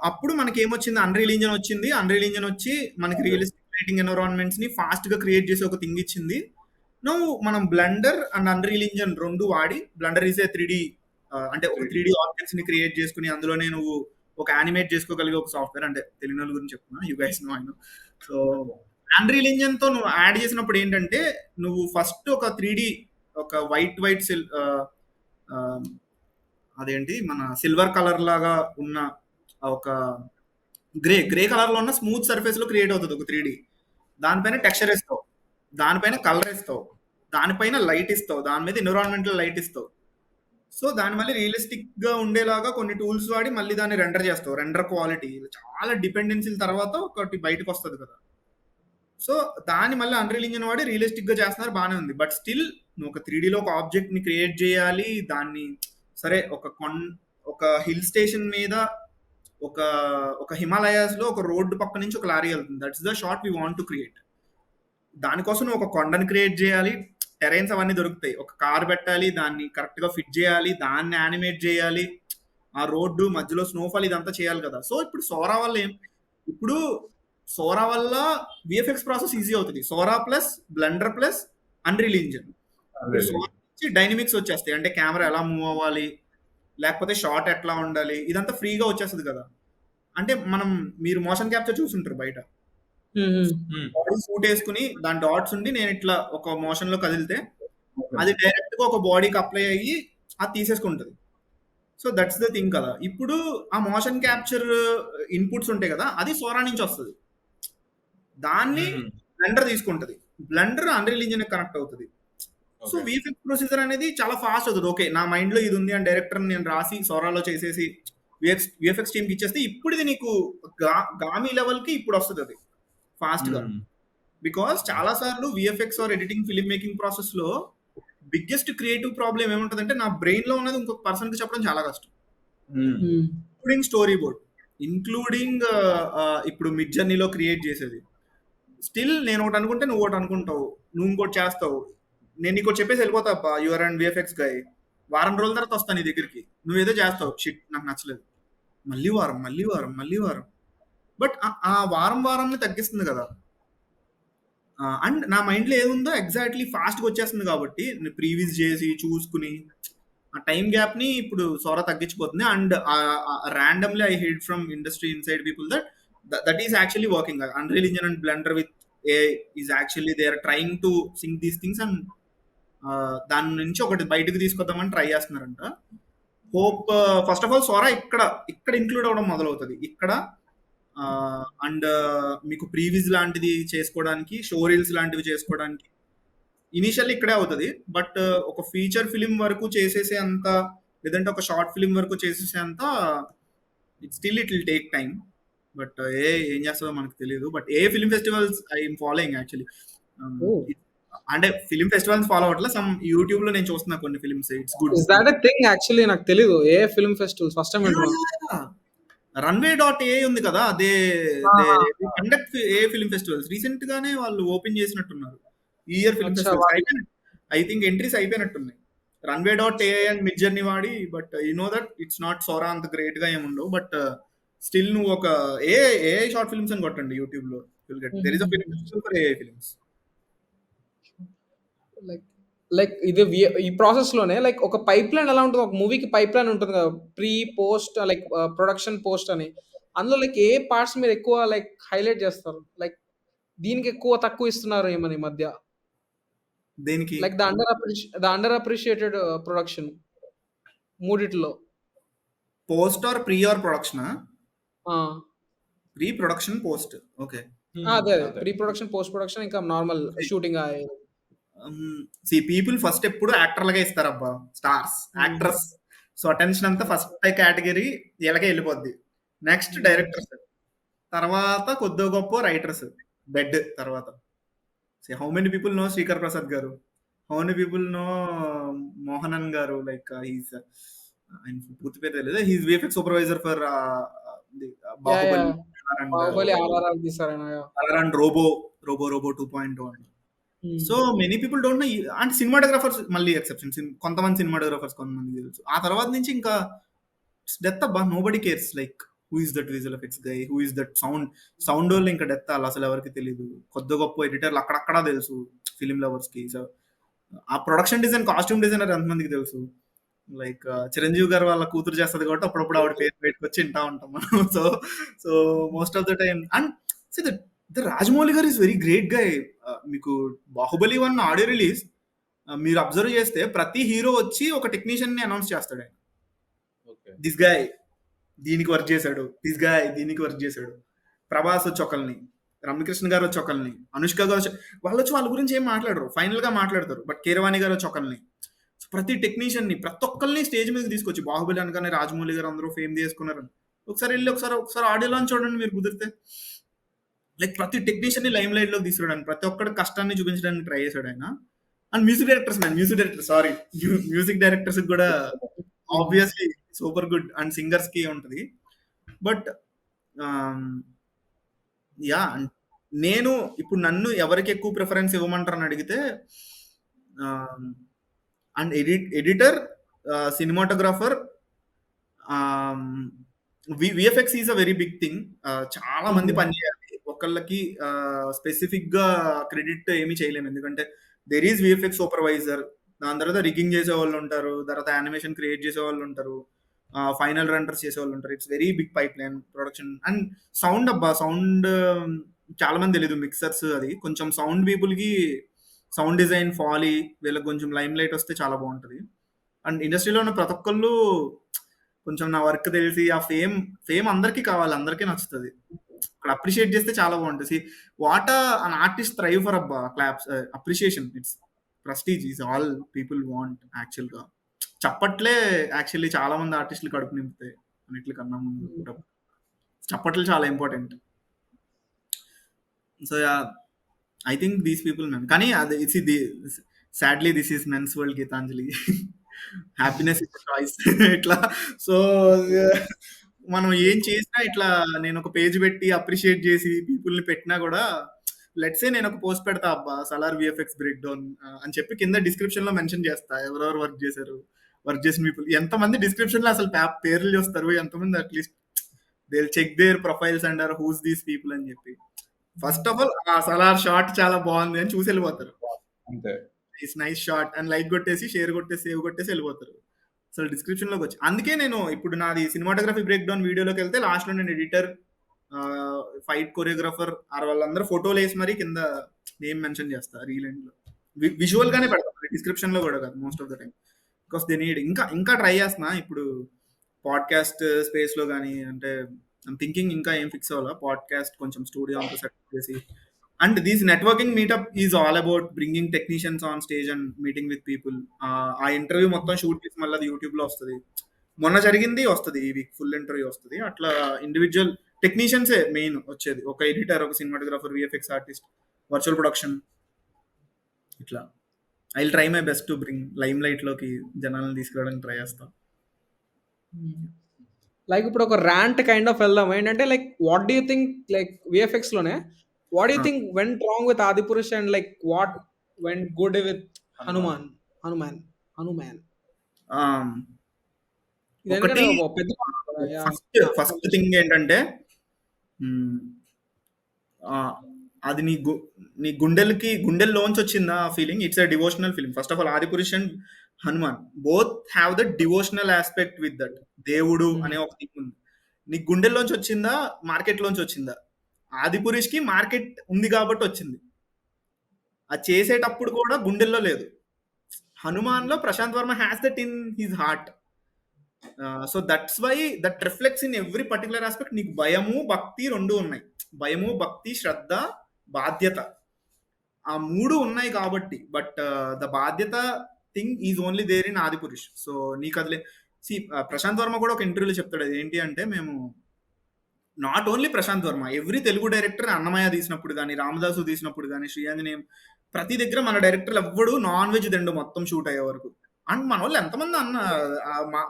అప్పుడు మనకి ఏమొచ్చింది, అన్రియల్ ఇంజన్ వచ్చింది. అన్రియల్ ఇంజన్ వచ్చి మనకి రియలిస్టిక్ లైటింగ్ ఎన్విరాన్మెంట్స్ ని ఫాస్ట్ గా క్రియేట్ చేసి ఒక థింగ్ ఇచ్చింది. నువ్వు మనం బ్లెండర్ అండ్ అన్రియల్ ఇంజన్ రెండు వాడి, బ్లెండర్ ఈస్ ఏ 3D అంటే ఒక 3D ఆబ్జెక్ట్స్ ని క్రియేట్ చేసుకుని అందులోనే నువ్వు ఒక యానిమేట్ చేసుకోగలిగే ఒక సాఫ్ట్వేర్. అంటే తెలియని వాళ్ళ గురించి చెప్తున్నా, you guys know I know. So unreal engine తో నువ్వు యాడ్ చేసినప్పుడు ఏంటంటే, నువ్వు ఫస్ట్ ఒక 3D ఒక వైట్ సిల్ అదేంటి మన సిల్వర్ కలర్ లాగా ఉన్న ఒక గ్రే కలర్ లో ఉన్న స్మూత్ సర్ఫేస్ లో క్రియేట్ అవుతుంది ఒక 3D. దానిపైన టెక్స్చర్ ఇస్తావు, దానిపైన కలర్ ఇస్తావు, దానిపైన లైట్ ఇస్తావు, దాని మీద ఎన్విరాన్మెంటల్ లైట్ ఇస్తావు. సో దాని మళ్ళీ రియలిస్టిక్ గా ఉండేలాగా కొన్ని టూల్స్ వాడి మళ్ళీ దాన్ని రెండర్ చేస్తావు. రెండర్ క్వాలిటీ చాలా డిపెండెన్సీల తర్వాత ఒకటి బయటకు వస్తుంది కదా. సో దాన్ని మళ్ళీ అన్రియల్ ఇంజన్ వాడి రియలిస్టిక్ గా చేస్తున్నారు, బాగానే ఉంది. బట్ స్టిల్ నువ్వు ఒక 3D లో ఒక ఆబ్జెక్ట్ ని క్రియేట్ చేయాలి. దాన్ని సరే ఒక హిల్ స్టేషన్ మీద ఒక హిమాలయాస్ లో ఒక రోడ్డు పక్క నుంచి ఒక లారీ వెళ్తుంది. That's the shot we want to create. దానికోసం నువ్వు ఒక కొండని క్రియేట్ చేయాలి, టెరైన్స్ అవన్నీ దొరుకుతాయి. ఒక కార్ పెట్టాలి, దాన్ని కరెక్ట్ గా ఫిట్ చేయాలి, దాన్ని యానిమేట్ చేయాలి, ఆ రోడ్డు మధ్యలో స్నోఫాల్ ఇదంతా చేయాలి కదా. సో ఇప్పుడు సోరా వల్ల విఎఫ్ఎక్స్ ప్రాసెస్ ఈజీ అవుతుంది. Sora plus Blender plus Unreal Engine dynamics వచ్చేస్తాయి. అంటే కెమెరా ఎలా మూవ్ అవ్వాలి, లేకపోతే షాట్ ఎట్లా ఉండాలి, ఇదంతా ఫ్రీగా వచ్చేస్తుంది కదా. అంటే మీరు మోషన్ క్యాప్చర్ చూసుంటారు బయట, బాడీ సూట్ వేసుకుని దాని డాట్స్ ఉండి నేను ఇట్లా ఒక మోషన్ లో కదిలితే అది డైరెక్ట్ గా ఒక బాడీకి అప్లై అయ్యి అది తీసేసుకుంటది. సో దట్స్ ద థింగ్ కదా. ఇప్పుడు ఆ మోషన్ క్యాప్చర్ ఇన్పుట్స్ ఉంటాయి కదా, అది సోరా నుంచి వస్తుంది. దాన్ని బ్లెండర్ తీసుకుంటది, బ్లెండర్ అన్రియల్ ఇంజిన్ కనెక్ట్ అవుతుంది. సో విఎఫ్ఎక్స్ ప్రొసీజర్ అనేది చాలా ఫాస్ట్ అవుతుంది. ఓకే నా మైండ్ లో ఇది ఉంది అని డైరెక్టర్ నేను రాసి సోరాలో చేసేసి విఎఫ్ఎక్స్ టీమ్ కి ఇచ్చేస్తే ఇప్పుడు ఇది నీకు గామి లెవెల్ కి ఇప్పుడు వస్తుంది అది ఫాస్ట్ గా. బికాస్ చాలా సార్లు VFX or editing film making process లో బిగ్గెస్ట్ క్రియేటివ్ ప్రాబ్లం ఏముంటదంటే, నా బ్రెయిన్ లో ఉన్నది ఇంకొక పర్సన్ కి చెప్పడం చాలా కష్టం. ఇంక్లూడింగ్ స్టోరీ బోర్డ్, ఇంక్లూడింగ్ ఇప్పుడు మిడ్ జర్నీలో క్రియేట్ చేసేది. స్టిల్ నేను ఒకటి అనుకుంటే నువ్వు ఒకటి అనుకుంటావు, నువ్వు ఇంకోటి చేస్తావు. నేను నీకు చెప్పేసి వెళ్ళిపోతా, యువర్ అండ్ విఎఫ్ఎక్స్ గై, వారం రోజుల తర్వాత వస్తాను నీ దగ్గరికి, నువ్వేదో చేస్తావు, షిట్ నాకు నచ్చలేదు, మళ్ళీ వారం. బట్ ఆ వారంని తగ్గిస్తుంది కదా. అండ్ నా మైండ్లో ఏముందో ఎగ్జాక్ట్లీ ఫాస్ట్గా వచ్చేస్తుంది కాబట్టి ప్రీవియస్ చేసి చూసుకుని ఆ టైం గ్యాప్ని ఇప్పుడు సోరా తగ్గించిపోతుంది. And randomly I heard from industry inside people that is actually working. Unreal engine and blender with AI is actually they are trying to sync these things and దాని నుంచి ఒకటి బయటకు తీసుకొద్దామని ట్రై చేస్తున్నారంట. Hope first of all Sora ఇక్కడ include అవ్వడం మొదలవుతుంది ఇక్కడ. అండ్ మీకు ప్రీవిజ్ లాంటిది చేసుకోవడానికి, షో రీల్స్ లాంటివి చేసుకోవడానికి ఇనిషియల్లీ ఇక్కడే అవుతుంది. బట్ ఒక ఫీచర్ ఫిలిం వరకు చేసేసే అంత, లేదంటే ఒక షార్ట్ ఫిలిం వరకు చేసేసే అంత still it will take time. But ఏం చేస్తుందో మనకు తెలియదు. But AI film festivals I'm following actually. అంటే ఫిలిం ఫెస్టివల్స్ ఫాలో అవ్వట్లే, సమ్ యూట్యూబ్ లో నేను చూస్తున్నా కొన్ని films. It's good. Is that a thing actually? నాకు తెలియదు AI film festivals, first time వింటున్నా. runway.a ఉంది కదా, అదే conduct AI film festivals. Recent గానే వాళ్ళు ఓపెన్ చేసినట్టున్నారు ఈ year film festivals. I think entries అయిపోయినట్టున్నాయి runway.a అండ్ మిడ్ జర్నీ వాడి. But you know that it's not Sora అంత గ్రేట్ గా ఏముండవు. బట్ స్టిల్ నువ్వు ఒక ఏ షార్ట్ ఫిల్మ్స్ అని కొట్టండి యూట్యూబ్ లో, will get there is a film festival for a films. Like ఇది ఈ ప్రాసెస్ లోనే లైక్ ఒక పైప్ లైన్ ఎలా ఉంటుంది, ఒక మూవీకి పైప్ లైన్ ఉంటుంది కదా, pre post like production post అని. అందులో లైక్ ఏ పార్ట్స్ మీరు ఎక్కువ లైక్ హైలైట్ చేస్తారు? లైక్ దీనికి ఎక్కువ తక్కువ ఇస్తున్నారు ఏమని ఈ మధ్య? దేనికి? Like the under appreciated production మూడిట్లో. పోస్ట్ ఆర్ ప్రీ ఆర్ ప్రొడక్షనా? ఆ! Pre production, post. ఓకే. అదే. అదే. ప్రీ ప్రొడక్షన్, పోస్ట్ ప్రొడక్షన్ ఇంకా నార్మల్ షూటింగ్ పీపుల్ ఫస్ట్ ఎప్పుడు యాక్టర్లుగా ఇస్తారబ్బా, స్టార్స్, యాక్ట్రస్. సో అటెన్షన్ అంతా ఫస్ట్ కేటగిరీ వీళ్ళకే వెళ్ళిపోద్ది. నెక్స్ట్ డైరెక్టర్స్, తర్వాత కొద్దో గొప్ప రైటర్స్, బెడ్ తర్వాత. How many people know Srikar Prasad garu, how many people know Mohanan garu, like he's, ఆయన పూర్తి పేరు తెలియదు, he's VFX supervisor for Baahubali Baahubali RRR తీసారాయన. And Robo 2.0 and so many people don't know. అంటే సినిమాటోగ్రాఫర్స్ మళ్ళీ ఎక్సెప్షన్, కొంతమంది సినిమాటోగ్రాఫర్స్ కొంతమంది తెలుసు. ఆ తర్వాత నుంచి ఇంకా డెత్ అబ్బా, nobody cares, like who is that visual effects guy, who is that sound వాళ్ళు ఇంకా డెత్ అసలు ఎవరికి తెలియదు. కొద్ది గొప్ప ఎడిటర్లు అక్కడక్కడ తెలుసు ఫిలిం లవర్స్ కి. సో ఆ ప్రొడక్షన్ డిజైన్, కాస్ట్యూమ్ డిజైనర్ ఎంతమందికి తెలుసు? లైక్ చిరంజీవి గారు వాళ్ళ కూతురు చేస్తుంది కాబట్టి అప్పుడప్పుడు ఆవిడ పేరు బయటకు వచ్చి వింటా ఉంటాం మనం. So most of the time. And see the Rajamouli garu is very great guy. మీకు బాహుబలి 1 ఆడియో రిలీజ్ మీరు అబ్జర్వ్ చేస్తే ప్రతి హీరో వచ్చి ఒక టెక్నీషియన్ ని అనౌన్స్ చేస్తాడు. ఆయన దిస్ గాయ్ దీనికి వర్క్ చేశాడు, దిస్ గాయ్ దీనికి వర్క్ చేశాడు. ప్రభాస్ వచ్చి ఒకరిని, రమ్యకృష్ణ గారు వచ్చి ఒకరిని, అనుష్క గారు వచ్చి, వాళ్ళు వచ్చి వాళ్ళ గురించి ఏం మాట్లాడరు, ఫైనల్ గా మాట్లాడతారు. బట్ కీరవాణి గారు వచ్చి ఒకరిని, ప్రతి టెక్నీషియన్ ని, ప్రతి ఒక్కరిని స్టేజ్ మీద తీసుకొచ్చి, బాహుబలి అనగానే రాజమౌళి గారు అందరూ ఫేమ్ చేసుకున్నారు. ఒకసారి వెళ్ళి ఒకసారి ఆడియో లాంచ్ చూడండి మీరు కుదిరితే. లైక్ ప్రతి టెక్నీషియన్ ని లైమ్ లైట్ లో తీసుకురావడానికి, ప్రతి ఒక్కరి కష్టాన్ని చూపించడానికి ట్రై చేశాడు ఆయన. అండ్ మ్యూజిక్ డైరెక్టర్స్ కూడా obviously super good, and singers కి ఉంటది. బట్ యా, నేను ఇప్పుడు నన్ను ఎవరికి ఎక్కువ ప్రిఫరెన్స్ ఇవ్వమంటారని అడిగితే, and editor, cinematographer, VFX is a very big thing. చాలా మంది పనిచేయాలి, ఒకళ్ళకి స్పెసిఫిక్ గా క్రెడిట్ ఏమీ చేయలేము. ఎందుకంటే దెర్ ఈజ్ విఎఫ్ఎక్స్ సూపర్వైజర్, దాని తర్వాత రిగ్గింగ్ చేసే వాళ్ళు ఉంటారు, తర్వాత యానిమేషన్ క్రియేట్ చేసే వాళ్ళు ఉంటారు, ఫైనల్ రెండర్స్ చేసే వాళ్ళు ఉంటారు. It's very big pipeline production. And sound అబ్బా, సౌండ్ చాలా మంది తెలీదు, మిక్సర్స్, అది కొంచెం సౌండ్ పీపుల్ కి సౌండ్ డిజైన్, ఫాలీ, వీళ్ళకి కొంచెం లైమ్ లైట్ వస్తే చాలా బాగుంటది. అండ్ ఇండస్ట్రీలో ఉన్న ప్రతి ఒక్కళ్ళు కొంచెం నా వర్క్ తెలిసి, ఆ ఫేమ్ అందరికీ కావాలి, అందరికీ నచ్చుతుంది. అక్కడ అప్రిషియేట్ చేస్తే చాలా బాగుంటుంది. What an artist thrive for అబ్బా, claps, appreciation, it's prestige is all people want. యాక్చువల్ గా చప్పట్లే యాక్చువల్లీ చాలా మంది ఆర్టిస్టులు కడుపు నింపుతాయి అన్నిటికన్నా ముందు. చప్పట్లు చాలా important. So yeah, I think these people man. కానీ అది sadly this is men's world, Gitanjali. Happiness is choice. ఇట్లా సో మనం ఏం చేసినా ఇట్లా, నేను ఒక పేజ్ పెట్టి అప్రిషియేట్ చేసి పీపుల్ ని పెట్టినా కూడా, లెట్స్ సే నేను ఒక పోస్ట్ పెడతా అబ్బా, సలార్ విఎఫ్ఎక్స్ బ్రేక్ డౌన్ అని చెప్పి కింద డిస్క్రిప్షన్ లో మెన్షన్ చేస్తా ఎవరెవరు వర్క్ చేసిన పీపుల్. ఎంతమంది డిస్క్రిప్షన్ లో అసలు పేర్లు చూస్తారు, ఎంతమంది at least they check their profiles and who's these people అని చెప్పి. ఫస్ట్ ఆఫ్ ఆల్ ఆ సలార్ షార్ట్ చాలా బాగుంది అని చూసి వెళ్ళిపోతారు. అంతే, ఇట్స్ నైస్ షార్ట్ అని లైక్ కొట్టేసి, షేర్ కొట్టేసి, సేవ్ కొట్టేసి వెళ్ళిపోతారు. అసలు డిస్క్రిప్షన్ లోకి వచ్చి. అందుకే నేను ఇప్పుడు నాది సినిమాటోగ్రఫీ బ్రేక్ డౌన్ వీడియోలోకి వెళ్తే లాస్ట్ లో నేను ఎడిటర్, ఫైట్ కొరియోగ్రాఫర్, వాళ్ళందరూ ఫోటోలు వేసి మరి కింద నేమ్ మెన్షన్ చేస్తా రీల్ ఎండ్ లో. విజువల్ గానే పెడతాను, డిస్క్రిప్షన్ లో కూడా కాదు most of the time. Because they need. ఇంకా ట్రై చేస్తున్నా ఇప్పుడు పాడ్కాస్ట్ స్పేస్ లో కానీ. అంటే ఐమ్ థింకింగ్ ఇంకా ఏం ఫిక్స్ అవ్వాలా, పాడ్కాస్ట్ కొంచెం స్టూడియో అంతా సెట్ చేసి. And these networking meetup is all about bringing technicians on stage and meeting with people. ఆ ఇంటర్వ్యూ మొత్తం షూట్ చేసి మళ్ళీ అది యూట్యూబ్ లో వస్తుంది. మొన్న జరిగింది వస్తుంది, ఈ వీక్ ఫుల్ ఇంటర్వ్యూ వస్తుంది. అట్లా ఇండివిజువల్ టెక్నీషియన్సే మెయిన్ వచ్చేది, ఒక ఎడిటర్, ఒక cinematographer, VFX artist, virtual production. ఇట్లా I will try my best to bring limelight లోకి జనాలను తీసుకురావడానికి ట్రై చేస్తాను. లైక్ ఇప్పుడు ఒక ర్యాంట్ కైండ్ ఆఫ్ వెళ్దాం. ఏంటంటే like what do you think, like VFX లోనే what you think went wrong with Adipurush and like what went good with Hanuman? ఒకటి, ఫస్ట్ థింగ్ ఏంటంటే, అది నీ గుండెల్లోంచి వచ్చిందా ఆ feeling? It's a devotional film. First of all Adipurush and Hanuman both have the devotional aspect with that. దేవుడు అనే ఒక థింగ్ ఉంది. నీ గుండెల్లోంచి వచ్చిందా, మార్కెట్ లోంచి వచ్చిందా? ఆదిపురుష్ కి మార్కెట్ ఉంది కాబట్టి వచ్చింది. అది చేసేటప్పుడు కూడా గుండెల్లో లేదు. హనుమాన్‌లో Prashanth Varma has that in his heart. So that's why that reflects in every particular aspect. నీకు భయము, భక్తి 2 ఉన్నాయి. భయము, భక్తి, శ్రద్ధ, బాధ్యత. ఆ 3 ఉన్నాయి కాబట్టి. బట్ ద బాధ్యత thing is only there in Adipurush. So నీకదిలే ప్రశాంత్ వర్మ కూడా ఒక ఇంటర్వ్యూలో చెప్తాడు. అదేంటి అంటే, మేము not only Prashanth Varma, every Telugu director Annamayya తీసినప్పుడు కానీ, రామదాసు తీసినప్పుడు కానీ, శ్రీ ఆంజనేయం, ప్రతి దగ్గర మన డైరెక్టర్లు ఎవ్వడు నాన్ వెజ్ తిండు మొత్తం షూట్ అయ్యే వరకు. అండ్ మన వాళ్ళు ఎంతమంది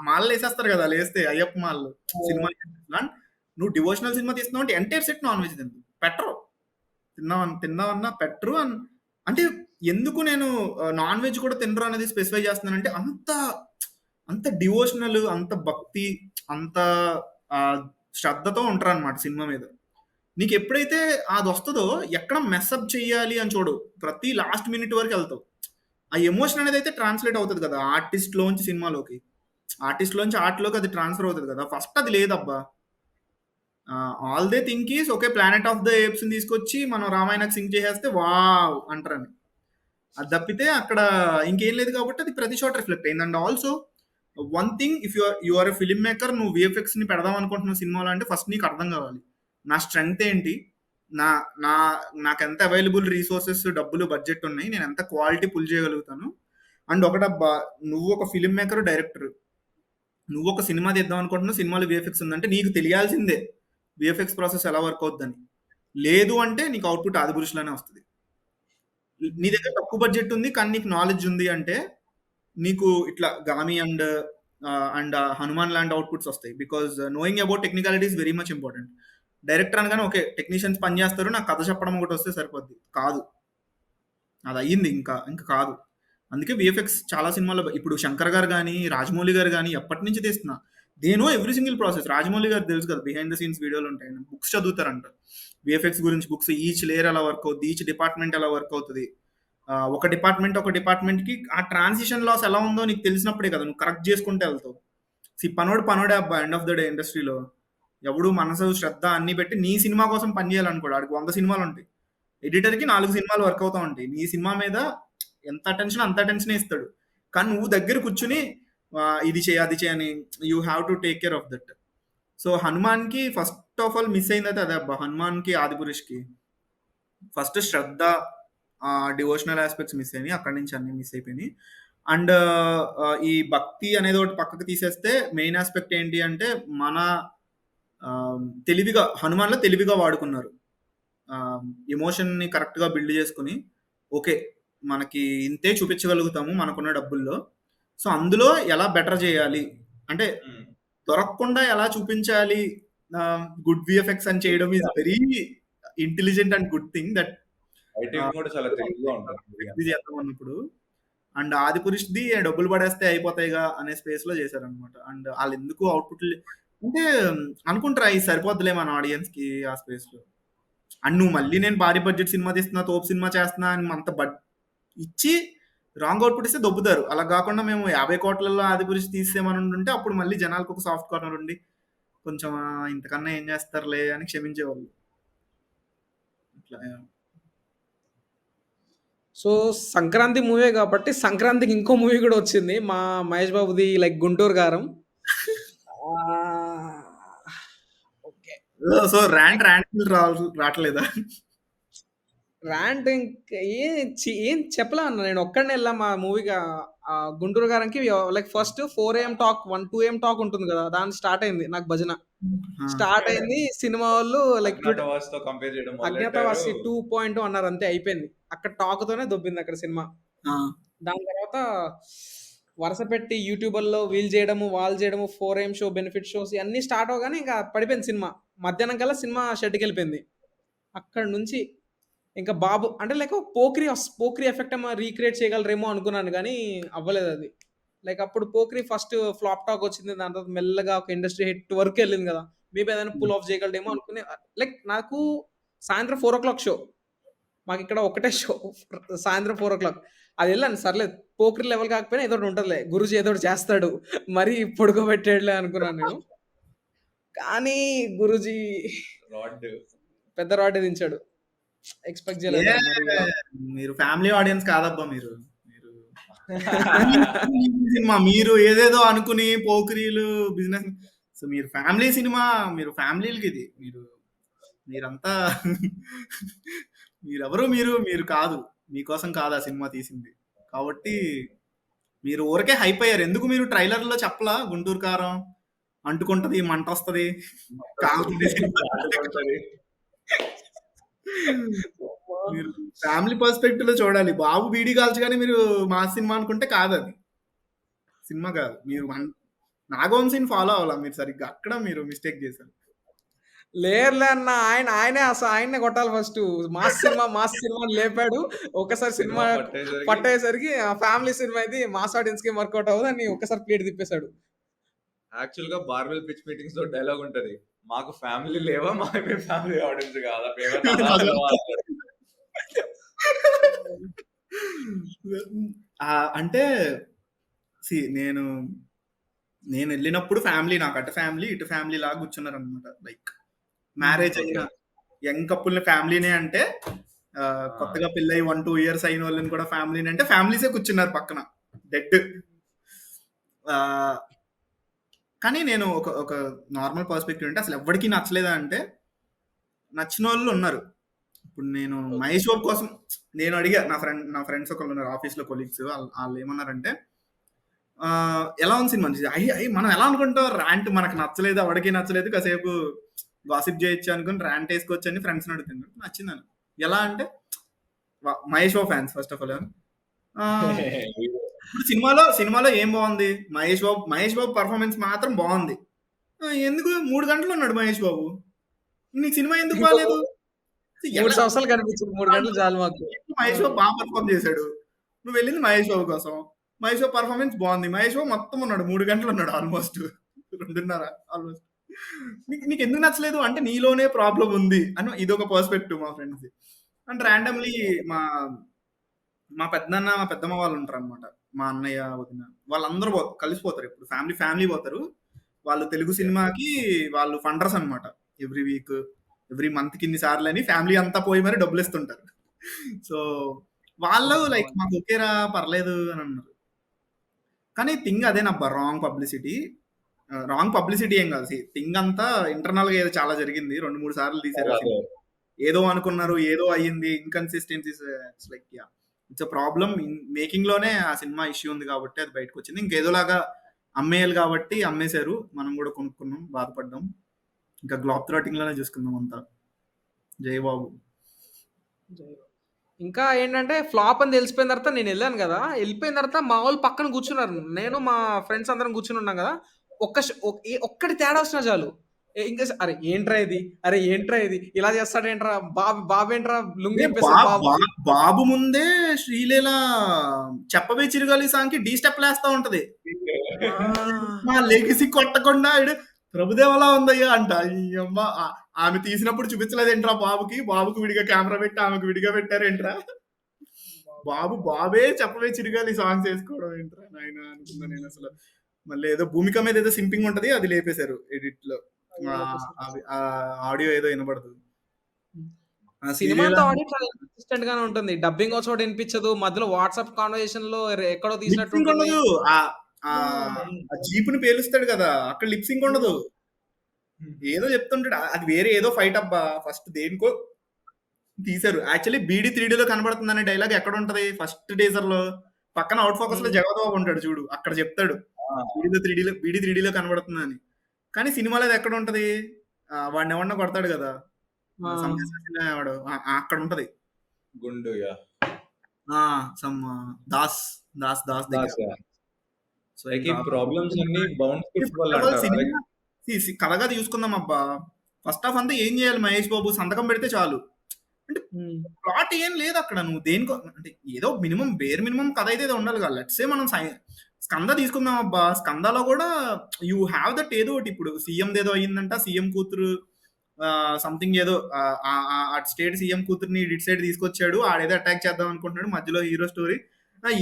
మాలలు వేసేస్తారు కదా, లేస్తే అయ్యప్ప మాలలు సినిమా. నువ్వు డివోషనల్ సినిమా తీస్తున్నావు అంటే ఎంటైర్ సెట్ నాన్ వెజ్ తిందు, పెట్టరు. తిన్నావన్నా పెట్టరు. అంటే ఎందుకు నేను నాన్ వెజ్ కూడా తినరు అనేది స్పెసిఫై చేస్తున్నానంటే, అంత డివోషనల్, అంత భక్తి, అంత శ్రద్ధతో ఉంటారు అనమాట సినిమా మీద. నీకు ఎప్పుడైతే అది వస్తుందో ఎక్కడ మెస్అప్ చెయ్యాలి అని చూడు, ప్రతి లాస్ట్ మినిట్ వరకు వెళ్తావు. ఆ ఎమోషన్ అనేది అయితే ట్రాన్స్లేట్ అవుతుంది కదా ఆర్టిస్ట్ లోంచి సినిమాలోకి, ఆర్టిస్ట్ లోంచి ఆర్ట్లోకి అది ట్రాన్స్ఫర్ అవుతుంది కదా. ఫస్ట్ అది లేదబ్బా. All they think is okay, planet of the apes ని తీసుకొచ్చి మనం రామాయణకి సింక్ చేసేస్తే వావ్ అంటారని. అది తప్పితే అక్కడ ఇంకేం లేదు కాబట్టి అది ప్రతి చోట రిఫ్లెక్ట్ అయింది. And also one thing, if you are a film maker, నువ్వు విఎఫ్ఎక్స్ ని పెడదాం అనుకుంటున్నావు సినిమాలో అంటే ఫస్ట్ నీకు అర్థం కావాలి నా స్ట్రెంగ్త్ ఏంటి, నా నా నాకు ఎంత అవైలబుల్ రీసోర్సెస్, డబ్బులు, బడ్జెట్ ఉన్నాయి, నేను ఎంత క్వాలిటీ పుల్ చేయగలుగుతాను. అండ్ ఒకటబ్బా, నువ్వు ఒక ఫిల్మ్ మేకర్, డైరెక్టర్, నువ్వు ఒక సినిమా తీద్దాం అనుకుంటున్నావు, సినిమాలో విఎఫ్ఎక్స్ ఉందంటే నీకు తెలియాల్సిందే విఎఫ్ఎక్స్ ప్రాసెస్ ఎలా వర్క్ అవుతుందని. లేదు అంటే నీకు అవుట్పుట్ ఆదిపురుషులోనే వస్తుంది. నీ దగ్గర తక్కువ బడ్జెట్ ఉంది కానీ నీకు నాలెడ్జ్ ఉంది అంటే నీకు ఇట్లా గామి అండ్ హనుమాన్ లాంటి అవుట్పుట్స్ వస్తాయి. Because knowing about technicality is very much important. Director అనగానే ఓకే టెక్నీషియన్స్ పని చేస్తారు, నాకు కథ చెప్పడం ఒకటి వస్తే సరిపోద్ది కాదు. అది అయ్యింది ఇంకా కాదు. అందుకే విఎఫ్ఎక్స్ చాలా సినిమాల్లో, ఇప్పుడు శంకర్ గారు కానీ, రాజమౌళి గారు కానీ ఎప్పటి నుంచి తీస్తున్నా, they know every single process. Rajamouli గారు తెలుసు కదా, బిహైండ్ ద సీన్స్ వీడియోలు ఉంటాయి, బుక్స్ చదువుతారంట విఎఫ్ఎక్స్ గురించి. బుక్స్ ఈచ్ లేయర్ ఎలా వర్క్ అవుతుంది, ఈచ్ డిపార్ట్మెంట్ ఎలా వర్క్ అవుతుంది, ఒక డిపార్ట్మెంట్కి ఆ ట్రాన్సిషన్ లాస్ ఎలా ఉందో నీకు తెలిసినప్పుడే కదా నువ్వు కరెక్ట్ చేసుకుంటే వెళ్తావు. పనోడే అబ్బా, ఎండ్ ఆఫ్ ద డే ఇండస్ట్రీలో ఎవడు మనసు, శ్రద్ధ అన్ని పెట్టి నీ సినిమా కోసం పని చేయాలనుకోడు. ఆడికి 100 సినిమాలు ఉంటాయి, ఎడిటర్కి 4 సినిమాలు వర్క్ అవుతా ఉంటాయి. నీ సినిమా మీద ఎంత అటెన్షన్ అంత అటెన్షన్ ఇస్తాడు. కానీ నువ్వు దగ్గర కూర్చుని ఇది చేయి అది చేయని, you have to take care of that. So హనుమాన్కి ఫస్ట్ ఆఫ్ ఆల్ మిస్ అయింది అయితే అదే అబ్బా. హనుమాన్కి, ఆదిపురుష్కి ఫస్ట్ శ్రద్ధ, డివోషనల్ ఆస్పెక్ట్స్ మిస్ అయినాయి, అక్కడి నుంచి అన్ని మిస్ అయిపోయినాయి. అండ్ ఈ భక్తి అనేది ఒకటి పక్కకు తీసేస్తే మెయిన్ ఆస్పెక్ట్ ఏంటి అంటే, మన తెలివిగా హనుమాన్లో తెలివిగా వాడుకున్నారు. ఎమోషన్ని కరెక్ట్గా బిల్డ్ చేసుకుని, ఓకే మనకి ఇంతే చూపించగలుగుతాము మనకున్న డబ్బుల్లో, సో అందులో ఎలా బెటర్ చేయాలి అంటే దొరకకుండా ఎలా చూపించాలి, గుడ్ విఎఫ్ఎక్స్ అని చేయడం is very intelligent and good thing. That కూడా చాలా తెలివిగా ఉంటుంది చేద్దాం అన్నప్పుడు. అండ్ ఆదిపురుష్ది డబ్బులు పడేస్తే అయిపోతాయిగా అనే స్పేస్ లో చేశారనమాట. అండ్ వాళ్ళు ఎందుకు అవుట్పుట్ అంటే అనుకుంటారా ఇది సరిపోద్దులే మన ఆడియన్స్ కి ఆ స్పేస్ లో. అండ్ నువ్వు మళ్ళీ నేను భారీ బడ్జెట్ సినిమా తీస్తున్నా, తోపు సినిమా చేస్తున్నా అని అంత ఇచ్చి రాంగ్ అవుట్పుట్ ఇస్తే దొబ్బుతారు. అలా కాకుండా మేము 50 కోట్లలో ఆదిపురుష్ తీసేమని ఉంటే అప్పుడు మళ్ళీ జనాలకు ఒక సాఫ్ట్ కార్నర్ ఉండి కొంచెం ఇంతకన్నా ఏం చేస్తారులే అని క్షమించేవాళ్ళు. ఇట్లా సో సంక్రాంతి మూవీ కాబట్టి సంక్రాంతికి ఇంకో మూవీ కూడా వచ్చింది మా మహేష్ బాబుది, like Guntur Kaaram. Okay, so rant రావట్లేదా? ర్యాంట్ ఏం చెప్పలే అన్న, నేను ఒక్కడనే వెళ్ళా మా మూవీగా గుంటూరు గారంకి. Like first 4 AM talk 1-2 AM talk ఉంటుంది కదా, దాని స్టార్ట్ అయింది నాకు భజన. స్టార్ట్ అయింది, సినిమా వాళ్ళు లైక్ అజ్ఞాతవాసి 2.0 అన్నారు, అంతే అయిపోయింది. అక్కడ టాక్ తోనే దొబ్బింది అక్కడ సినిమా. దాని తర్వాత వరుస పెట్టి యూట్యూబర్లో వీల్ చేయడము, వాళ్ళు చేయడము, 4 AM షో, బెనిఫిట్ షోస్ అన్ని స్టార్ట్ అవగానే ఇంకా పడిపోయింది సినిమా. మధ్యాహ్నం కల్లా సినిమా షెడ్కి వెళ్ళిపోయింది. అక్కడ నుంచి ఇంకా బాబు అంటే లైక్ పోక్రీ ఎఫెక్ట్ ఏమో రీక్రియేట్ చేయగలరేమో అనుకున్నాను, కానీ అవ్వలేదు అది. లైక్ అప్పుడు పోక్రీ ఫస్ట్ ఫ్లాప్ టాక్ వచ్చింది, దాని తర్వాత మెల్లగా ఒక ఇండస్ట్రీ హిట్ వరకు వెళ్ళింది కదా, మేబీ ఏదైనా పుల్ ఆఫ్ చేయగలడేమో అనుకునే. లైక్ నాకు సాయంత్రం 4 o'clock షో, మాకు ఇక్కడ ఒకటే షో సాయంత్రం 4 o'clock. అది వెళ్ళాను, సర్లేదు పోక్రీ లెవెల్ కాకపోయినా ఏదో ఉంటుందిలే, గురుజీ ఏదో చేస్తాడు, మరీ పొడుకోబెట్టాడులే అనుకున్నాను నేను. కానీ గురుజీ పెద్ద రాడ్ దించాడు. ఎక్స్‌పెక్ట్ ఏ చేయలేదు కదా! మరి. మీరు ఫ్యామిలీ ఆడియన్స్ కాదబ్బా మీరు. మీరు సినిమా మీరు ఏదేదో అనుకుని పోకిరీలు బిజినెస్. సో మీరు ఫ్యామిలీ సినిమా, మీరు ఫ్యామిలీలకి ఇది. మీరంతా మీరెవరు మీరు కాదు. మీకోసం కాదు ఆ సినిమా తీసింది. కాబట్టి మీరు ఊరికే హైప్ అయ్యారు. ఎందుకు మీరు ట్రైలర్‌లో చెప్పలా 'గుంటూరు కారం' అంటుకుంటది, మంటొస్తది, కాలుతది సినిమా. ఉంటది. మీరు ఫ్యామిలీ పర్స్పెక్టివ్‌లో చూడాలి. బాబు బీడీ కాల్చగానే మీరు మాస్ సినిమా అనుకుంటే కాదది. సినిమా కాదు. మీరు నాగవంశీని ఫాలో అవ్వాలా మీరు సరిగ్గా. అక్కడ మీరు మిస్టేక్ చేశారు. లేరులే అన్న. ఆయన్నే కొట్టాలి ఫస్టు. మాస్ సినిమా అని లేపాడు. ఒక్కసారి సినిమా సినిమా పట్టేసరికి పట్టేసరికి ఫ్యామిలీ సినిమా ఇది మాస్ ఆడియన్స్‌కి వర్కౌట్ అవ్వదని ఒక్కసారి ప్లేట్ తిప్పేసాడు. యాక్చువల్‌గా 'బార్బెల్ పిచ్ మీటింగ్స్‌లో' డైలాగ్ ఉంటది. మాకు ఫ్యామిలీ లేవా? మేము ఫ్యామిలీ ఆడియన్స్ కాదా? మేమన్నా అనాథలమా అంటాడు. అంటే నేను వెళ్ళినప్పుడు ఫ్యామిలీ, నాకు అటు ఫ్యామిలీ ఇటు ఫ్యామిలీ లాగా కూర్చున్నారనమాట. లైక్ మ్యారేజ్ అయిన ఓకే. యంగ్ కపుల్ని ఫ్యామిలీనే అంటే ఆ! కొత్తగా పెళ్ళయి 1-2 ఇయర్స్ అయిన వాళ్ళని కూడా ఫ్యామిలీని అంటే ఫ్యామిలీసే కూర్చున్నారు పక్కన డెడ్. కానీ నేను ఒక నార్మల్ పర్స్పెక్టివ్ అంటే అసలు ఎవరికి నచ్చలేదా అంటే నచ్చిన వాళ్ళు ఉన్నారు. ఇప్పుడు నేను ఓకే. మహేష్ బాబు కోసం నేను అడిగా, నా ఫ్రెండ్స్ ఒకళ్ళు ఉన్నారు ఆఫీస్లో కొలీగ్స్. వాళ్ళు ఏమన్నారంటే ఎలా ఉంది సినిమా అని. అయ్యి మనం ఎలా అనుకుంటాం, ర్యాంట్ మనకు నచ్చలేదు, ఎవరికి నచ్చలేదు, కాసేపు గాసిప్ చేయొచ్చు అనుకుని ర్యాంట్ వేసుకోవచ్చు అని ఫ్రెండ్స్ని అడుగుతున్నాను. నచ్చిందని. ఎలా అంటే Mahesh Babu fans first of all. ఇప్పుడు సినిమాలో ఏం బాగుంది? మహేష్ బాబు పర్ఫార్మెన్స్ మాత్రం బాగుంది. ఎందుకు 3 గంటలు ఉన్నాడు మహేష్ బాబు, నీకు సినిమా ఎందుకు బాగాలేదు? 3 సంవత్సరాలు కనిపించింది. 3 గంటలు చాలు మాకు. మహేష్ బాబు బాగా పర్ఫార్మ్ చేశాడు. నువ్వు వెళ్ళింది మహేష్ బాబు కోసం. మహేష్ బాబు పర్ఫార్మెన్స్ బాగుంది. మహేష్ బాబు మొత్తం ఉన్నాడు 3 గంటలు ఉన్నాడు ఆల్మోస్ట్ 2:30 ఆల్మోస్ట్. నీకు ఎందుకు నచ్చలేదు అంటే నీలోనే ప్రాబ్లం ఉంది అని ఇదొక పర్స్పెక్టివ్ మా ఫ్రెండ్స్. అండ్ ర్యాండమ్లీ మా మా పెద్దనాన్న మా పెద్దమ్మ వాళ్ళు ఉంటారు అనమాట. మా అన్నయ్య వదిన వాళ్ళందరూ కలిసిపోతారు. ఇప్పుడు ఫ్యామిలీ పోతారు. వాళ్ళు తెలుగు సినిమాకి వాళ్ళు ఫండర్స్ అనమాట. ఎవ్రీ వీక్ ఎవ్రీ మంత్ కి ఇన్ని సార్లు అని ఫ్యామిలీ అంతా పోయి మరి డబ్బులు ఇస్తుంటారు. సో వాళ్ళు లైక్ మాకు ఓకేరా పర్లేదు అని అన్నారు. కానీ థింగ్ అదేనబ్బా, రాంగ్ పబ్లిసిటీ ఏం కాదు. థింగ్ అంతా ఇంటర్నల్ గా ఏదో చాలా జరిగింది. 2-3 సార్లు తీసారు ఆ అదే. సినిమా. ఏదో అనుకున్నారు, ఏదో అయ్యింది, inconsistencies. Like it's a problem making లోనే ఆ సినిమా ఇష్యూ ఉంది కాబట్టి అది బయటకు వచ్చింది. ఇంకేదోలాగా అమ్మేయాలి కాబట్టి అమ్మేశారు. మనం కూడా కొనుక్కున్నాం, బాధపడ్డాం. ఇంకా గ్లాబ్ థ్రాటింగ్ లోనే చూసుకుందాం అంతా. జై బాబు. ఇంకా ఏంటంటే ఫ్లాప్ అని తెలిసిపోయిన తర్వాత నేనెళ్ళాను గదా! ఎళ్ళిపోయిన తర్వాత మా వోళ్ళు పక్కన కూర్చున్నారు. నేను మా ఫ్రెండ్స్ అందరం కూర్చొనున్నాం గదా! ఒక్కటి తేడా వచ్చినా చాలు. ఇంకా "అరె! ఏంట్రా ఇది? అరె! ఏంట్రా ఇది? ఇలా చేస్తాడేంట్రా? బాబేంట్రా లుంగీ ఇప్పేసాడు బాబు." బాబు ముందే శ్రీలీల చెప్పవే చిరుగాలి సాంగ్ కి డీ స్టెప్ లేస్తా ఉంటది. మా లెగసీ కొట్టకుండా ఈడు ప్రభుదేవలా ఉందయ్యా అంట. ఈ అమ్మ ఆమె తీసినప్పుడు చూపించలేదేంట్రా బాబుకి విడిగా కెమెరా పెట్టి ఆమెకు విడిగా పెట్టారేంట్రా? బాబే చెప్పవే చిరుగాలి సాంగ్స్ వేసుకోవడం ఏంట్రా నాయన అనుకున్నా నేను అసలు. మళ్ళీ ఏదో భూమిక మీద ఏదో సింపింగ్ ఉంటది, అది లేపేశారు ఎడిట్ లో. ఆడియో ఏదో వినబడదు. సినిమా అంతా ఆడియో చాలా ఇన్‌కన్సిస్టెంట్ గానే ఉంటుంది. డబ్బింగ్ ఒక చోట ఇనిపించదు. మధ్యలో వాట్సాప్ కాన్వర్జేషన్‌లో ఎక్కడో తీసినట్టు లిప్సింగ్ ఉంటుంది. ఉండదు. ఆ జీపుని పేలుస్తాడు కదా, అక్కడ లిప్సింగ్ ఉండదు. ఏదో చెప్తుంటాడు, అది వేరే ఏదో ఫైట్ అబ్బా. ఫస్ట్ దేనికో తీశారు. యాక్చువల్లీ బీడీ 3Dలో కనబడుతుంది అనే డైలాగ్ ఎక్కడ ఉంటది? ఫస్ట్ టీజర్ లో పక్కన అవుట్ ఫోకస్ లో జగద్బాబు ఉంటాడు చూడు, అక్కడ చెప్తాడు బీడీ 3Dలో కనబడుతుంది అని. కానీ సినిమాలో అది ఎక్కడ ఉంటది? వాడిని ఎవడన్నా కొడతాడు కదా, వాడు అక్కడ ఉంటది. గుండు సమ్ దాస్ దగ్గర. సో లైక్ ఈ ప్రాబ్లమ్స్ అన్ని బౌండ్ స్క్రిప్ట్ వల్ల అంటారా? లైక్ కథగా తీసుకుందాం అబ్బా. ఫస్ట్ హాఫ్ అంతా ఏం చేయాలి? మహేష్ బాబు సంతకం పెడితే చాలు. అంటే ప్లాట్ ఏం లేదు అక్కడ. నువ్వు దేనికో అంటే ఏదో బేర్ మినిమం కథ అయితే ఏదో ఉండాలి కదా. లెట్స్ సే మనం స్కంద తీసుకుందాం అబ్బా. స్కందలో కూడా యూ హ్యావ్ దట్ ఏదో ఒకటి. ఇప్పుడు సీఎం ఏదో అయ్యిందంట, సీఎం కూతురు సంథింగ్ ఏదో అటు స్టేట్ సీఎం కూతురుని ఇటు సైడ్ తీసుకొచ్చాడు, ఆడేదో అటాక్ చేద్దాం అనుకుంటున్నాడు, మధ్యలో హీరో స్టోరీ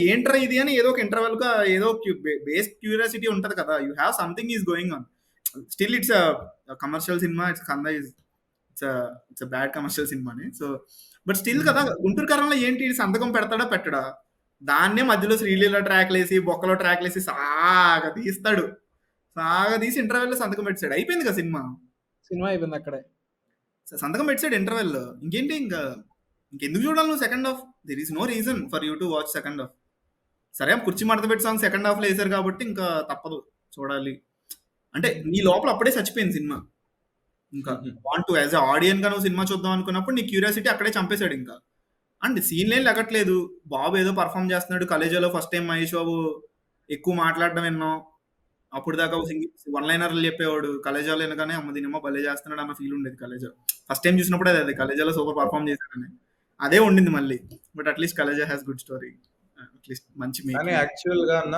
ఏంట్రా ఇది అని ఏదో ఒక ఇంటర్వెల్ గా ఏదో బేస్ క్యూరియాసిటీ ఉంటది కదా. You have something is going on. Still it's commercial cinema. It's bad commercial సినిమాని. సో బట్ స్టిల్ కదా గుంటూరు కారంలో ఏంటి సంతకం పెడతాడా పెట్టడా, దాన్నే మధ్యలో శ్రీలీల ట్రాక్లేసి బొక్కలో ట్రాక్లేసి సాగా తీసి ఇంటర్వెల్ సంతకం పెట్టాడు, అయిపోయింది కదా సినిమా. సినిమా అయిపోయింది అక్కడే. సంతకం పెట్టాడు ఇంటర్వెల్, ఇంకేంటి ఇంకా ఇంకెందుకు చూడాలి నువ్వు second half? There is no reason for you to watch second half. సరే కుర్చీ మడత పెట్టి సాంగ్ సెకండ్ హాఫ్ లో వేసారు కాబట్టి ఇంకా తప్పదు చూడాలి. అంటే నీ లోపల అప్పుడే చచ్చిపోయింది సినిమా. ఇంకా వాంట్ టు యాజ్ అ ఆడియన్ గా నువ్వు సినిమా చూద్దాం అనుకున్నప్పుడు నీ క్యూరియాసిటీ అక్కడే చంపేశాడు ఇంకా. అండ్ సీన్ ఏం లెగట్లేదు, బాబు ఏదో పర్ఫామ్ చేస్తున్నాడు. కలేజాలో ఫస్ట్ టైం మహేష్ బాబు ఎక్కువ మాట్లాడడం విన్నాం. అప్పుడు దాకా వన్ లైనర్లు చెప్పేవాడు, కలేజాలో వినగానే అమ్మ దీనిమ్మ భలే చేస్తున్నాడు అన్న ఫీల్ ఉండేది. కలేజా ఫస్ట్ టైం చూసినప్పుడు అదే కలేజాలో సూపర్ పర్ఫామ్ చేశాడని అదే ఉండింది మళ్ళీ. But at least Khaleja has good story, at least మంచి కానీ మేకింగ్. యాక్చువల్ గా అన్న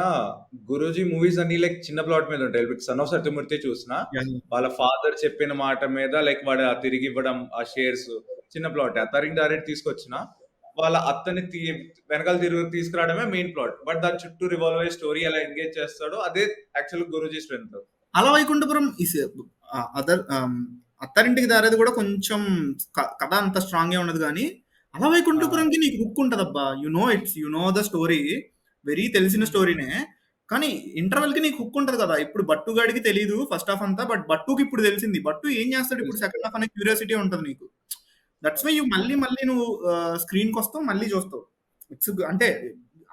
గురూజీ మూవీస్ అన్ని లైక్ చిన్న ప్లాట్ మీద ఉంటాయి. లైక్ సన్ ఆఫ్ సత్యమూర్తి చూసిన వాళ్ళ ఫాదర్ చెప్పిన మాట మీద లైక్ వాడు ఆ తిరిగి ఇవ్వడం ఆ షేర్స్ చిన్న ప్లాట్. అతనికి డైరెక్ట్ తీసుకొచ్చిన వాళ్ళ అత్తని వెనకాల తిరిగి తీసుకురావడమే మెయిన్ ప్లాట్. బట్ దాని చుట్టూ రివాల్వ్ అయ్యే స్టోరీ ఎలా ఎంగేజ్ చేస్తాడో అదే యాక్చువల్ గురూజీ స్ట్రెంత్. అలా వైకుంఠపురం అదర్ అత్తారింటికి దారేది కూడా కొంచెం కథ అంత స్ట్రాంగ్ గా ఉండదు, కానీ అలా వైకుంఠపురంకి నీకు హుక్ ఉంటదబ్బా. You know the story, very తెలిసిన స్టోరీనే, కానీ ఇంటర్వెల్ కి నీకు హుక్ ఉంటది కదా. ఇప్పుడు బట్టు గాడికి తెలియదు ఫస్ట్ హాఫ్ అంతా, బట్ బట్టుకి ఇప్పుడు తెలిసింది బట్టు ఏం చేస్తాడు ఇప్పుడు సెకండ్ హాఫ్ అనే క్యూరియాసిటీ ఉంటది నీకు. దట్స్ వై మళ్ళీ మళ్ళీ నువ్వు స్క్రీన్ కి వస్తావు, మళ్ళీ చూస్తావు. అంటే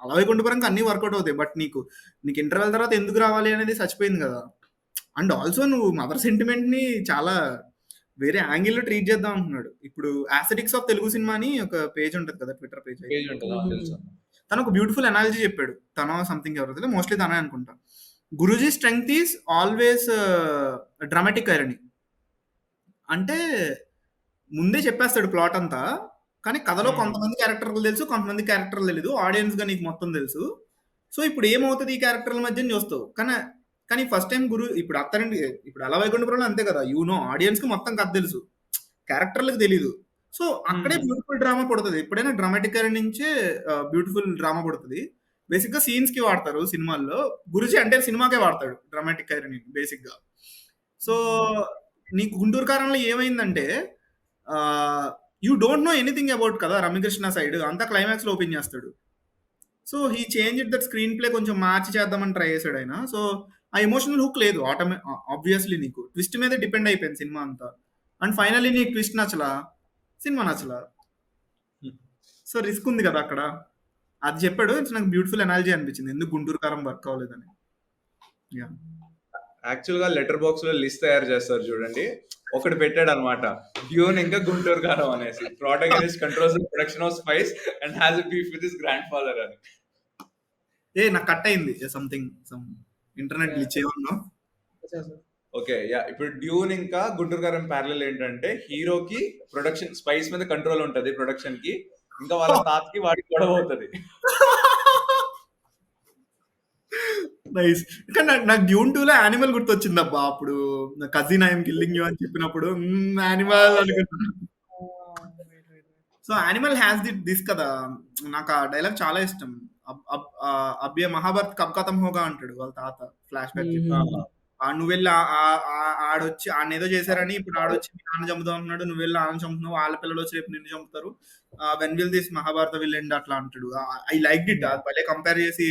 అలా వైకుంఠపురంకి అన్ని వర్కౌట్ అవుతాయి, బట్ నీకు ఇంటర్వెల్ తర్వాత ఎందుకు రావాలి అనేది చచ్చిపోయింది కదా. అండ్ ఆల్సో నువ్వు మదర్ సెంటిమెంట్ ని చాలా వేరే యాంగిల్ లో ట్రీట్ చేద్దాం అంటున్నాడు. ఇప్పుడు ఆస్థెటిక్స్ ఆఫ్ తెలుగు సినిమా అని ఒక పేజ్ ఉంటది కదా, ట్విట్టర్ పేజ్. తను ఒక బ్యూటిఫుల్ అనాలజీ చెప్పాడు, తన సంథింగ్ ఎవరు మోస్ట్లీ తనే అనుకుంటా. Guruji strength is always dramatic irony. అంటే ముందే చెప్పేస్తాడు ప్లాట్ అంతా, కానీ కథలో కొంతమంది క్యారెక్టర్లు తెలుసు, కొంతమంది క్యారెక్టర్లు తెలీదు, ఆడియన్స్ గా నీకు మొత్తం తెలుసు. సో ఇప్పుడు ఏమవుతుంది ఈ క్యారెక్టర్ల మధ్య చూస్తావు. కానీ ఫస్ట్ టైం ఇప్పుడు అత్తారింటి, ఇప్పుడు అలా వైకుంఠపురంలో అంతే కదా, ఆడియన్స్ కి మొత్తం కథ తెలుసు, క్యారెక్టర్లకు తెలీదు. సో అక్కడే బ్యూటిఫుల్ డ్రామా పడుతుంది. ఎప్పుడైనా డ్రామాటిక్ ఐరన్ నుంచే బ్యూటిఫుల్ డ్రామా పడుతుంది. బేసిక్ గా సీన్స్ కి వాడతారు సినిమాల్లో, గురుజీ అంటే సినిమాకే వాడతాడు డ్రామాటిక్ ఐరన్ బేసిక్ గా. సో నీకు గుంటూరు కారంలో ఏమైందంటే you don't know anything about కదా రమ్యకృష్ణ సైడ్, అంతా క్లైమాక్స్ లో ఓపెన్ చేస్తాడు. So he change it, that screen play కొంచెం మార్చి చేద్దామని ట్రై చేశాడు ఆయన. సో ఆ ఎమోషనల్ హుక్ లేదు, ఆబ్వియస్లీ నీకు ట్విస్ట్ మీద డిపెండ్ అయిపోయింది సినిమా అంతా. అండ్ ఫైనల్లీ నీకు ట్విస్ట్ నచ్చలా, సినిమా నచ్చలా. సో రిస్క్ ఉంది కదా అక్కడ. అది చెప్పాడు, నాకు బ్యూటిఫుల్ అనాలజీ అనిపించింది ఎందుకు గుంటూరు కారం వర్క్ అవ్వలేదని. యాక్చువల్ గా లెటర్ బాక్స్ లో లిస్ట్ తయారు చేస్తారు చూడండి, ఒకటి పెట్టాడు అనమాట, డ్యూన్ ఇంకా గుంటూరు కారం అనేసి. Protagonist controls production of spice and has a beef with his grand father అని. నాకు కట్ అయింది సంథింగ్, ఇంటర్నెట్ గ్లిచ్ ఏమన్నా. ఓకే యా, ఇప్పుడు డ్యూన్ ఇంకా గుంటూరు కారం ప్యారలల్ ఏంటంటే హీరోకి ప్రొడక్షన్ స్పైస్ మీద కంట్రోల్ ఉంటది ప్రొడక్షన్ కి, ఇంకా వాళ్ళ తాతకి వాడికి గొడవ అవుతుంది. నైస్. కానీ నాకు డ్యూన్ 2 లో యానిమల్ గుర్తొచ్చింది అబ్బా. అప్పుడు కజిన్ ఐఎమ్ కిల్లింగ్ యూ అని చెప్పినప్పుడు యానిమల్ అనుకుంటున్నా. సో యానిమల్ హ్యాస్ దిస్ కదా, నాకు ఆ డైలాగ్ చాలా ఇష్టం. అబ్బే మహాభారత్ కబ్ ఖతం హోగా అంటాడు వాళ్ళ తాత ఫ్లాష్ బ్యాక్ చెప్పి. నువ్వు వెళ్ళి ఆడొచ్చి ఏదో చేశారని ఇప్పుడు ఆడొచ్చి నాన్న చంపుతావు అంటున్నాడు, నువ్వు వెళ్ళి ఆన చంపుతున్నావు, వాళ్ళ పిల్లలు వచ్చి రేపు నిన్ను చంపుతారు, when will this Mahabharata will end అట్లా అంటాడు. I like it. భలే కంపేర్ చేసి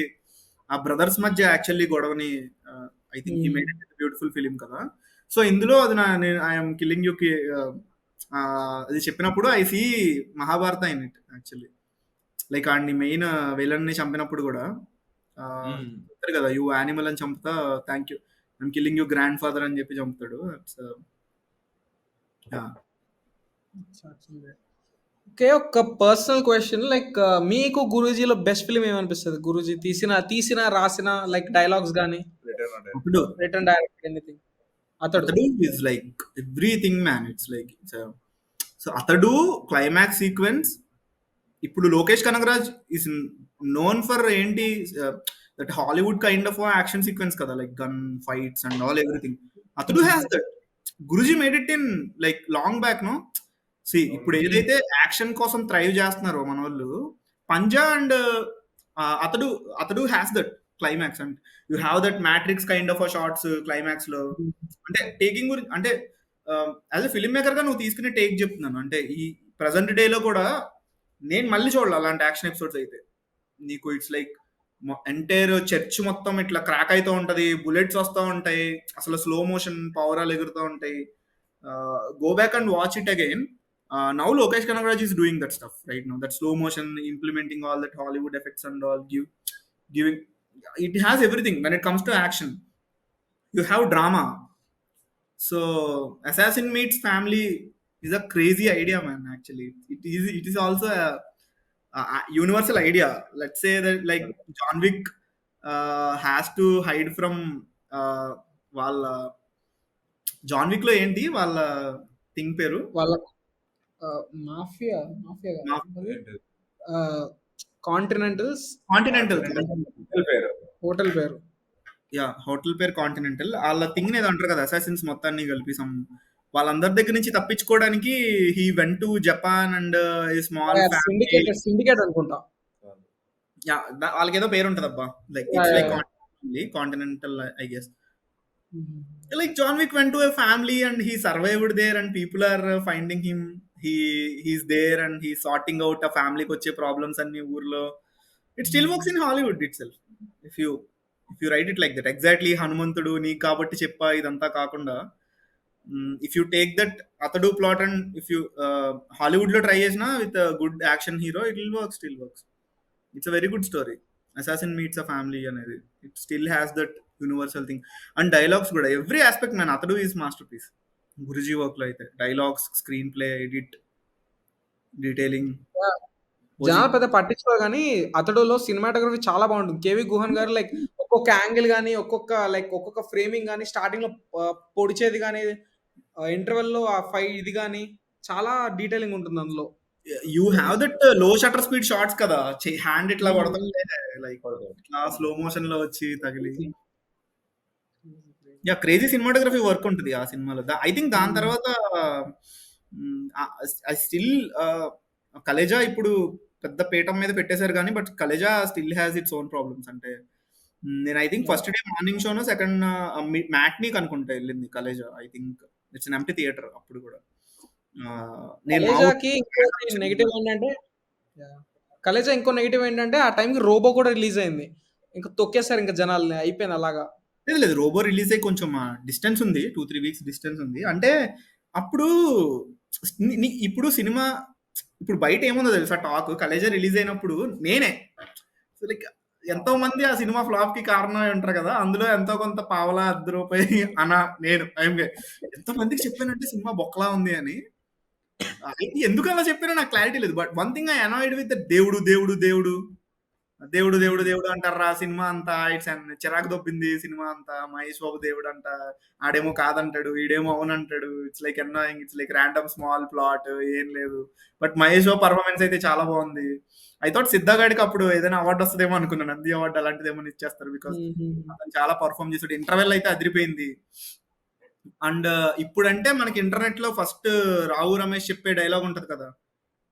ఆ బ్రదర్స్ మధ్య యాక్చువల్లీ గొడవని I think he made it beautiful film కదా. సో ఇందులో అది ఐఎమ్ కిల్లింగ్ యూకి అది చెప్పినప్పుడు I see Mahabharata in it actually. Like ఆడిని మెయిన్ విలన్ ని చంపినప్పుడు కూడా చెప్తారు కదా, యూ యానిమల్ అని చంపుతా, thank you I'm killing you grandfather అని చెప్పి చంపుతాడు. ఓకే, ఒక పర్సనల్ క్వశ్చన్, లైక్ మీకు గురూజీలో బెస్ట్ ఫిలిం ఏమనిపిస్తుంది? గురూజీ తీసిన రాసిన లైక్ డైలాగ్స్ కానీ return direct anything. Athadu is like everything man. It's like so Athadu climax sequence. ఇప్పుడు Lokesh Kanagaraj is known for ఏంటి, that Hollywood kind of action sequence కదా, like gun fights and all everything. Athadu has that. Guruji made it in like long back no. See ఇప్పుడు ఏదైతే action కోసం thrive చేస్తున్నారో మన వాళ్ళు, Panjaa and Athadu has that climax. And you have that Matrix kind of shots climax లో. అంటే taking గురించి, అంటే యాజ్ ఎ ఫిల్మ్ మేకర్ గా నువ్వు తీసుకునే టేక్ చెప్తున్నాను. అంటే ఈ ప్రజెంట్ డే లో కూడా నేను మళ్ళీ చూడాలి అలాంటి యాక్షన్ ఎపిసోడ్స్ అయితే. నీకు ఇట్స్ లైక్ ఎంటైర్ చర్చ్ మొత్తం ఇట్లా క్రాక్ అవుతూ ఉంటది, బుల్లెట్స్ వస్తూ ఉంటాయి, అసలు స్లో మోషన్ పవరాలు ఎగురుతూ ఉంటాయి. Go back and watch it again. Now Lokesh Kanagaraj is doing that stuff right now, that slow motion, implementing all that Hollywood effects and all, giving, it has everything. When it comes to action, you have drama. So Assassin Meets Family is a crazy idea, man. Actually, it is also a universal idea. Let's say that like John Wick has to hide from వాళ్ళ John Wick లో ఏంటి వాళ్ళ thing పేరు, వాళ్ళ mafia mafia ఏంటి? కాంటినెంటల్స్ continental. పేరు hotel పేరు. Yeah, hotel పేరు కాంటినెంటల్. వాళ్ళ థింగ్ ఏదో అంటారు కదా, అసాసిన్స్ మొత్తాన్ని కలిపి వాళ్ళందరి దగ్గర నుంచి తప్పించుకోవడానికి he went to Japan and small family. Syndicate అనుకుంటా. యా, వాళ్ళకి ఏదో పేరు ఉంటుంది అబ్బా, like it's like continental I guess. Like John Wick went to a family and he survived there and people are finding him. He's there and he's sorting out a family కి వచ్చే problems అన్ని ఊర్లో. It still works in Hollywood itself. If you write it like that, exactly హనుమంతుడు నీకు కాబట్టి చెప్పా ఇదంతా కాకుండా, if you take that Athadu plot and if you Hollywood లో ట్రై చేసినా with good action hero, it will work, still works. It's a very good story. Assassin meets a family అనేది it still has that universal thing. And dialogues కూడా every aspect man, Athadu is masterpiece. Guruji work లో అయితే dialogues, screenplay, edit, detailing జనాలు పెద్ద పట్టించుకోరు కానీ అతడులో cinematography చాలా బాగుంటుంది. కేవి గుహన్ గారు లైక్ ఒక్కొక్క యాంగిల్ కానీ ఒక్కొక్క ఫ్రేమింగ్ కానీ స్టార్టింగ్ లో పొడిచేది కానీ ఇంటర్వెల్ లో ఆ ఇది కానీ చాలా డీటెయిలింగ్ ఉంటుంది అందులో. యూ హ్యావ్ దట్ లో షటర్ స్పీడ్ షాట్స్ కదా, హ్యాండ్ ఇట్లా కొడుతుంటే లైక్ ఇట్లా స్లో మోషన్ లో వచ్చి తగిలి. యా, క్రేజీ సినిమాటోగ్రఫీ వర్క్ ఉంటుంది ఆ సినిమాలో. ఐ థింక్ దాని తర్వాత ఐ స్టిల్ కలేజా ఇప్పుడు పెద్ద పీఠం మీద పెట్టేశారు కానీ, but Khaleja still has its own problems. అంటే నేను I think first day morning షోనో సెకండ్ మ్యాట్నీకి అనుకుంటా వెళ్ళింది Khaleja. I think it's an empty theatre అప్పుడు కూడా. కలేజాకి ఇంకో నెగిటివ్ ఏంటంటే కలేజా ఇంకో నెగిటివ్ ఏంటంటే ఆ టైంకి రోబో కూడా రిలీజ్ అయింది. ఇంకా తొక్కేశారు ఇంకా జనాల్ని, అయిపోయింది అలాగా. లేదు రోబో రిలీజ్ అయ్యి కొంచెం డిస్టెన్స్ ఉంది, 2-3 వీక్స్ డిస్టెన్స్ ఉంది. అంటే అప్పుడు ఇప్పుడు సినిమా ఇప్పుడు బయట ఏముందో తెలుసా టాక్, కలేజా రిలీజ్ అయినప్పుడు నేనే లైక్ ఎంతో మంది ఆ సినిమా ఫ్లాప్ కి కారణం ఉంటారు కదా, అందులో ఎంతో కొంత పావలా ₹10 అనా నేను ఎంతో మందికి చెప్పానంటే సినిమా బొక్కలా ఉంది అని. అయితే ఎందుకు అలా చెప్పానో నాకు క్లారిటీ లేదు. But one thing I annoyed with దేవుడు దేవుడు దేవుడు దేవుడు దేవుడు దేవుడు అంటారా సినిమా అంతా. ఇట్స్ చిరాకు దొబ్బింది సినిమా అంతా. మహేష్ బాబు దేవుడు అంట, ఆడేమో కాదంటాడు, ఈడేమో అవునంటాడు. It's like annoying, it's like random small plot, ఏం లేదు. బట్ మహేష్ బాబు పర్ఫార్మెన్స్ అయితే చాలా బాగుంది. ఐ థాట్ సిద్ధాగాడికి అప్పుడు ఏదైనా అవార్డు వస్తుందేమో అనుకున్నాను, నంది అవార్డు అలాంటిది ఏమో ఇచ్చేస్తారు, బికాస్ అతను చాలా పర్ఫార్మ్ చేసాడు. ఇంటర్వెల్ అయితే అదిరిపోయింది. అండ్ ఇప్పుడంటే మనకి ఇంటర్నెట్ లో ఫస్ట్ రావు రమేష్ చెప్పే డైలాగ్ ఉంటది కదా,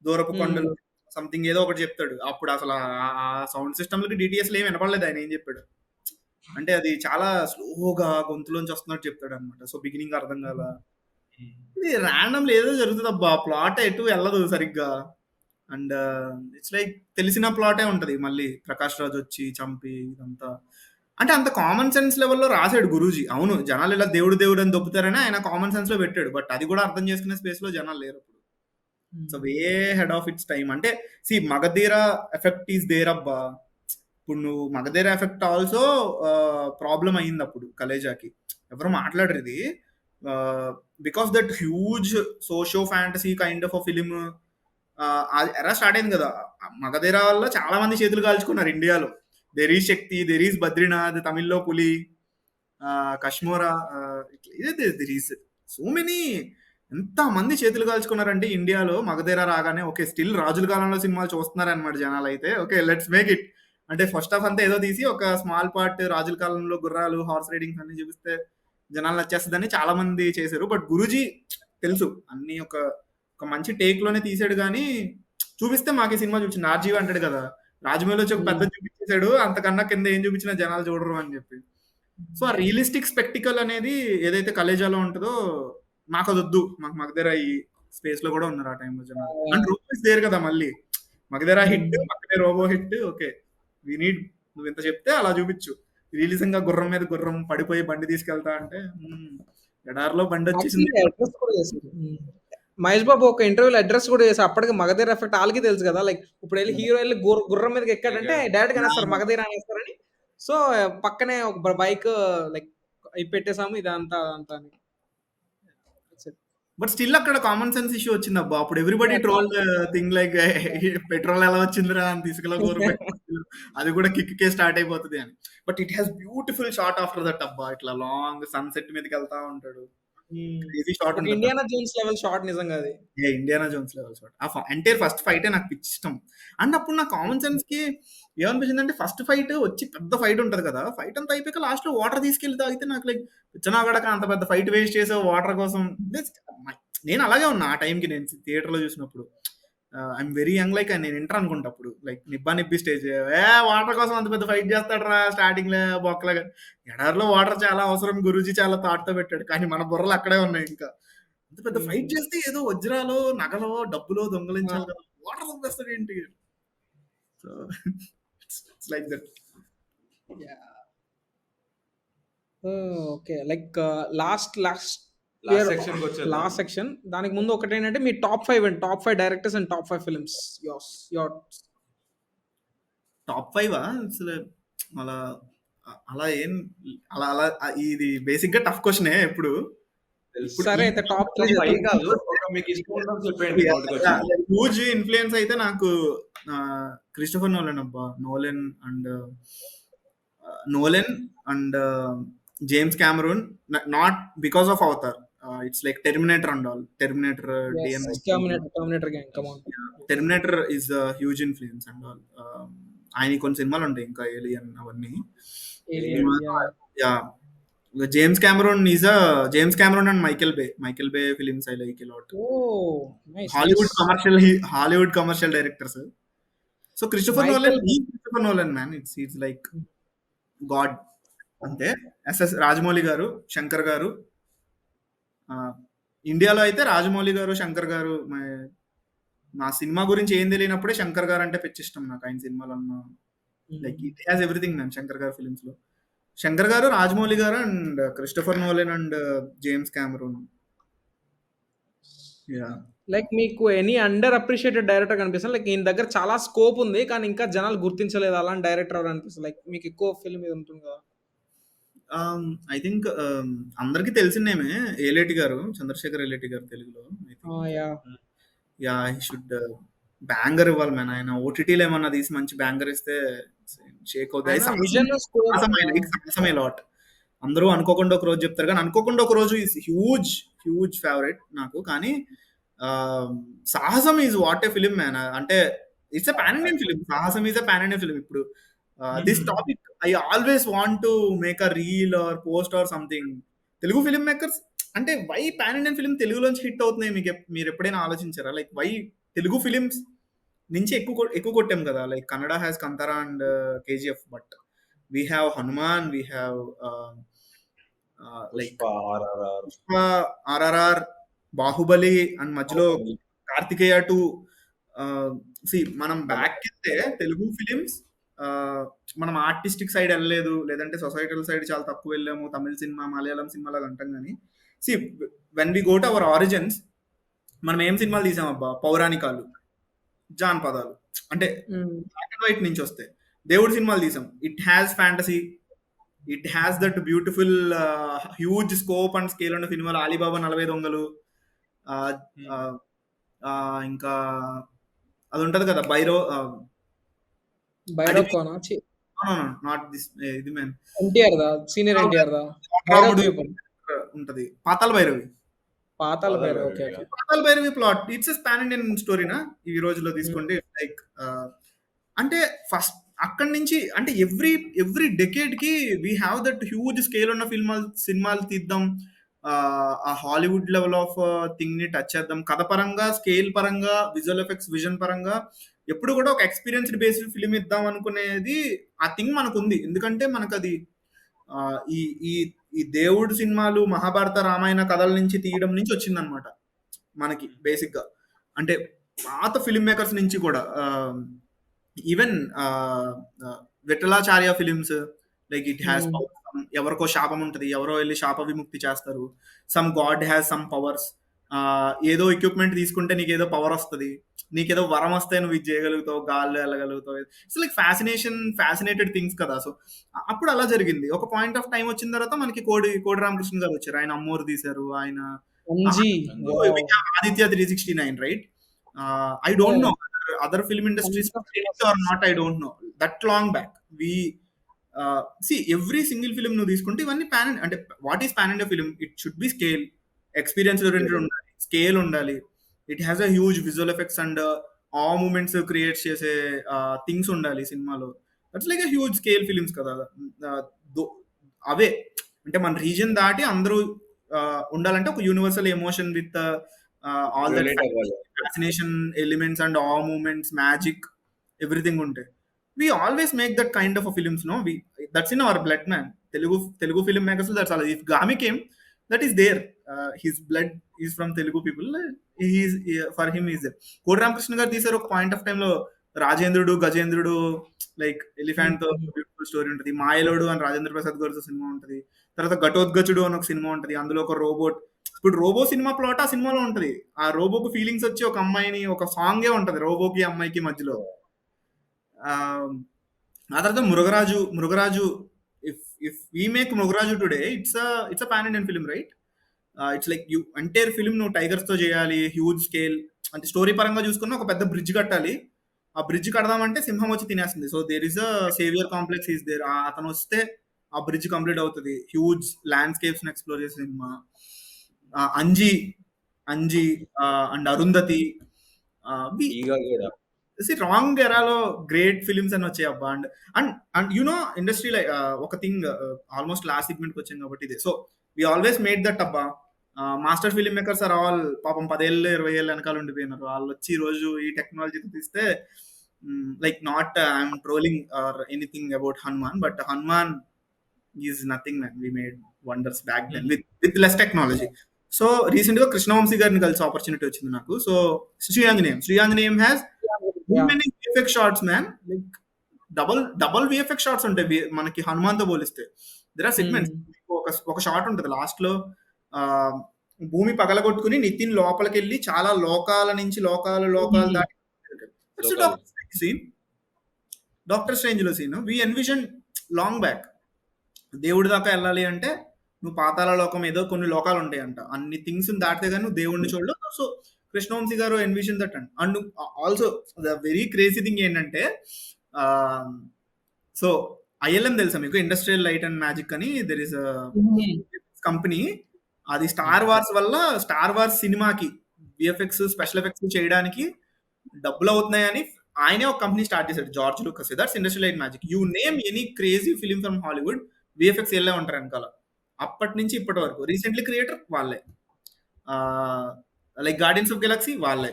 దూరపు కొండలు సంథింగ్ ఏదో ఒకటి చెప్తాడు. అప్పుడు అసలు ఆ సౌండ్ సిస్టమ్లకి డిటిఎస్ ఏం వినపడలేదు ఆయన ఏం చెప్పాడు. అంటే అది చాలా స్లోగా గొంతులోంచి వస్తున్నట్టు చెప్తాడు అనమాట. సో బిగినింగ్ అర్థం కాల, ఇది ర్యాండమ్ ఏదో జరుగుతుంది అబ్బా, ప్లాట్ ఎటు వెళ్ళదు సరిగ్గా. అండ్ ఇట్స్ లైక్ తెలిసిన ప్లాటే ఉంటది, మళ్ళీ ప్రకాష్ రాజ్ వచ్చి చంపి ఇదంతా. అంటే అంత కామన్ సెన్స్ లెవెల్లో రాశాడు గురూజీ. అవును, జనాలు ఇలా దేవుడు దేవుడు అని దొబ్బుతారని ఆయన కామన్ సెన్స్ లో పెట్టాడు. బట్ అది కూడా అర్థం చేసుకునే స్పేస్ లో జనాలు లేరు అప్పుడు. So way head of its time. అంటే see Magadheera effect is there అబ్బా. ఇప్పుడు నువ్వు మగధీర ఎఫెక్ట్ ఆల్సో ప్రాబ్లం అయింది అప్పుడు కలేజాకి. ఎవరు మాట్లాడరు ఇది, because that huge socio fantasy kind of a film ఎరా స్టార్ట్ అయింది కదా. మగధీర వల్ల చాలా మంది చేతులు కాల్చుకున్నారు ఇండియాలో. There is Shakti, there is Badrinath, తమిళ్లో పులి, కశ్మోరా, దెర్ ఈజ్ సో మెనీ. ఎంత మంది చేతులు కాల్చుకున్నారంటే ఇండియాలో మగధీర రాగానే. ఓకే, స్టిల్ రాజుల కాలంలో సినిమాలు చూస్తున్నారు అనమాట జనాలు అయితే. Okay, let's make it. అంటే ఫస్ట్ హాఫ్ అంతా ఏదో తీసి ఒక స్మాల్ పార్ట్ రాజుల కాలంలో గుర్రాలు, హార్స్ రైడింగ్స్ అన్ని చూపిస్తే జనాలు నచ్చేస్తుందని చాలా మంది చేశారు. బట్ గురూజీ తెలుసు అన్ని ఒక మంచి టేక్ లోనే తీసాడు, కానీ చూపిస్తే మాకు ఈ సినిమా చూపించింది. ఆర్జీవి అంటాడు కదా, రాజమౌళి వచ్చి ఒక పెద్ద చూపించేశాడు, అంతకన్నా కింద ఏం చూపించినా జనాలు చూడరు అని చెప్పి. సో ఆ రియలిస్టిక్ స్పెక్టికల్ అనేది ఏదైతే కలేజాలో ఉంటుందో మాకు అది వద్దు. మాకు మగధీర ఈ స్పేస్ లో కూడా ఉన్నారు ఆ టైంలో జనాలు. అండ్ రూపీస్ దేర్ కదా, మళ్ళీ మగధీర హిట్, పక్కనే Robo hit. Okay, we need, నువ్వు ఇంత చెప్తే అలా చూపించు. రిలీజింగ్ గా గుర్రం మీద గుర్రం పడిపోయి బండి తీసుకెళ్తా అంటే ఎడారిలో బండి వచ్చేసింది. యాక్చువల్లీ అడ్రస్ కూడా చేశారు. మహేష్ బాబు ఒక ఇంటర్వ్యూలో అడ్రస్ కూడా చేశారు. అప్పటికి మగధీర ఎఫెక్ట్ వాళ్ళకి తెలుసు కదా, లైక్ ఇప్పుడు వెళ్ళి హీరో వెళ్ళి గుర్రం మీదకి ఎక్కాడంటే డైరెక్ట్ అనేస్తారు మగధీర అనేస్తారని. సో పక్కనే ఒక బైక్ లైక్ అవి పెట్టేసాము, ఇదంతా అంతా అని. బట్ స్టిల్ అక్కడ కామన్ సెన్స్ ఇష్యూ వచ్చింది అబ్బా. అప్పుడు everybody troll thing like petrol ఎలా వచ్చిందిరా అని తీసుకెళ్ళకూరు, అది కూడా కిక్ కే స్టార్ట్ అయిపోతుంది అని. But it has beautiful shot after that అబ్బా. ఇట్లా లాంగ్ సన్సెట్ మీదకి వెళ్తా ఉంటాడు. ఇది షాట్ ఉంటుంది. ఇండియానా జోన్స్ లెవెల్ షాట్ నిజంగా అది. Indiana Jones level shot. ఆ ఎంటైర్ ఫస్ట్ ఫైటే నాకు పిచ్చి ఇష్టం. అండ్ అప్పుడు నా కామన్ సెన్స్ కి ఏమనిపించింది అంటే, ఫస్ట్ ఫైట్ వచ్చి పెద్ద ఫైట్ ఉంటది కదా, ఫైట్ అంతా అయిపోయాక లాస్ట్ లో వాటర్ తీసుకెళ్లి తాగితే నాకు లైక్ పిచ్చనాగడక అంత పెద్ద ఫైట్ వేస్ట్ చేసే వాటర్ కోసం. నేను అలాగే ఉన్నా ఆ టైంకి, నేను థియేటర్ లో చూసినప్పుడు. ఐఎమ్ వెరీ యంగ్, లైక్ నేను ఎంటర్ అనుకుంటా అప్పుడు, లైక్ నిబ్బి స్టేజ్ వాటర్ కోసం అంత పెద్ద ఫైట్ చేస్తాడు రా స్టార్టింగ్ లో బొక్కలాగా. ఎడారిలో వాటర్ చాలా అవసరం, గురూజీ చాలా థాట్ తో పెట్టాడు, కానీ మన బుర్రలు అక్కడే ఉన్నాయి. ఇంకా అంత పెద్ద ఫైట్ చేస్తే ఏదో వజ్రాలు నగలో డబ్బులో దొంగలించాలి కదా, వాటర్ దొంగేస్తాడు ఏంటి. So it's like that. Okay, like last last section దానికి ముందు ఒకటి ఏంటంటే మీ top 5 directors and top 5 films. Top 5 అసలు అలా అలా ఏం అలా అలా ఇది బేసిక్ గా టఫ్ క్వశ్చన్ ఎప్పుడు. సరే అయితే టాప్ 3 కాదు, ఒక మీకు ఇష్టం ఉన్నది చెప్పండి. హ్యూజ్ ఇన్ఫ్లుయెన్స్ అయితే నాకు క్రిస్టోఫర్ నోలన్ అబ్బా. Nolan and James Cameron, not because of Avatar, it's like Terminator and all. Terminator is huge influence and all. ఆయన కొన్ని సినిమాలు ఉంటాయి ఇంకా, ఏలియన్ అవన్నీ. James Cameron and Michael Bay films I like a lot. Hollywood commercial directors. So Christopher Nolan man, it's like god అంతే. SS Rajamouli garu, Shankar గారు. ఇండియాలో అయితే రాజమౌళి గారు, శంకర్ గారు. నా సినిమా గురించి ఏం తెలియనప్పుడే శంకర్ గారు అంటే పిచ్చి ఇష్టం నాకు. ఆయన సినిమాలు అన్న like it has everything man. Shankar గారు ఫిలిమ్స్ లో శంకర్ గారు, రాజమౌళి గారు and Christopher Nolan and James Cameroon. Like మీకు ఎనీ అండర్ అప్రిషియేటెడ్ డైరెక్టర్ కనిపిస్తుంది, లైక్ ఈయన దగ్గర చాలా స్కోప్ ఉంది కానీ ఇంకా జనాలు గుర్తించలేదు అలాంటి డైరెక్టర్ ఎవరు అనిపిస్తుంది? లైక్ మీకు ఎక్కువ ఫిల్మ్ ఇది ఉంటుంది కదా. ఐ థింక్ అందరికి తెలిసిందేమే ఏలేటి గారు, చంద్రశేఖర్ ఏలేటి గారు తెలుగులో. యా, హీ షుడ్ బ్యాంగర్ ఇవ్వాలి మ్యాన్. ఆయన ఓటీటీలో ఏమన్నా తీసి మంచి బ్యాంగర్ ఇస్తే షేక్ అవుతాయి. లాట్ అందరూ అనుకోకుండా ఒక రోజు చెప్తారు, కానీ అనుకోకుండా ఒక రోజు ఈజ్ హ్యూజ్ ఫేవరెట్ నాకు. కానీ Sahasam is what a film man. అంటే it's a pan Indian film. Sahasam is a pan Indian film. ఇప్పుడు this topic I always want to make a reel or post or something. Telugu filmmakers అంటే why pan Indian film తెలుగులోంచి hit అవుతున్నాయి మీరు ఎప్పుడైనా ఆలోచించారా? Like why Telugu films నుంచి ఎక్కువ కొట్టాం కదా. Like Kannada has Kantara and KGF, but we have Hanuman, we have like RRR, Baahubali and మధ్యలో కార్తికేయ 2. మనం బ్యాక్ వెళ్తే తెలుగు ఫిలిమ్స్ మనం ఆర్టిస్టిక్ సైడ్ వెళ్ళలేదు, లేదంటే సొసైటల్ సైడ్ చాలా తక్కువ వెళ్ళాము. తమిళ సినిమా, మలయాళం సినిమా లాగా అంటాం. కానీ when we go to our origins, మనం ఏం సినిమాలు తీసామబ్బా? పౌరాణికాలు, జానపదాలు, అంటే బ్లాక్ అండ్ వైట్ నుంచి వస్తే దేవుడి సినిమాలు తీసాం. It has fantasy, it has that beautiful huge scope and scale ఉన్న సినిమాలు. అలీబాబా 40 దొంగలు, ఇంకా అది ఉంటది కదా భైరవ్, నాట్ దిస్, ఇది మ్యాన్ ఎన్టీఆర్ దా, సీనియర్ ఎన్టీఆర్ దా ఉంటది. Patala Bhairavi. Patala Bhairavi plot it's pan Indian స్టోరీనా ఈ రోజులో తీసుకోండి. లైక్ అంటే ఫస్ట్ అక్కడి నుంచి అంటే ఎవ్రీ డెకేడ్ కి we have that huge scale ఉన్న సినిమాలు తీద్దాం, ఆ హాలీవుడ్ లెవెల్ ఆఫ్ థింగ్ ని టచ్ చేద్దాం. కథ పరంగా, స్కేల్ పరంగా, విజువల్ ఎఫెక్ట్స్, విజన్ పరంగా ఎప్పుడు కూడా ఒక ఎక్స్పీరియన్స్డ్ బేస్డ్ ఫిలిం ఇద్దాం అనుకునేది ఆ థింగ్ మనకు ఉంది. ఎందుకంటే మనకు అది ఈ దేవుడు సినిమాలు, మహాభారత, రామాయణ కథల నుంచి తీయడం నుంచి వచ్చిందనమాట మనకి బేసిక్ గా. అంటే పాత ఫిల్మ్ మేకర్స్ నుంచి కూడా even Vithalacharya films, like it has హ్మ్. పవర్. ఎవరికో శాపం ఉంటుంది, ఎవరో వెళ్ళి శాప విముక్తి చేస్తారు. Some God has some powers. ఏదో ఎక్విప్మెంట్ తీసుకుంటే నీకు ఏదో పవర్ వస్తుంది, నీకేదో వరం వస్తే నువ్వు ఇది చేయగలుగుతావు, గాల్లో వెళ్ళగలుగుతావు. ఇట్స్ లైక్ ఫ్యాసినేటెడ్ థింగ్స్ కదా. సో అప్పుడు అలా జరిగింది. ఒక పాయింట్ ఆఫ్ టైం వచ్చిన తర్వాత మనకి కోడి రామకృష్ణ గారు వచ్చారు. ఆయన అమ్మోరు తీశారు. ఆయన Anji. Wow! Aditya 369, right? I don't know whether other film industries did it or not. I don't know. That long back, we see every single film నువ్వు తీసుకుంటే ఇవన్నీ అంటే what is pan India film? It should be scale, experience oriented ఉండాలి, scale ఉండాలి. It has a huge visual effects and ఆ moments create చేసే things ఉండాలి సినిమాలో. That's like a huge scale films కదా. Uh, అవే అంటే మన రీజన్ దాటి అందరూ ఉండాలంటే ఒక universal emotion with all that relate అవ్వాలి. ఫ్యాసినేషన్ ఎలిమెంట్స్ అండ్ ఆ మూమెంట్స్, మ్యాజిక్, ఎవ్రీథింగ్ ఉంటాయి. We always make that kind of a films, no? That's in our blood, man. Telugu film makers, that's all. If Gami came, that is there. His blood is from Telugu people. For him is there. Kodi Ramakrishna garu teesaru ఒక point of time లో రాజేంద్రుడు, గజేంద్రుడు, like elephant తో beautiful story ఉంటుంది. మాయలోడు అని రాజేంద్ర ప్రసాద్ గారితో cinema ఉంటుంది. తర్వాత ఘటోద్గచుడు అని ఒక సినిమా ఉంటుంది. అందులో ఒక రోబోట్, ఇప్పుడు రోబో సినిమా ప్లాట్ ఆ సినిమాలో ఉంటది. ఆ రోబోకు ఫీలింగ్స్ వచ్చి ఒక అమ్మాయిని, ఒక సాంగే ఉంటది రోబోకి అమ్మాయికి మధ్యలో. ఆ తర్వాత Mrugaraju, if we make Mrugaraju today, it's a pan Indian film, right? It's like you entire film నువ్వు టైగర్స్ తో చేయాలి, హ్యూజ్ స్కేల్. అంటే స్టోరీ పరంగా చూసుకున్న ఒక పెద్ద బ్రిడ్జ్ కట్టాలి. ఆ బ్రిడ్జ్ కడదామంటే సింహం వచ్చి తినేస్తుంది. So there is a saviour complex is there. అతను వస్తే ఆ బ్రిడ్జ్ కంప్లీట్ అవుతుంది. హ్యూజ్ ల్యాండ్స్కేప్స్ ఎక్స్ప్లోర్ చేసే సినిమా. అంజీ అండ్ అరుంధతి. ఈగ కూడా రాంగ్ ఎరాలో గ్రేట్ ఫిలిమ్స్ అని వచ్చాయి అబ్బా. అండ్ యునో ఇండస్ట్రీ లైక్ ఒక థింగ్, ఆల్మోస్ట్ లాస్ట్ సెగ్మెంట్కి వచ్చాం కాబట్టి ఇదే. So we always made that అబ్బా. Master filmmakers are all పాపం 10 ఏళ్ళు 20 ఏళ్ళు వెనకాల ఉండిపోయినారు. వాళ్ళు వచ్చి ఈ రోజు ఈ టెక్నాలజీతో తీస్తే, like not I'm trolling or anything about Hanuman, but Hanuman is nothing, man. We made wonders back then with less technology. So recent గా కృష్ణవంశీ గారిని కలిసి ఆపర్చునిటీ వచ్చింది నాకు. So Sri Anjaneyam has Yeah. many VFX shots, man. Like double VFX shots ఉంటాయి మనకి హనుమాన్ తో పోలిస్తే. there are segments. ఒక షాట్ ఉంటుంది లాస్ట్ లో, భూమి పగలగొట్టుకుని నితిన్ లోపలికి వెళ్ళి చాలా లోకాల నుంచి లోకాలు దాటి సీన్, డాక్టర్ స్ట్రేంజ్ లో సీన్. వి ఎన్విజన్ లాంగ్ బ్యాక్. దేవుడి దాకా వెళ్ళాలి అంటే నువ్వు పాతాళ లోకం ఏదో కొన్ని లోకాలు ఉంటాయంట. అన్ని థింగ్స్ దాటితే కానీ నువ్వు దేవుడిని చూడలేదు. So Krishnavamsi garu envision that and also the very crazy thing ఏంటంటే, సో ఐఎల్ఎం తెలుసా మీకు? ఇండస్ట్రియల్ లైట్ అండ్ మ్యాజిక్ అని దెర్ ఇస్ కంపెనీ. అది స్టార్ వార్స్ వల్ల, స్టార్ వార్స్ సినిమాకి విఎఫ్ఎక్స్ స్పెషల్ ఎఫెక్ట్స్ చేయడానికి డబ్బులు అవుతున్నాయని ఆయనే ఒక కంపెనీ స్టార్ట్ చేశాడు, George Lucas. That's industrial light magic. You name any crazy film from Hollywood, VFX వెళ్ళే ఉంటారు వెనకాల. అప్పటి నుంచి ఇప్పటి వరకు రీసెంట్లీ క్రియేటర్ వాళ్ళే. లైక్ గార్డియన్స్ ఆఫ్ గెలాక్సీ వాళ్ళే,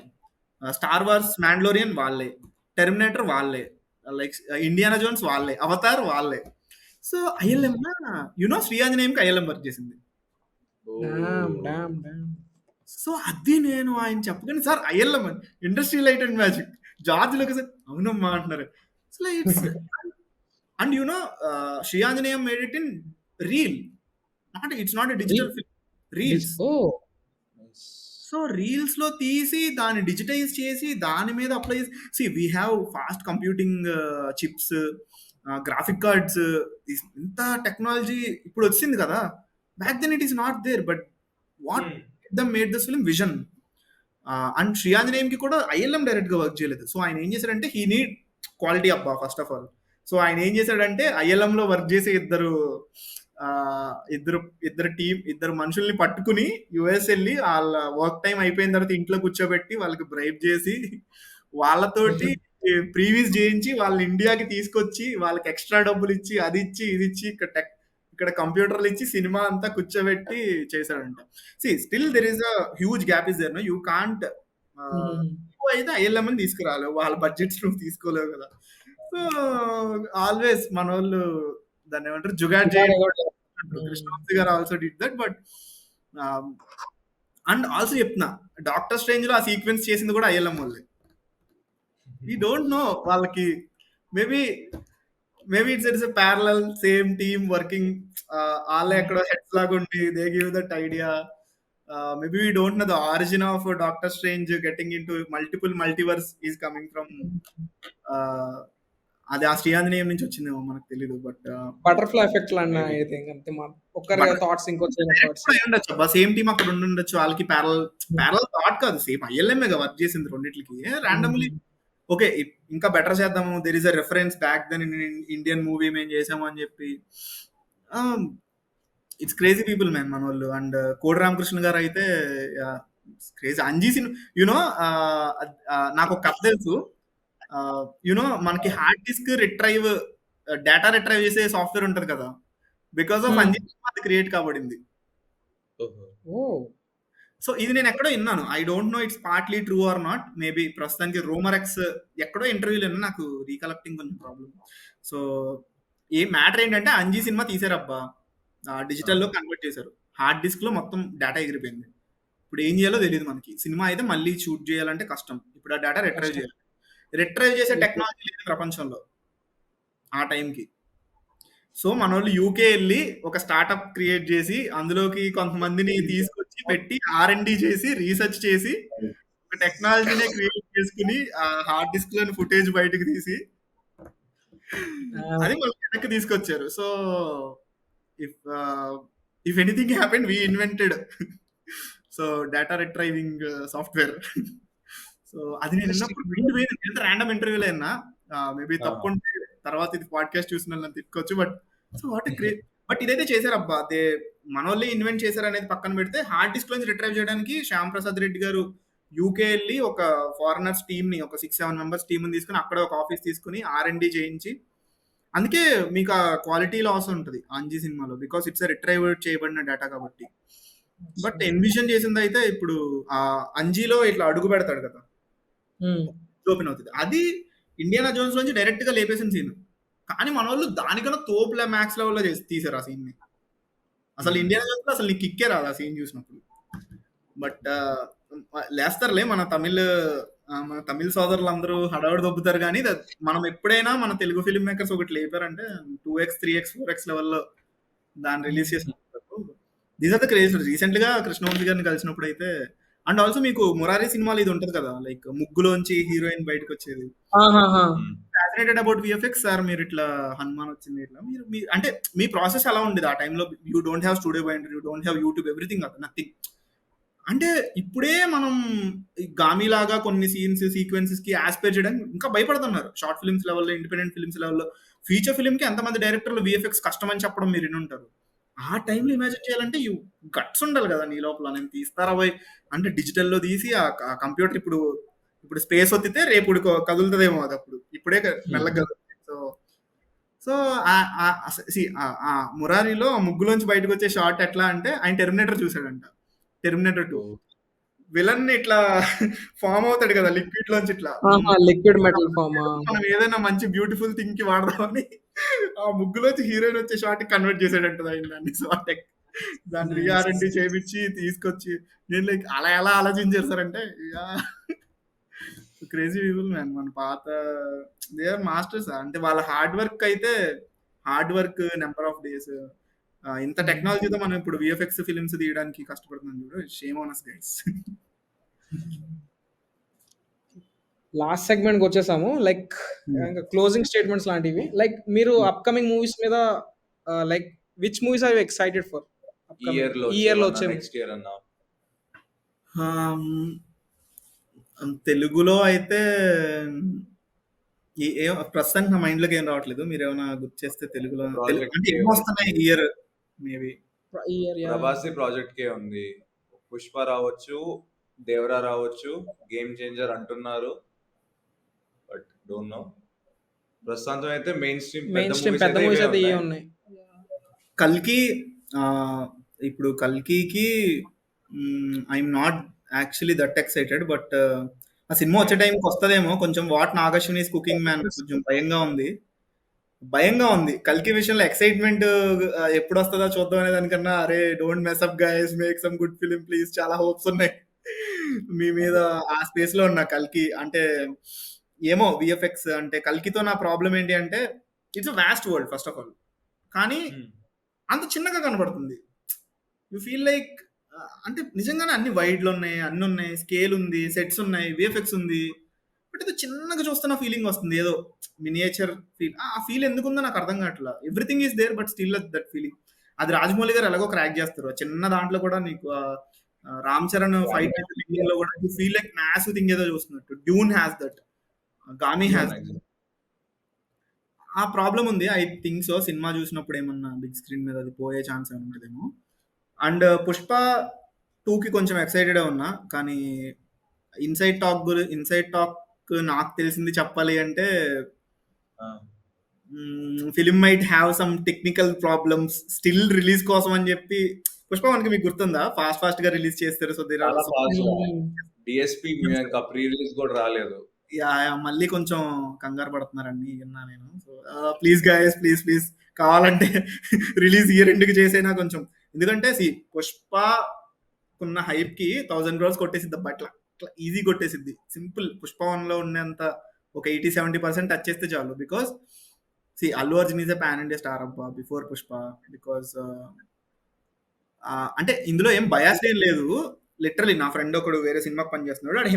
స్టార్ వార్స్ మ్యాండలోరియన్ వాళ్ళే, టెర్మినేటర్ వాళ్ళే, లైక్ ఇండియానా జోన్స్ వాళ్ళే, అవతార్ వాళ్ళే. So ILM you know శ్రీఆంజనేయంకి ILM work చేసింది. సో అది నేను ఆయన చెప్పగానే, sir ILM industrial light and magic, George లూకస్ అవునమ్మా అంటున్నారు. So it's and you know Sri Anjaneyam made it in reel, it's not a digital film, reels. So reels లో తీసి దాన్ని డిజిటైజ్ చేసి దాని మీద అప్లై చేసి, C we have fast computing chips, graphic cards, ఇంత టెక్నాలజీ ఇప్పుడు వచ్చింది కదా. Back then it is not there. But what them made this film vision. And శ్రీఆంజనేయంకి కూడా ఐఎల్ఎం డైరెక్ట్ గా వర్క్ చేయలేదు. సో ఆయన ఏం చేశాడంటే, హీ నీడ్ క్వాలిటీ అబ్బా ఫస్ట్ ఆఫ్ ఆల్. సో ఆయన ఏం చేశాడంటే, ఐఎల్ఎం లో వర్క్ చేసే ఇద్దరు మనుషుల్ని పట్టుకుని యుఎస్ వెళ్ళి వాళ్ళ వర్క్ టైం అయిపోయిన తర్వాత ఇంట్లో కూర్చోబెట్టి వాళ్ళకి బ్రైబ్ చేసి వాళ్ళతోటి ప్రీవియస్ చేయించి వాళ్ళని ఇండియాకి తీసుకొచ్చి వాళ్ళకి ఎక్స్ట్రా డబ్బులు ఇచ్చి అది ఇచ్చి ఇది ఇచ్చి ఇక్కడ కంప్యూటర్లు ఇచ్చి సినిమా అంతా కూర్చోబెట్టి చేశాడంట. Still there is a huge gap is there. No you can't అయితే ఐఎల్ఎం అని తీసుకురాలేవు, వాళ్ళ బడ్జెట్స్ నువ్వు తీసుకోలేవు కదా. సో ఆల్వేస్ మన వాళ్ళు దాన్ని ఏమంటారు, జుగాడ్ చేయడం. కృష్ణవంశీ గారు also did that. But and also చెప్తున్నా, డాక్టర్ స్ట్రేంజ్ లో ఆ సీక్వెన్స్ చేసింది కూడా ఐఎల్ఎం వాళ్ళే. వి డోంట్ నో వాళ్ళకి. Maybe maybe it's a parallel same team working. వాళ్ళే ఎక్కడో హెడ్స్ లాగా ఉండి they give that idea. Maybe we don't know the origin of Doctor Strange getting into multiple multiverse is coming from అది ఆ శ్రీయాంజనేయం నుంచి వచ్చిందేమో మనకు తెలీదు. బట్ బటర్‌ఫ్లై ఎఫెక్ట్ లాన్న మేబీ. ఐ థింక్ అంతే ఒక్కరి థాట్స్ ఇంకొకరి థాట్స్. కూడా అయి ఉండొచ్చు అబ్బా. సేమ్ టీమ్ అక్కడ ఉండుండొచ్చు. వాళ్ళకి ప్యారల్ థాట్ కాదు, సేమ్ ఐఎల్ఎంఏ వర్క్ చేసింది రెండిట్లకి. ర్యాండమ్లీ ఓకే ఇంకా బెటర్ చేద్దాము, there is a reference back then in Indian movie మేము చేసాము అని చెప్పి. ఇట్స్ క్రేజీ పీపుల్ మ్యాన్ మన వాళ్ళు. అండ్ కోడి రామకృష్ణ గారు అయితే క్రేజీ. అంజీ సినిమా యునో నాకు ఒక కథ తెలుసు. యునో మనకి hard disk retrieve, data retrieve చేసే సాఫ్ట్వేర్ ఉంటది కదా, బికాస్ ఆఫ్ అంజీ సినిమా అది క్రియేట్ కాబడింది. సో ఇది నేను ఎక్కడో విన్నాను. I don't no it's partly true or not. Maybe ప్రస్తుతానికి రూమర్ ఎక్స్ ఎక్కడో ఇంటర్వ్యూలో విన్నా, నాకు రీకలెక్టింగ్ కొంచెం ప్రాబ్లం. సో ఏ మ్యాటర్ ఏంటంటే అంజీ సినిమా తీసారబ్బా, డిజిటల్లో కన్వర్ట్ చేశారు. హార్డ్ డిస్క్ లో మొత్తం డేటా ఎగిరిపోయింది. ఇప్పుడు ఏం చేయాలో తెలియదు మనకి. సినిమా అయితే మళ్ళీ షూట్ చేయాలంటే కష్టం. ఇప్పుడు ఆ డేటా రిట్రైవ్ చేయాలి. రిట్రైవ్ చేసే టెక్నాలజీ లేదు ప్రపంచంలో ఆ టైంకి. సో మన వాళ్ళు యూకే వెళ్ళి ఒక స్టార్ట్అప్ క్రియేట్ చేసి అందులోకి కొంతమందిని తీసుకొచ్చి పెట్టి R&D చేసి రీసెర్చ్ చేసి ఒక టెక్నాలజీనే క్రియేట్ చేసుకుని ఆ హార్డ్ డిస్క్ లోని ఫుటేజ్ బయటకు తీసి అది మళ్ళీ వెనక్కి తీసుకొచ్చారు. So if anything happened we invented so data retrieving software. So అది నేను విన్నప్పుడు ర్యాండమ్ ఇంటర్వ్యూలో అయినా, మేబీ తప్పుంటే తర్వాత ఇది పాడ్కాస్ట్ చూసిన వాళ్ళని తిట్టుకోవచ్చు. But so what great. But ఇదైతే చేశారబ్బా, అదే మన వాళ్ళే ఇన్వెంట్ చేశారు అనేది పక్కన పెడితే, హార్డ్ డిస్క్ నుంచి రిట్రైవ్ చేయడానికి శ్యామ్ ప్రసాద్ రెడ్డి గారు యూకే వెళ్ళి ఒక ఫారినర్స్ టీమ్ ని, ఒక 6-7 మెంబర్స్ టీమ్ ని తీసుకుని అక్కడ ఒక ఆఫీస్ తీసుకుని R&D చేయించి, అందుకే మీకు ఆ క్వాలిటీ లాస్ ఉంటుంది అంజీ సినిమాలో, బికాస్ ఇట్స్ రిట్రైవ్ చేయబడిన డేటా కాబట్టి. బట్ ఎన్విజన్ చేసింది అయితే ఇప్పుడు ఆ అంజీలో ఇట్లా అడుగు పెడతాడు కదా, ఓపెన్ అవుతుంది. అది ఇండియానా జోన్స్ నుంచి డైరెక్ట్ గా లేపేసిన సీన్. కానీ మన వాళ్ళు దానికన్నా తోపుల మ్యాక్స్ లెవెల్లో తీసారు ఆ సీన్ ని. అసలు ఇండియానా జోన్స్ లో అసలు నీకు కిక్కే రాదు ఆ సీన్ చూసినప్పుడు. బట్ లేస్తారులే మన తమిళ సోదరులు అందరూ హడావుడి దొబ్బుతారు. కానీ మనం ఎప్పుడైనా మన తెలుగు ఫిల్మ్ మేకర్స్ ఒకటి లేపారంటే 2x 3x 4x లెవెల్లో దాన్ని రిలీజ్ చేసినప్పుడు these are the craze. Recent గా కృష్ణవంశీ గారిని కలిసినప్పుడు అయితే, అండ్ ఆల్సో మీకు మురారి సినిమాలో ఇది ఉంటది కదా, లైక్ ముగ్గులోంచి హీరోయిన్ బయటకు వచ్చేది. ఫ్యాసినేటెడ్ అబౌట్ విఎఫ్ఎక్స్ సార్, మీరు ఇట్లా హనుమాన్ వచ్చింది ఇట్లా మీరు అంటే మీ ప్రాసెస్ ఎలా ఉండేది ఆ టైంలో? You don't have studio binder, you don't have YouTube, everything అక్కడ నథింగ్. అంటే ఇప్పుడే మనం గామి లాగా కొన్ని సీన్స్ సీక్వెన్సెస్ కి ఆస్పైర్ చేయడానికి ఇంకా భయపడుతున్నారు. షార్ట్ ఫిల్మ్స్ లెవెల్లో, ఇండిపెండెంట్ ఫిల్మ్స్ లెవెల్లో. ఫీచర్ ఫిల్మ్ కి ఎంతమంది డైరెక్టర్లు విఎఫ్ఎక్స్ కష్టం అని చెప్పడం మీరు వినుంటారు. ఆ టైంలో ఇమాజిన్ చేయాలంటే గట్స్ ఉండాలి కదా నీ లోపల. నేను తీస్తారా పోయి అంటే డిజిటల్లో తీసి ఆ కంప్యూటర్ ఇప్పుడు స్పేస్ ఒత్తితే రేపు కదులుతుందేమో అది, అప్పుడు ఇప్పుడే మెల్లగా. సో మురారిలో ముగ్గులోంచి బయటకు వచ్చే షార్ట్ ఎట్లా అంటే, ఆయన టెర్మినేటర్ చూసాడంట, టెర్మినేటర్ 2 విలన్ ఇట్లా ఫామ్ అవుతాడు కదా లిక్విడ్ లోంచి ఇట్లా, లిక్విడ్ మెటల్ ఫామ్. మనం ఏదైనా మంచి బ్యూటిఫుల్ థింగ్ కి వాడదామని ఆ ముగ్గులోంచి హీరోయిన్ వచ్చే షార్ట్ కన్వర్ట్ చేసాడంట ఆయన దాన్ని. సో దాన్ని రీఆర్ఎండి చేయించి తీసుకొచ్చి, నేను లైక్ అలా ఎలా ఆలోచించారు సార్ అంటే, క్రేజీ పీపుల్ మ్యాన్ మన పాత. They are masters. అంటే వాళ్ళ హార్డ్ వర్క్ అయితే hard work, number of days, ఇంత టెక్నాలజీతో మనం ఇప్పుడు విఎఫ్ఎక్స్ ఫిల్మ్స్ తీయడానికి కష్టపడుతున్నాం చూడు. Shame on us guys. Last segment వచ్చేసాము. లైక్ ఇంకా క్లోజింగ్ స్టేట్మెంట్స్ లాంటివి. లైక్ మీరు అప్కమింగ్ మూవీస్ మీద like which movies are you excited for ఈ ఇయర్ లో వచ్చే నెక్స్ట్ ఇయర్ అన్న? తెలుగులో అయితే ప్రస్తుతానికి నా మైండ్ లోకి ఏం రావట్లేదు. మీరు ఏమైనా గుర్తు చేస్తే తెలుగులో అంటే ఏం వస్తున్నాయి ఈ ఇయర్? మేబీ ప్రభాస్ ప్రాజెక్ట్ కే ఉంది. పుష్ప రావచ్చు, దేవరా రావచ్చు, గేమ్ చేంజర్ అంటున్నారు, బట్ డోంట్ నో. ప్రస్తుతం అయితే మెయిన్ స్ట్రీమ్ పెద్ద మూవీస్ అయితే ఇవే ఉన్నాయి. కల్కి ఇప్పుడు కల్కికి I'm not actually that excited, but ఆ సినిమా వచ్చే టైంకి వస్తుందేమో. కొంచెం what Nagashwini is cooking man కొంచెం భయంగా ఉంది. కల్కి విషయంలో ఎక్సైట్మెంట్ ఎప్పుడు వస్తుందో చూద్దాం అనే దానికన్నా, అరే don't mess up guys, make some good film please, చాలా హోప్స్ ఉన్నాయి మీ మీద. ఆ స్పేస్ లో ఉన్నా కల్కి అంటే ఏమో విఎఫ్ఎక్స్ అంటే కల్కితో నా ప్రాబ్లం ఏంటి అంటే it's vast world first of all, కానీ అంత చిన్నగా కనబడుతుంది. యూ ఫీల్ లైక్ అంటే నిజంగానే అన్ని వైడ్లు ఉన్నాయి, అన్ని ఉన్నాయి, స్కేల్ ఉంది, సెట్స్ ఉన్నాయి, విఎఫ్ఎక్స్ ఉంది, బట్ ఇది చిన్నగా చూస్తున్న ఫీలింగ్ వస్తుంది, ఏదో మినియేచర్ ఫీల్. ఆ ఫీల్ ఎందుకుందో నాకు అర్థం కావట్లా. Everything is there but still that feeling. అది రాజమౌళి గారు ఎలాగో క్రాక్ చేస్తారు. ఆ చిన్న దాంట్లో కూడా నీకు రామ్ చరణ్ ఫైట్ లో కూడా you feel like massive thing ఏదో చూస్తున్నట్టు. Dune has that, Gaami has. ఆ ప్రాబ్లం ఉంది. I think so. సినిమా చూసినప్పుడు ఏమన్నా బిగ్ స్క్రీన్ మీద అది పోయే ఛాన్స్ ఏమైనా ఉంటుందేమో. అండ్ పుష్ప 2కి కొంచెం ఎక్సైటెడ్ ఉన్నా, కానీ ఇన్సైడ్ టాక్ నాకు తెలిసింది చెప్పాలి అంటే film might have some technical problems still release కోసం అని చెప్పి. పుష్ప మనకి మీకు గుర్తుందా, ఫాస్ట్ గా రిలీజ్ చేస్తారు. సో చాలా ఫాస్ట్ డిఎస్పీ ఇంకా ప్రీ రిలీజ్ కూడా రాలేదు. మళ్ళీ కొంచెం కంగారు పడుతున్నారండి విన్నా నేను. సో ప్లీజ్ గాయస్, ప్లీజ్ కావాలంటే రిలీజ్ ఇయర్ ఎండ్కి చేసైనా కొంచెం, ఎందుకంటే పుష్ప ఉన్న హైప్ కి 1000 crores కొట్టేసిద్ది అట్లా ఈజీ కొట్టేసిద్ది. సింపుల్. పుష్ప 1 లో ఉన్నంత ఒక 80-70% టచ్ చేస్తే చాలు. Because Allu Arjun is a pan India star అబ్బా బిఫోర్ పుష్ప. బికాస్ అంటే ఇందులో ఏం బయాస్ ఏం లేదు. లిటరలీ నా ఫ్రెండ్ ఒకడు వేరే సినిమాకి పనిచేస్తున్నాడు. అక్కడ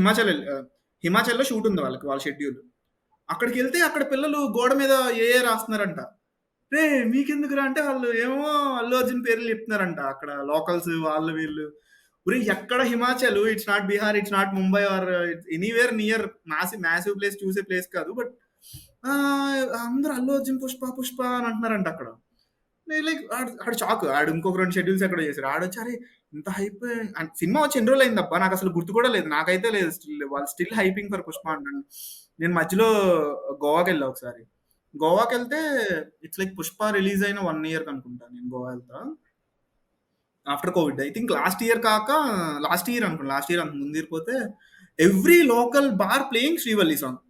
హిమాచల్లో షూట్ ఉంది వాళ్ళ షెడ్యూల్. అక్కడికి వెళ్తే అక్కడ పిల్లలు గోడ మీద ఏ రాస్తున్నారంట. రే మీకెందుకురా అంటే వాళ్ళు ఏమో అల్లు అర్జున్ పేర్లు చెప్తున్నారంట. అక్కడ లోకల్స్ వాళ్ళు వీళ్ళు. ఉరే ఎక్కడ Himachal, it's not Bihar, it's not Mumbai or anywhere near massive place చూసే ప్లేస్ కాదు. బట్ అందరూ అల్లు అర్జున్ పుష్ప అని అంటున్నారంట అక్కడ. లైక్ ఆడు షాక్. ఆడు ఇంకొక 2 షెడ్యూల్స్ ఎక్కడ చేశారు. ఆడొచ్చి అరే ఇంత హైప్, సినిమా వచ్చి ఎన్ని రోజులు అయిందబ్బా నాకు అసలు గుర్తు కూడా లేదు. నాకైతే లేదు. వాళ్ళు స్టిల్ హైపింగ్ ఫర్ పుష్ప అంటాను. నేను మధ్యలో గోవాకి వెళ్ళా ఒకసారి. గోవాకి వెళ్తే ఇట్స్ లైక్ పుష్ప రిలీజ్ అయిన 1 year అనుకుంటా నేను గోవా వెళ్తా. After Covid I think last year అనుకుంటా. లాస్ట్ ఇయర్ అంత ముందు పోతే every local bar playing Srivalli song.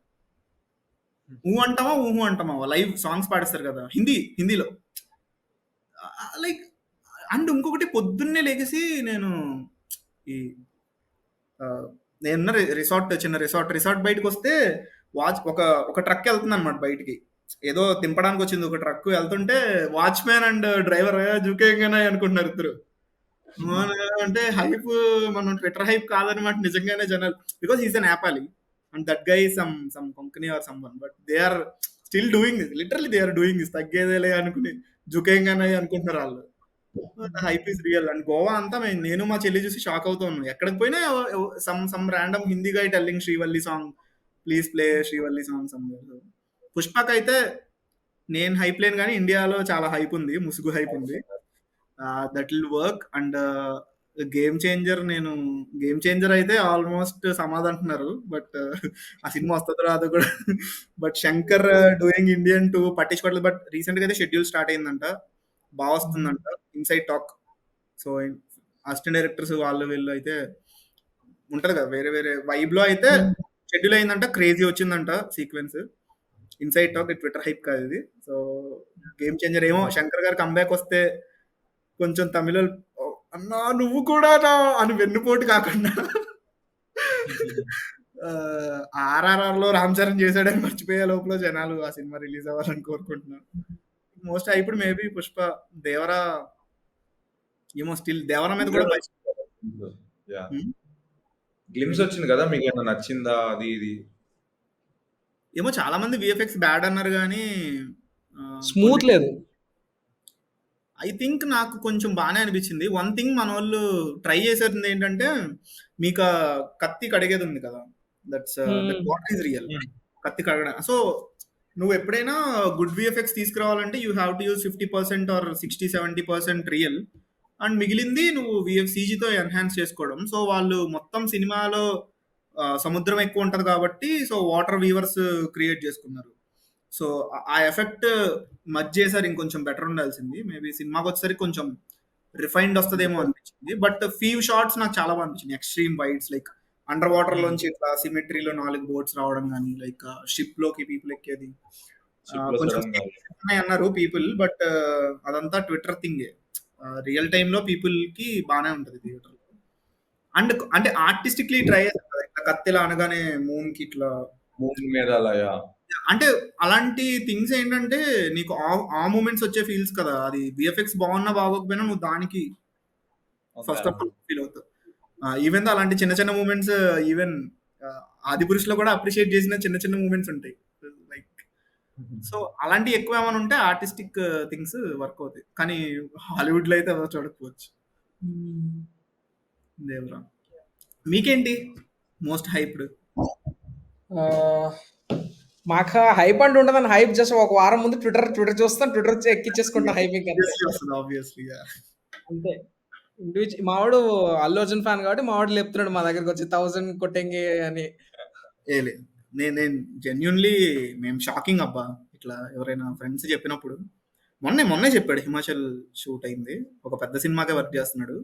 ఊహు అంటామా లైవ్ సాంగ్స్ పాడిస్తారు కదా హిందీలో. లైక్ అండ్ ఇంకొకటి పొద్దున్నే లేచేసి నేను నేనున్న చిన్న రిసార్ట్ బయటకు వస్తే ఒక ట్రక్ వెళ్తుంది అనమాట బయటికి. ఏదో తింపడానికి వచ్చింది ఒక ట్రక్. వెళ్తుంటే వాచ్మ్యాన్ అండ్ డ్రైవర్ జుకేగానే అనుకుంటున్నారు ఇద్దరు. అంటే హైప్ మనం ట్విట్టర్ హైప్ కాదనమాట నిజంగానే జనాలు. Because is a Nepali and that guy some Konkani or someone, but they are still doing this. Literally they are doing this. తగ్గేదేలే అనుకుని జుకేగానే అనుకుంటున్నారు వాళ్ళు. Hype is real. And Goa అంతా నేను మా చెల్లి చూసి షాక్ అవుతా ఉన్నాను. ఎక్కడికి పోయినా some random Hindi guy telling Srivalli song, please play Srivalli song some. Pushpak అయితే నేను హైప్ లేను కానీ ఇండియాలో చాలా హైప్ ఉంది, ముసుగు హైప్ ఉంది. That will work. And game changer అయితే ఆల్మోస్ట్ సమాధంటున్నారు. బట్ ఆ సినిమా వస్తుందో రాదో కూడా. బట్ శంకర్ డూయింగ్ ఇండియన్ 2 పట్టించుకోవట్లేదు. బట్ రీసెంట్ గా అయితే షెడ్యూల్ స్టార్ట్ అయిందంట, బాగా వస్తుందంట inside talk. So assistant directors వాళ్ళు వీళ్ళు అయితే ఉంటది కదా వేరే వేరే వైబ్ లో అయితే షెడ్యూల్ అయిందంట. క్రేజీ వచ్చిందంట sequence. Inside talk Twitter hype కాదు ఇది. సో గేమ్ చేంజర్ ఏమో శంకర్ గారు కంబ్యాక్ వస్తే కొంచెం తమిళ అన్నా నువ్వు కూడా అని వెన్నుపోటు కాకుండా RRR లో రామ్ చరణ్ చేశాడని మర్చిపోయే లోపల జనాలు ఆ సినిమా రిలీజ్ అవ్వాలని కోరుకుంటున్నాను. మోస్ట్ ఇప్పుడు మేబీ పుష్ప దేవరా ఏమో స్టిల్ దేవరా మీద కూడా గ్లిమ్స్ వచ్చింది కదా, మీకు ఏమైనా నచ్చిందా అది ఇది? ఏమో చాలా మంది విఎఫ్ఎక్స్ బ్యాడ్ అన్నారు కానీ స్మూత్ లేదు. ఐ థింక్ నాకు కొంచెం బాగానే అనిపించింది. వన్ థింగ్ మన వాళ్ళు ట్రై చేసేది ఏంటంటే మీకు కత్తి కడిగేది ఉంది కదా, దట్స్ వాట్ ఈస్ రియల్ కత్తి కడగడం. సో నువ్వు ఎప్పుడైనా గుడ్ విఎఫ్ఎక్స్ తీసుకురావాలంటే you have to use 50% or 60-70% real and మిగిలింది నువ్వు CGతో ఎన్హాన్స్ చేసుకోవడం. సో వాళ్ళు మొత్తం సినిమాలో సముద్రం ఎక్కువ ఉంటది కాబట్టి సో వాటర్ వీవర్స్ క్రియేట్ చేసుకున్నారు. సో ఆ ఎఫెక్ట్ మధ్య చేసారు, ఇంకొంచెం బెటర్ ఉండాల్సింది. మేబీ సినిమాకి వచ్చేసరికి కొంచెం రిఫైన్డ్ వస్తుందేమో అనిపించింది. బట్ ఫ్యూ షార్ట్స్ నాకు చాలా బాగా అనిపించింది. Extreme wides like under water లోంచి ఇట్లా సిమెట్రీలో 4 బోట్స్ రావడం కానీ, లైక్ షిప్ లోకి పీపుల్ ఎక్కేది కొంచెం అన్నారు పీపుల్. బట్ అదంతా ట్విట్టర్ థింగే. రియల్ టైమ్ లో పీపుల్ కి బాగానే ఉంటది థియేటర్ లో. అండ్ అంటే ఆర్టిస్టిక్లీ ట్రై చేస్తారు కదా, ఇట్లా కత్తిలా అనగానే మూన్ కి ఇట్లా మూన్ మీద అలా అంటే అలాంటి థింగ్స్ ఏంటంటే నీకు ఆ మూమెంట్స్ వచ్చే ఫీల్స్ కదా, అది విఎఫ్ఎక్స్ బాగున్నా బాగోకపోయినా నువ్వు దానికి ఫస్ట్ ఆఫ్ ఆల్ ఫీల్ అవుతావు. ఈవెన్ అలాంటి చిన్న చిన్న మూమెంట్స్, ఈవెన్ ఆది పురుషులో కూడా అప్రిషియేట్ చేసిన చిన్న చిన్న మూమెంట్స్ ఉంటాయి. లైక్ సో అలాంటివి ఎక్కువ ఏమైనా ఉంటే ఆర్టిస్టిక్ థింగ్స్ వర్క్ అవుతాయి, కానీ హాలీవుడ్ లో అయితే ఎవరు చూడకపోవచ్చు. దేవరా, మీకేంటి మోస్ట్ హైప్డ్? మాకు హైప్ అంటూ ఉండదని, హైప్ జస్ట్ ఒక వారం ముందు ట్విట్టర్ చూస్తాను, ట్విట్టర్ ఎక్కించేసుకుంటాను హైపింగ్ అంతే. ఆబ్వియస్లీ అంతే. మావాడు అల్లు అర్జున్ ఫ్యాన్ కాబట్టి మావాడు లేపుతున్నాడు మా దగ్గరకు వచ్చి 1000 కొట్టంగి అని. నేను జెన్యున్లీ మేము షాకింగ్ అబ్బా, ఇట్లా ఎవరైనా ఫ్రెండ్స్ చెప్పినప్పుడు. మొన్నే చెప్పాడు, హిమాచల్ షూట్ అయింది, ఒక పెద్ద సినిమాకే వర్క్ చేస్తున్నాడు.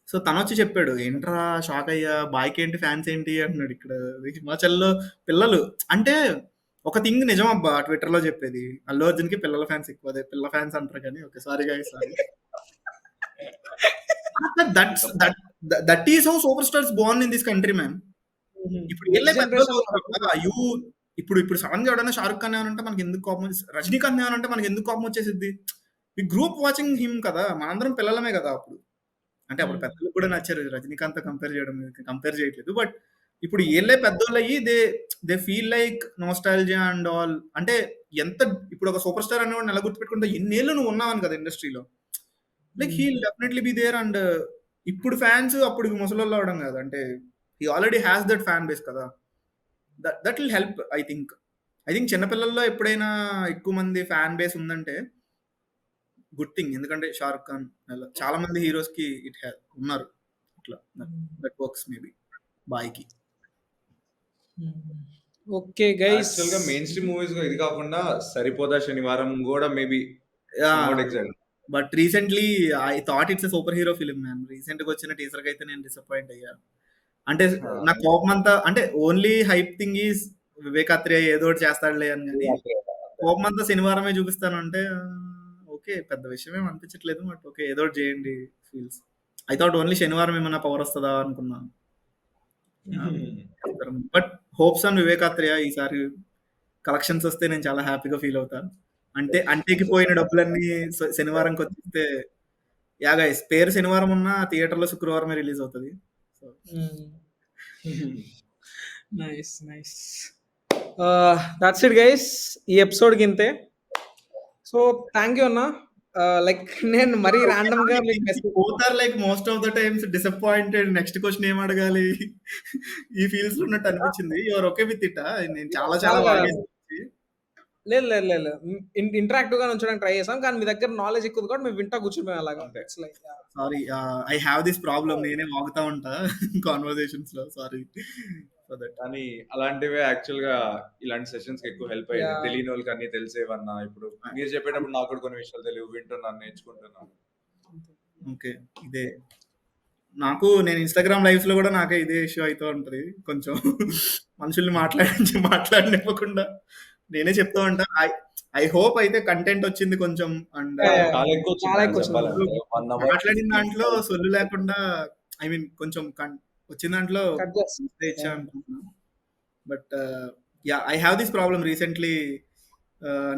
సో తను వచ్చి చెప్పాడు, ఏంట్రా షాక్ అయ్యా, బాయ్కి ఏంటి ఫ్యాన్స్ ఏంటి అంటున్నాడు. ఇక్కడ హిమాచల్లో పిల్లలు అంటే ఒక థింగ్ నిజం అబ్బా, ట్విట్టర్ లో చెప్పేది, అల్లు అర్జున్ కి పిల్లల ఫ్యాన్స్ ఎక్కువ, అదే పిల్ల ఫ్యాన్స్ అంటారు కానీ. Okay sorry guys, sorry. That is how super stars Born in this country man. ఇప్పుడు వెళ్ళే ఇప్పుడు సడన్ గా ఎవడైనా షారుఖ్ ఖాన్ ఏమనంటే మనకి ఎందుకు కోపం వచ్చేసి, రజనీకాంత్ ఏమనంటే మనకి ఎందుకు కోపం వచ్చేసిద్ది? ఈ గ్రూప్ వాచింగ్ హిమ్ కదా, మనందరం పిల్లలమే కదా అప్పుడు. అంటే అప్పుడు పెద్దలకు కూడా నచ్చారు, రజనీకాంత్ కంపేర్ చేయట్లేదు. బట్ ఇప్పుడు ఏళ్ళే పెద్దోళ్ళు అయ్యి they feel like nostalgia and all. అంటే ఎంత ఇప్పుడు ఒక సూపర్ స్టార్ అనేవాడిని ఎలా గుర్తుపెట్టుకుంటా, ఎన్నేళ్ళు నువ్వు ఉన్నావని కదా ఇండస్ట్రీలో. Like he definitely be there. And ఇప్పుడు ఫ్యాన్స్ అప్పుడు ముసలోళ్ళు అవడం కదా, అంటే he already has that fan base కదా. That will help. I think చిన్నపిల్లల్లో ఎప్పుడైనా ఎక్కువ మంది ఫ్యాన్ బేస్ ఉందంటే గుడ్ థింగ్. ఎందుకంటే షారుఖ్ ఖాన్ చాలా మంది హీరోస్ కి ఉన్నారు ఇట్లా. దట్ వర్క్స్ మేబీ బాయ్కి. ఓకే గైస్, యాక్చువల్ గా మెయిన్ స్ట్రీమ్ మూవీస్ ఇది కాకుండా సరిపోదా శనివారం కూడా maybe but recently I thought it's super hero film man. Recent గా వచ్చిన టీజర్ కి అయితే నేను డిసప్పాయింట్ అయ్యా. అంటే నా కోపం అంతా, అంటే only hype thing is Vivek Athreya ఏదో ఒకటి చేస్తాడులే అని, కానీ కోపం అంతా శనివారమే చూపిస్తాను అంటే ఓకే, పెద్ద విషయం ఏమి అనిపించట్లేదు. బట్ ఓకే, ఏదో ఒకటి చేయండి ఫీల్స్. ఐ థాట్ ఓన్లీ శనివారం ఏమన్నా పవర్ వస్తుందా అనుకున్నా. But hopes on Vivek Athreya ఈసారి కలెక్షన్స్ వస్తే నేను చాలా హ్యాపీగా ఫీల్ అవుతా. అంటే అంటేకి పోయిన డబ్బులన్నీ శనివారంకి వచ్చేస్తే, యా గైస్, పేరు శనివారం ఉన్న థియేటర్లో శుక్రవారమే రిలీజ్ అవుతుంది. Nice nice. That's it guys, ఈ ఎపిసోడ్ గింతే. సో థ్యాంక్ యూ అన్న. లైక్ నేను మరీ ర్యాండమ్ గా both are like most of the times disappointed. Next question ఏం అడగాలి ఈ ఫీల్స్ లో ఉన్నట్టు అనిపించింది. You're okay with it? నేను చాలా లేదు ఇంటరాక్టివ్ గా ఉంచడానికి ట్రై చేసాం, కానీ మీ దగ్గర నాలెడ్జ్ ఎక్కువ కూడా మేము వింటా కూర్చున్నాం అలాగా. Sorry, I have this problem, నేనే వాగుతా ఉంటా కాన్వర్సేషన్స్ లో, సారీ ఫర్ దట్. కానీ అలాంటివే యాక్చువల్ గా ఇలాంటి సెషన్స్ కి ఎక్కువ హెల్ప్ అయ్యింది. తెలియని వాళ్ళకి అన్ని తెలిసేవన్నా. ఇప్పుడు మీరు చెప్పేటప్పుడు నాకు కూడా కొన్ని విషయాలు తెలియవు, వింటున్నాను, నేర్చుకుంటున్నాను. ఓకే, ఇదే నాకు, నేను ఇన్స్టాగ్రామ్ లైవ్స్ లో కూడా నాకే ఇదే ఇష్యూ అవుతూ ఉంటది కొంచెం. మనుషుల్ని మాట్లాడనివ్వకుండా నేనే చెప్తా ఉంటా. ఐ హోప్ అయితే కంటెంట్ వచ్చింది కొంచెం. అండ్ చాలా ఎక్కువ మాట్లాడిన దాంట్లో సొల్లు లేకుండా, ఐ మీన్ కొంచెం వచ్చిన దాంట్లో ఇచ్చా అనుకుంటున్నా. But yeah, I have this problem. Recently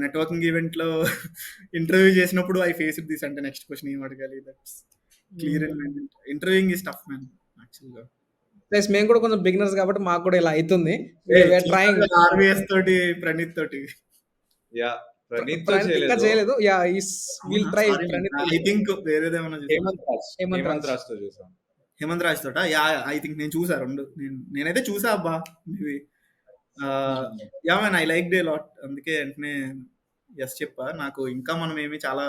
networking event లో ఇంటర్వ్యూ చేసినప్పుడు ఐ ఫేస్ దిస్. అంటే నెక్స్ట్ క్వశ్చన్ ఏం అడగాలి, that's clear. Interviewing is tough man యాక్చువల్గా. ప్లస్ మేము కూడా కొంచెం బిగినర్స్ కాబట్టి మాకు కూడా ఇలా అవుతుంది. ఆర్వీఎస్ తోటి, ప్రణీత్ తోటి. యా, ప్రణీత్ చేయలేదు. Yeah, will try. I think వేరేదేమన్నా హేమంత్ రాజ్ తో చూసాం. హేమంత్ రాజ్ తోట? యా, ఐ థింక్ నేను చూసా రెండు. నేనైతే చూసా అబ్బా. Yeah man, I like day lot. అందుకే వెంటనే ఎస్ చెప్పా. నాకు ఇంకా మనం ఏమి చాలా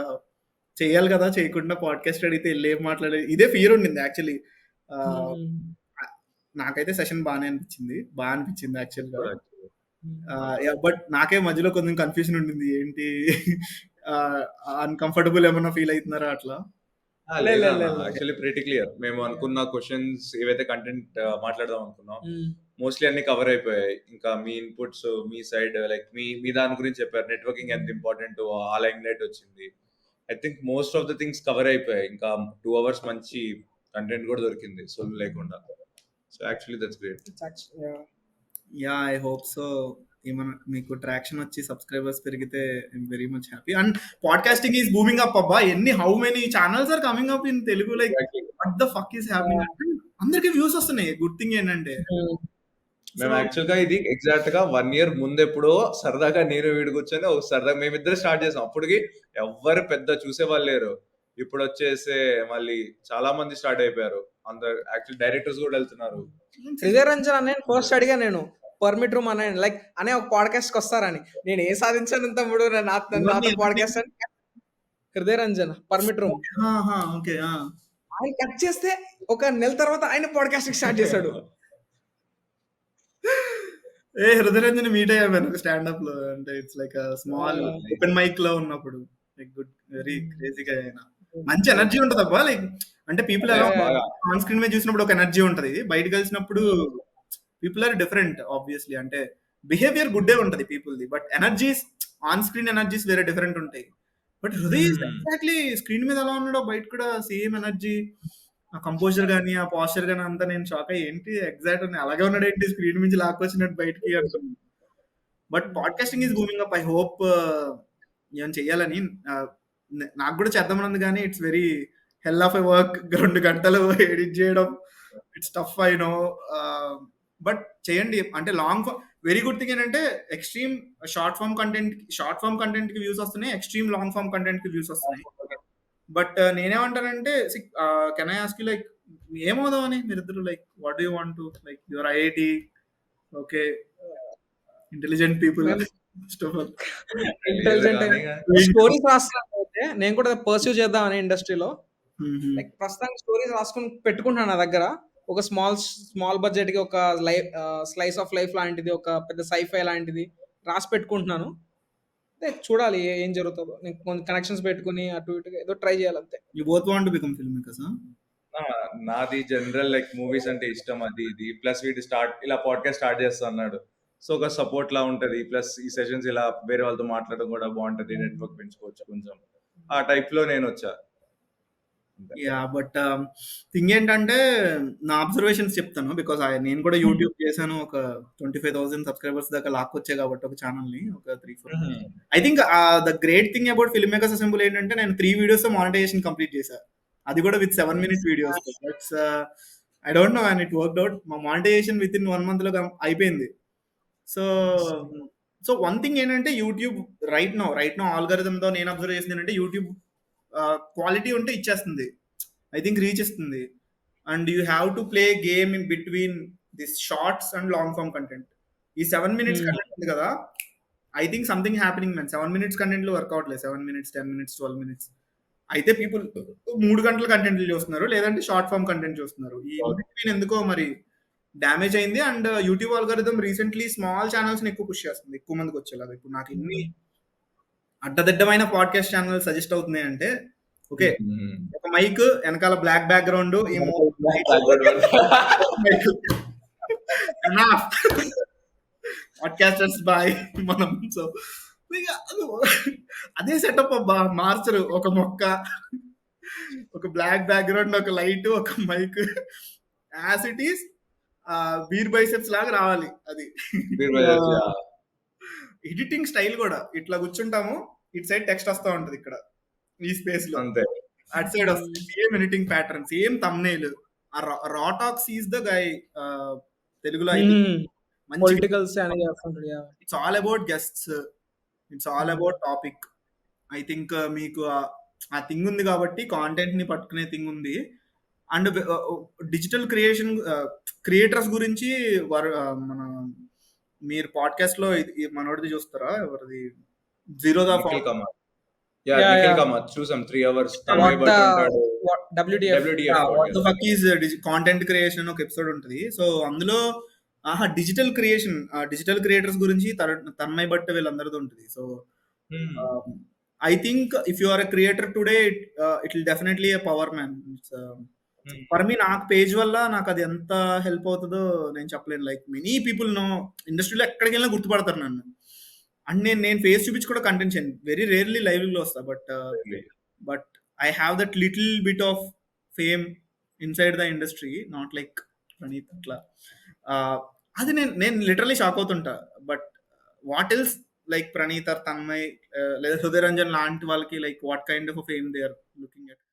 చేయాలి కదా, చేయకుండా పాడ్కాస్ట్ అడిగితే వెళ్ళి ఏం మాట్లాడేది, ఇదే ఫియర్ ఉండింది యాక్చువల్లీ. నాకైతే సెషన్ బాగా అనిపించింది యాక్చువల్గా. బట్ నాకే మధ్యలో కొంచెం కన్ఫ్యూజన్ ఉండింది, ఏంటి అన్కంఫర్టబుల్ ఏమన్నా ఫీల్ అవుతున్నారా అట్లా. Actually pretty clear. మేము అనుకున్న క్వశ్చన్స్ ఏవైతే కంటెంట్ మాట్లాడదాం అనుకున్నాం మోస్ట్లీ అన్ని కవర్ అయిపోయాయి. ఇంకా మీ ఇన్పుట్స్, మీ సైడ్, లైక్ మీ దాని గురించి చెప్పారు. నెట్వర్కింగ్ ఎంత ఇంపార్టెంట్, ఆ లైమ్ లైట్ వచ్చింది. I think most of the things cover అయిపోయాయి. ఇంకా 2 hours మంచి కంటెంట్ కూడా దొరికింది సొల్లు లేకుండా. So actually that's great. Yeah I hope so. ఏమన్నా మీకు ట్రాక్షన్ వచ్చి సబ్స్క్రైబర్స్ పెరిగితే I'm very much happy. And podcasting is booming up అబ్బా. How many channels are coming up in Telugu, like exactly. What the fuck is happening అంటే అందరికి views వస్తున్నాయి. Good thing ఏంటంటే so మేము యాక్చువల్గా ఇది ఎగ్జాక్ట్ గా 1 year ముందెప్పుడో సరదాగా నేను వీడు కూర్చొని ఒక సరదా మేమిద్దరు స్టార్ట్ చేసాం. అప్పటికి ఎవ్వరు పెద్ద చూసేవాళ్ళు లేరు. ఇప్పుడు వచ్చేసే మళ్ళీ చాలా మంది స్టార్ట్ అయిపోయారు. అందరు యాక్చువల్ డైరెక్టర్స్ కూడా వెళ్తున్నారు. హృదయ రంజన్ అనే ఫస్ట్ అడిగా నేను పర్మిట్ రూమ్ అనే లైక్ అనే ఒక పాడ్కాస్ట్ వస్తారని. నేను ఏ సాధించాను తమ్ముడు నాతో పాడ్కాస్ట్ అని. హృదయ రంజన్ పర్మిట్ రూమ్ ఓకే. ఆయన కట్ చేస్తే ఒక నెల తర్వాత ఆయన పాడ్కాస్ట్ స్టార్ట్ చేశాడు. ఏ హృదయరంజన్ మీట్ అయ్యాను ఒక స్టాండప్ లో. అంటే it's like small open mic లో ఉన్నప్పుడు లైక్ గుడ్ వెరీ క్రేజీగా అయినా మంచి ఎనర్జీ ఉంటది అబ్బా. లైక్ అంటే పీపుల్ ఎలా బాగా ఆన్ స్క్రీన్ మీద చూసినప్పుడు ఒక ఎనర్జీ ఉంటది, బయట కలిసినప్పుడు పీపుల్ ఆర్ డిఫరెంట్ ఆబ్వియస్లీ. అంటే బిహేవియర్ గుడ్డే ఉంటది people the, but energies on screen energies వేరే డిఫరెంట్ ఉంటాయి. బట్ హృదయ్ ఎగ్జాక్ట్లీ స్క్రీన్ మీద ఎలా ఉన్నాడో బయట కూడా సేమ్ ఎనర్జీ. ఆ కంపోజర్ గానీ ఆ పాస్చర్ గానీ అంతా నేను షాక్ అయ్యి ఏంటి ఎగ్జాక్ట్ అని అలాగే ఉన్నాడు ఏంటి స్క్రీన్ నుంచి లాక్కొచ్చినట్టు బయటికి అనుకున్నాను. But podcasting is booming up. I hope ఏమైనా చెయ్యాలని. నాకు కూడా చేద్దామని ఉంది కానీ it's very hell of a work. 2 గంటలు ఎడిట్ చేయడం, it's tough I know. But చేయండి. అంటే లాంగ్ వెరీ గుడ్ థింగ్ ఏంటంటే ఎక్స్ట్రీమ్ షార్ట్ ఫామ్ కంటెంట్ కి వ్యూస్ వస్తున్నాయి, ఎక్స్ట్రీమ్ లాంగ్ ఫామ్ కంటెంట్ కి వ్యూస్ వస్తున్నాయి. బట్ నేనేమంటానంటే can I ask you like ఏమవుదామని మీరిద్దరు like what do you want to like your IIT okay intelligent people intelligent stories రాస్తున్నా. నేను కూడా పర్సూ చేద్దామని ఇండస్ట్రీలో. లైక్ ప్రస్తుతానికి స్టోరీస్ రాసుకుని పెట్టుకుంటున్నాను నా దగ్గర. ఒక స్మాల్ బడ్జెట్ కి ఒక స్లైస్ ఆఫ్ లైఫ్ లాంటిది, ఒక పెద్ద సైఫై లాంటిది రాసి పెట్టుకుంటున్నాను. చూడాలి ఏం జరుగుతుందో. నేను కొన్ని కనెక్షన్స్ పెట్టుకుని అటు ఇటు ఏదో ట్రై చేయాలంతే. You both want to become film makers? నాది జనరల్ లైక్ మూవీస్ అంటే ఇష్టం, అది ఇది ప్లస్ వీటి ఇలా పాడ్కాస్ట్ స్టార్ట్ చేస్తా అన్నాడు. సో ఒక సపోర్ట్ లా ఉంటది. ప్లస్ ఈ సెషన్స్ ఇలా వేరే వాళ్ళతో మాట్లాడడం కూడా బాగుంటది, నెట్వర్క్ పెంచుకోవచ్చు కొంచెం. ఆ టైప్ లో నేను వచ్చా. యా బట్ థింగ్ ఏంటంటే నా అబ్జర్వేషన్స్ చెప్తాను. బికాస్ నేను కూడా యూట్యూబ్ చేశాను. ఒక 25,000 సబ్స్క్రైబర్స్ దాకా లాక్కొచ్చాయి కాబట్టి ఒక ఛానల్ ని ఒక 3-4. I think the great thing about film makers assembly ఏంటంటే నేను 3 వీడియోస్ మానిటైజేషన్ కంప్లీట్ చేశాను. అది కూడా with 7 minute videos. That's I don't no and it worked out. మా మానిటైజేషన్ విత్ ఇన్ 1 month లో అయిపోయింది. సో వన్ థింగ్ ఏంటంటే యూట్యూబ్ రైట్ నో ఆల్గరిథమ్ తో నేను అబ్జర్వ్ చేసింది ఏంటంటే యూట్యూబ్ క్వాలిటీ ఉంటే ఇచ్చేస్తుంది, ఐ థింక్ రీచ్ ఇస్తుంది. And you have to play game in between this shorts and long form content. ఈ 7 minutes కంటెంట్ ఉంది కదా, I think something happening man. 7 minutes content లో వర్క్ అవట్లేదు. 7 minutes, 10 minutes, 12 minutes అయితే people 3 గంటల content చూస్తున్నారు, లేదంటే షార్ట్ ఫార్మ్ కంటెంట్ చూస్తున్నారు. ఈ బిట్వీన్ ఎందుకో మరి డ్యామేజ్ అయింది. And YouTube algorithm recently small channels ని ఎక్కువ పుష్ చేస్తుంది, ఎక్కువ మందికి వచ్చేలాగా. ఇప్పుడు నాకు ఎన్ని అడ్డదిడ్డమైన పాడ్కాస్ట్ ఛానల్ సజెస్ట్ అవుతున్నాయి అంటే ఓకే ఒక మైక్ వెనకాల బ్లాక్ బ్యాక్గ్రౌండ్ పాడ్కాస్టర్స్ బాయ్ మనం. సో అదే సెటప్ అబ్బా, మార్చరు. ఒక మొక్క, ఒక బ్లాక్ బ్యాక్గ్రౌండ్, ఒక లైట్, ఒక mic, as it is Beer Biceps లాగా రావాలి. అది ఎడిటింగ్ స్టైల్ కూడా ఇట్లా కూర్చుంటాము, ఇటు సైడ్ టెక్స్ట్ వస్తా ఉంటది ఇక్కడ ఈ స్పేస్ లో, అటు సైడ్ వస్తుంది same editing pattern, same thumbnail. రాటాక్స్ ఈస్ ద గై తెలుగులో politicals. It's all about guests, it's all about topic. I think మీకు ఆ థింగ్ ఉంది కాబట్టి కాంటెంట్ ని పట్టుకునే థింగ్ ఉంది. అండ్ డిజిటల్ క్రియేటర్స్ గురించి మన మీరు పాడ్కాస్ట్ లో మనోడిది చూస్తారా? ఎవరిది? జీరో దా చూసాం 3 hours. కాంటెంట్ క్రియేషన్ ఒక ఎపిసోడ్ ఉంటుంది. సో అందులో డిజిటల్ క్రియేటర్స్ గురించి తన్మయ్ భట్ వీళ్ళందరిది ఉంటుంది. So I think if you are a creator today it will definitely a power man. For me నాకు పేజ్ వల్ల నాకు అది ఎంత హెల్ప్ అవుతుందో నేను చెప్పలేను. లైక్ మెనీ పీపుల్ నో, ఇండస్ట్రీలో ఎక్కడికి వెళ్ళినా గుర్తుపడతారు నన్ను. అండ్ నేను ఫేస్ చూపించి కూడా కంటెంట్ చేయను, వెరీ రేర్లీ లైవ్ లో వస్తా. But I have that little bit of fame inside the industry, not like Praneeth అట్లా. అది నేను లిటరలీ షాక్ అవుతుంటా. But what else like Praneeth or Tanmay లేదా హృదయ రంజన్ లాంటి వాళ్ళకి like what kind of fame they are looking at.